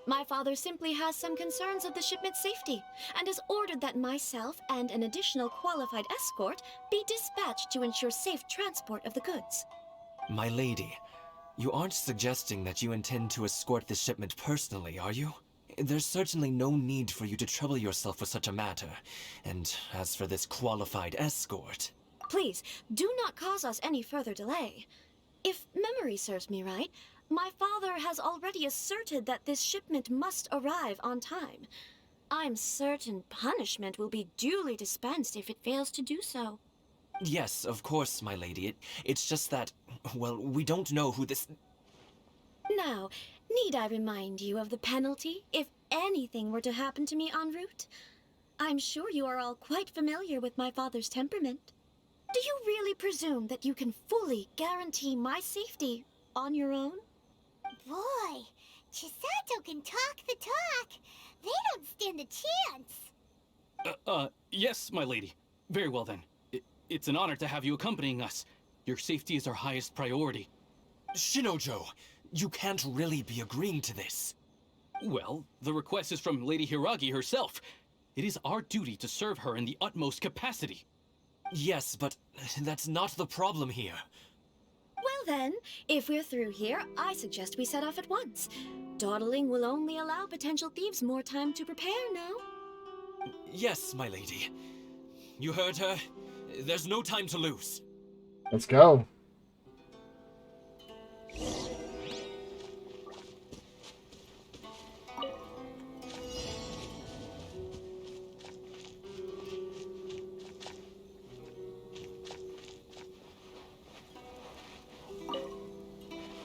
My father simply has some concerns of the shipment's safety, and has ordered that myself and an additional qualified escort be dispatched to ensure safe transport of the goods. My lady, you aren't suggesting that you intend to escort the shipment personally, are you? There's certainly no need for you to trouble yourself with such a matter. And as for this qualified escort... Please, do not cause us any further delay. If memory serves me right, my father has already asserted that this shipment must arrive on time. I'm certain punishment will be duly dispensed if it fails to do so. Yes, of course, my lady. It's just that, well, we don't know who this... Now, need I remind you of the penalty if anything were to happen to me en route? I'm sure you are all quite familiar with my father's temperament. Do you really presume that you can fully guarantee my safety on your own? Boy, Chisato can talk the talk. They don't stand a chance. Yes, my lady. Very well then. It's an honor to have you accompanying us. Your safety is our highest priority. Shinojo, you can't really be agreeing to this. Well, the request is from Lady Hiragi herself. It is our duty to serve her in the utmost capacity. Yes, but that's not the problem here. Well then, if we're through here, I suggest we set off at once. Dawdling will only allow potential thieves more time to prepare now. Yes, my lady. You heard her. There's no time to lose. Let's go.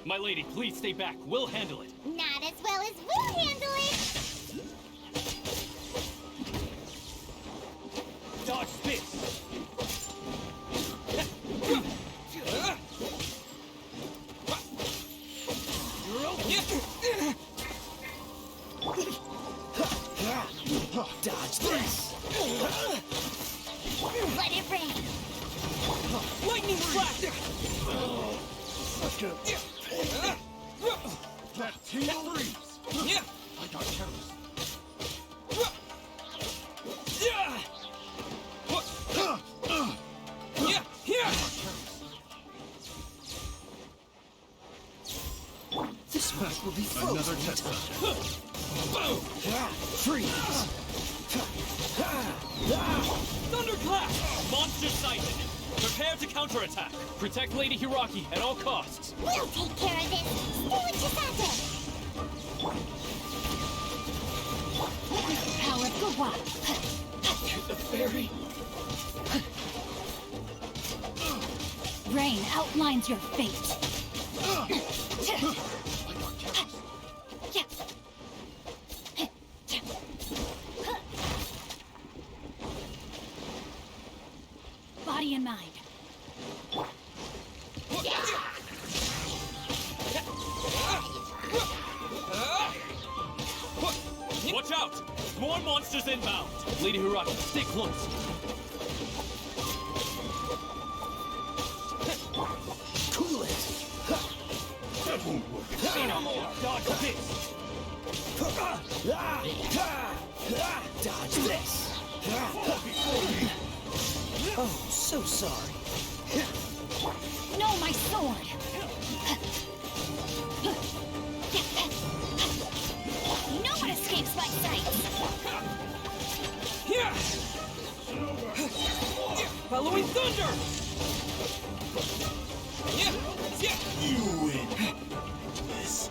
My lady, please stay back. We'll handle it. Not as well as we'll handle it. Dodge this. Dodge this. Let it rain. Lightning flash. That team freeze. Yeah. I got careless. This match will be frozen. Another test Boom! Freeze! Thunderclap! Monster sighted! Prepare to counterattack! Protect Lady Hiraki at all costs! We'll take care of this! Stay with Chisato! Power of Gawa! The fairy! Rain outlines your fate! Body and mind. Watch out! More monsters inbound! Lady Hiraki, stay close! Cool it! Say no more! Dodge this! Dodge this! Oh, so sorry. No, my sword! No one escapes my sight! Following thunder! You win. This.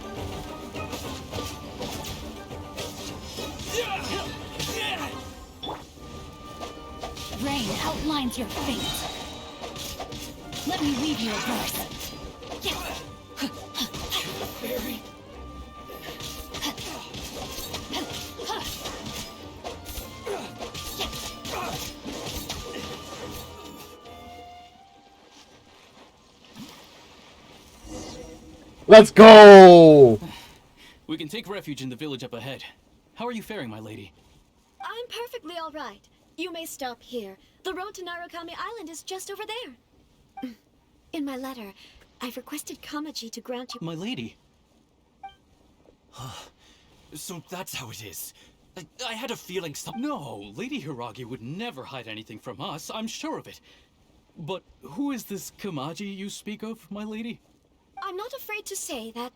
Rain outlines your fate. Let me leave you a verse. Fairy. Let's go! We can take refuge in the village up ahead. How are you faring, my lady? I'm perfectly all right. You may stop here. The road to Narukami Island is just over there. In my letter, I've requested Kamaji to grant you— My lady. So that's how it is. I had a feeling No, Lady Hiragi would never hide anything from us, I'm sure of it. But who is this Kamaji you speak of, my lady? I'm not afraid to say that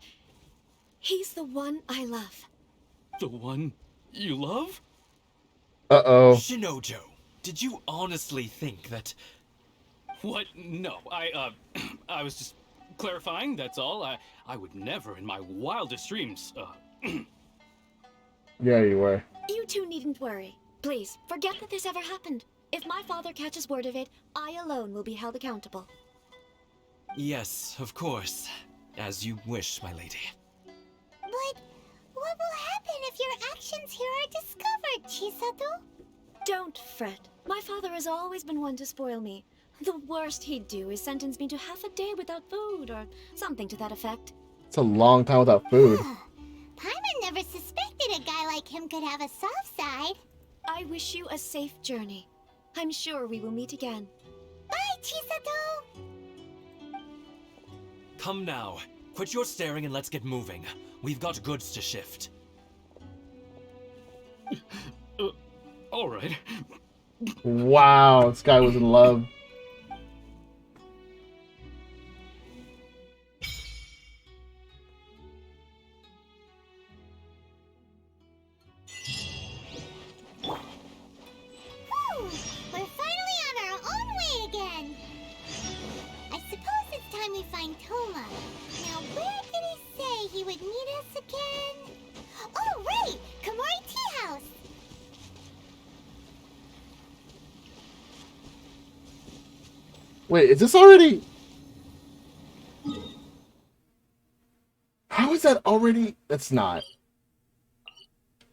he's the one I love. The one you love? Uh-oh. Shinojo, did you honestly think that... What? No, I was just clarifying, that's all. I would never in my wildest dreams, Yeah, you were. You two needn't worry. Please, forget that this ever happened. If my father catches word of it, I alone will be held accountable. Yes, of course. As you wish, my lady. But what will happen if your actions here are discovered, Chisato? Don't fret. My father has always been one to spoil me. The worst he'd do is sentence me to half a day without food, or something to that effect. It's a long time without food. Paimon never suspected a guy like him could have a soft side. I wish you a safe journey. I'm sure we will meet again. Bye, Chisato! Come now. Quit your staring and let's get moving. We've got goods to shift. All right. Wow, this guy was in love. Whew, we're finally on our own way again. I suppose it's time we find Toma. Now, where did he say he would meet us again? Oh, right! Komori Tea House! Wait, is this already... How is that already... That's not.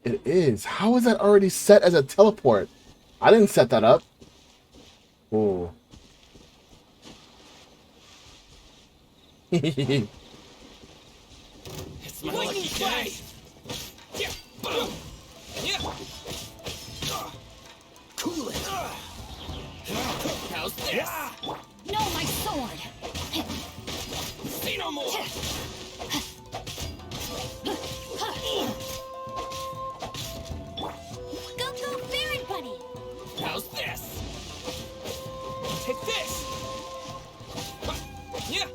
It is. How is that already set as a teleport? I didn't set that up. Ooh. It's my lucky day. Yeah, boom. Yeah. Cool it. How's this? No, my sword! Say no more. Go, Baron Bunny! How's this? Take this. Yeah.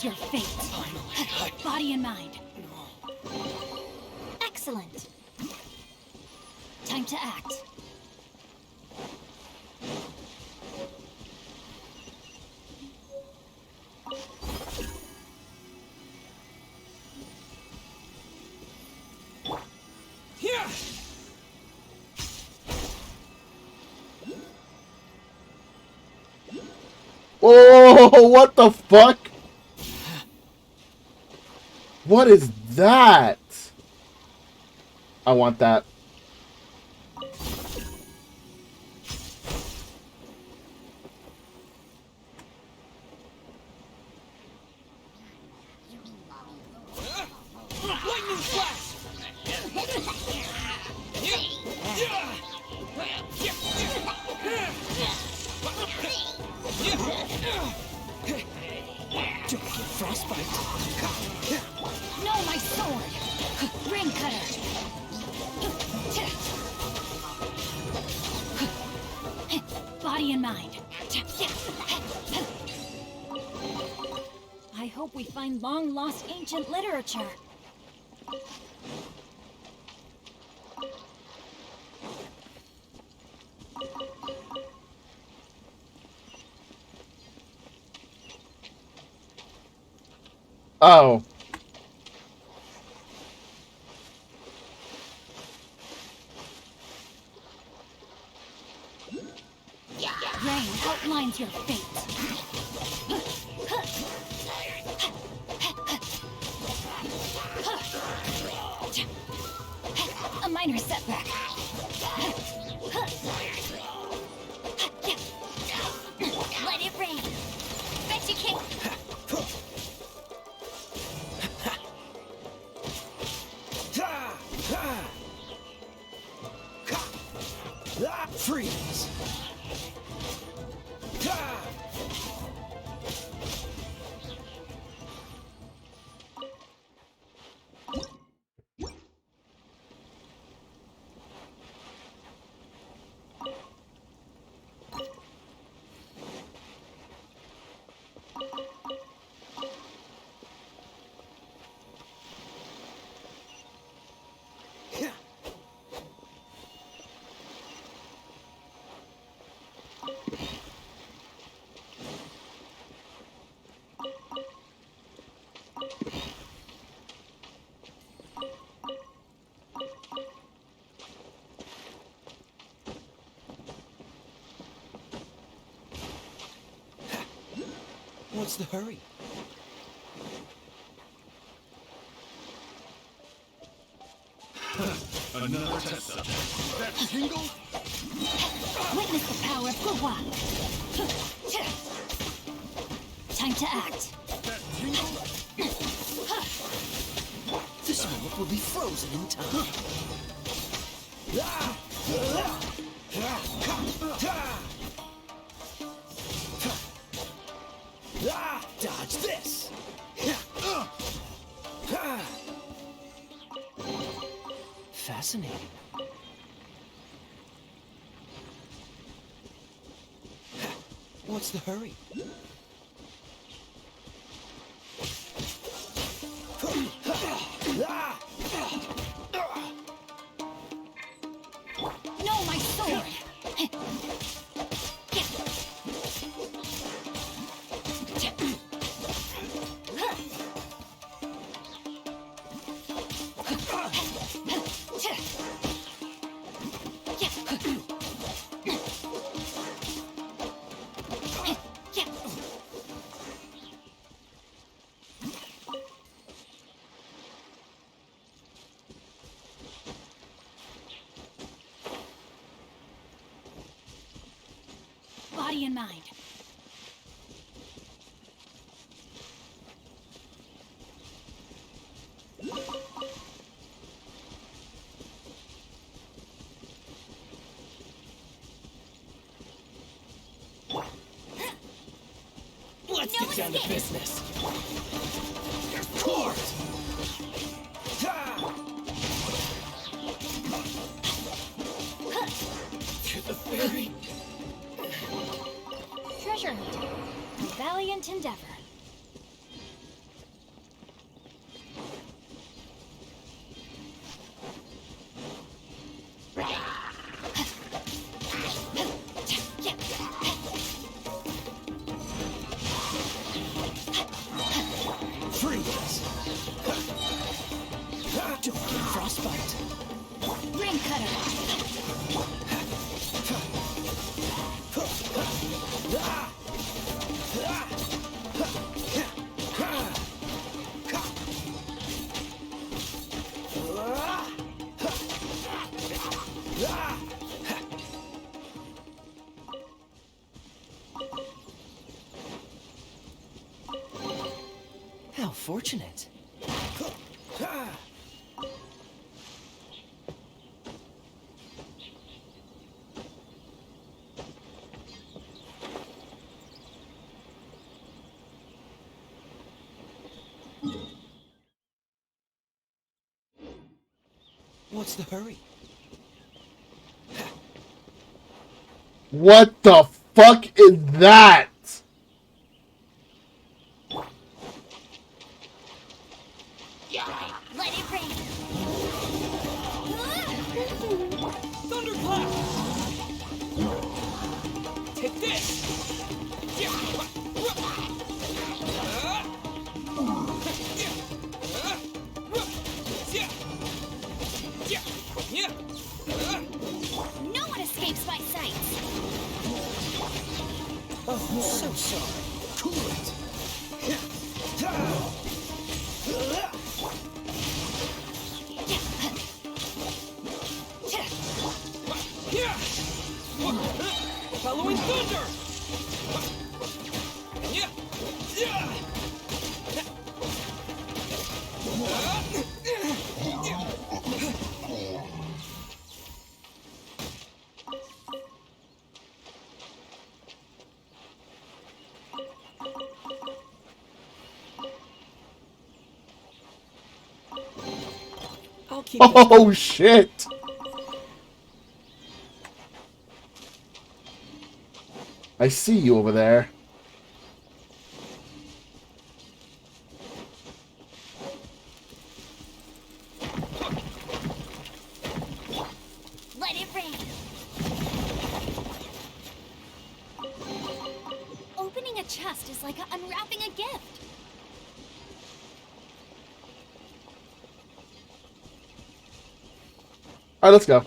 outlines your fate. Body and mind. Excellent. Time to act. Yeah. Oh, what the fuck? What is that? I want that. Lightning flash! Don't get frostbite. No, my sword! Ring cutter! Body and mind. I hope we find long-lost ancient literature. Oh. Rain outlines your fate. A minor setback. Let it rain. Bet you can't. Freeze! What's the hurry? Another test subject. That tingle? Witness the power of Guhua. Time to act. That tingle? This moment will be frozen in time. Dodge this! Fascinating. What's the hurry? No, my sword! Body and mind. Let's get down to business. Court! To the ferry. Don't get frostbite. Ring cutter. How fortunate. What's the hurry? What the fuck is that? Let it rain. Thunderclap! Take this! No one escapes my sight. Oh, so sorry. Cool it. Following thunder! I'll keep Oh shit! I see you over there. Let it rain. Opening a chest is like unwrapping a gift. Alright, let's go.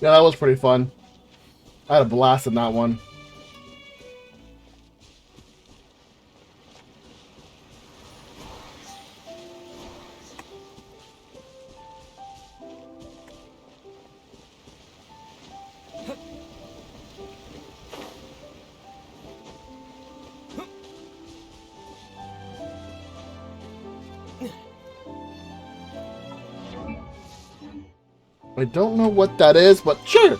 Yeah, that was pretty fun. I had a blast in that one. I don't know what that is, but sure.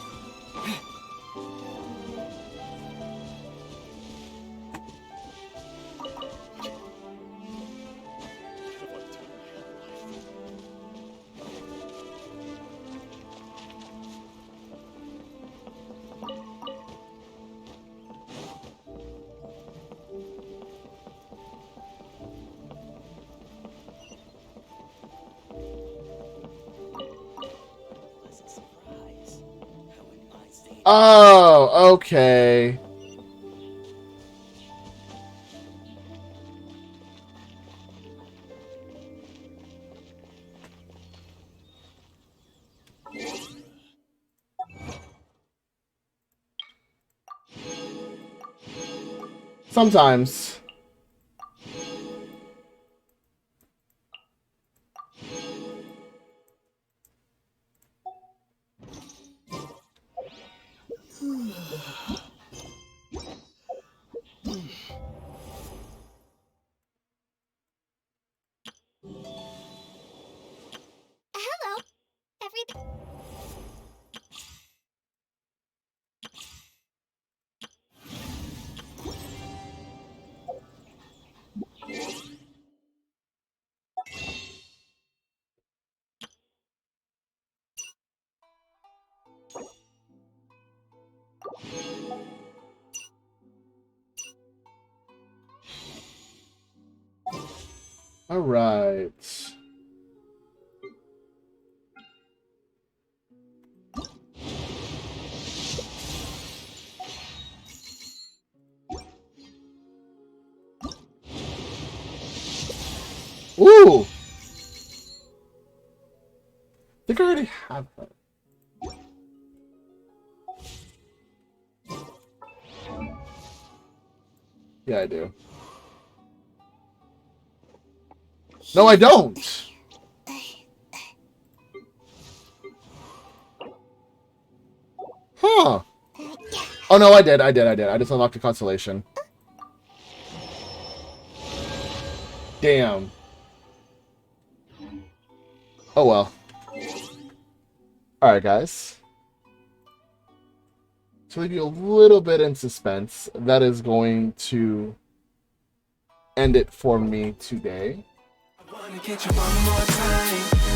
Oh, okay. Sometimes. Hello. Everything. All right. Ooh! I think I already have her. Yeah, I do. No, I don't! Huh. Oh, no, I did. I just unlocked the constellation. Damn. Oh, well. Alright, guys. To leave you a little bit in suspense, that is going to end it for me today. I wanna get you one more time.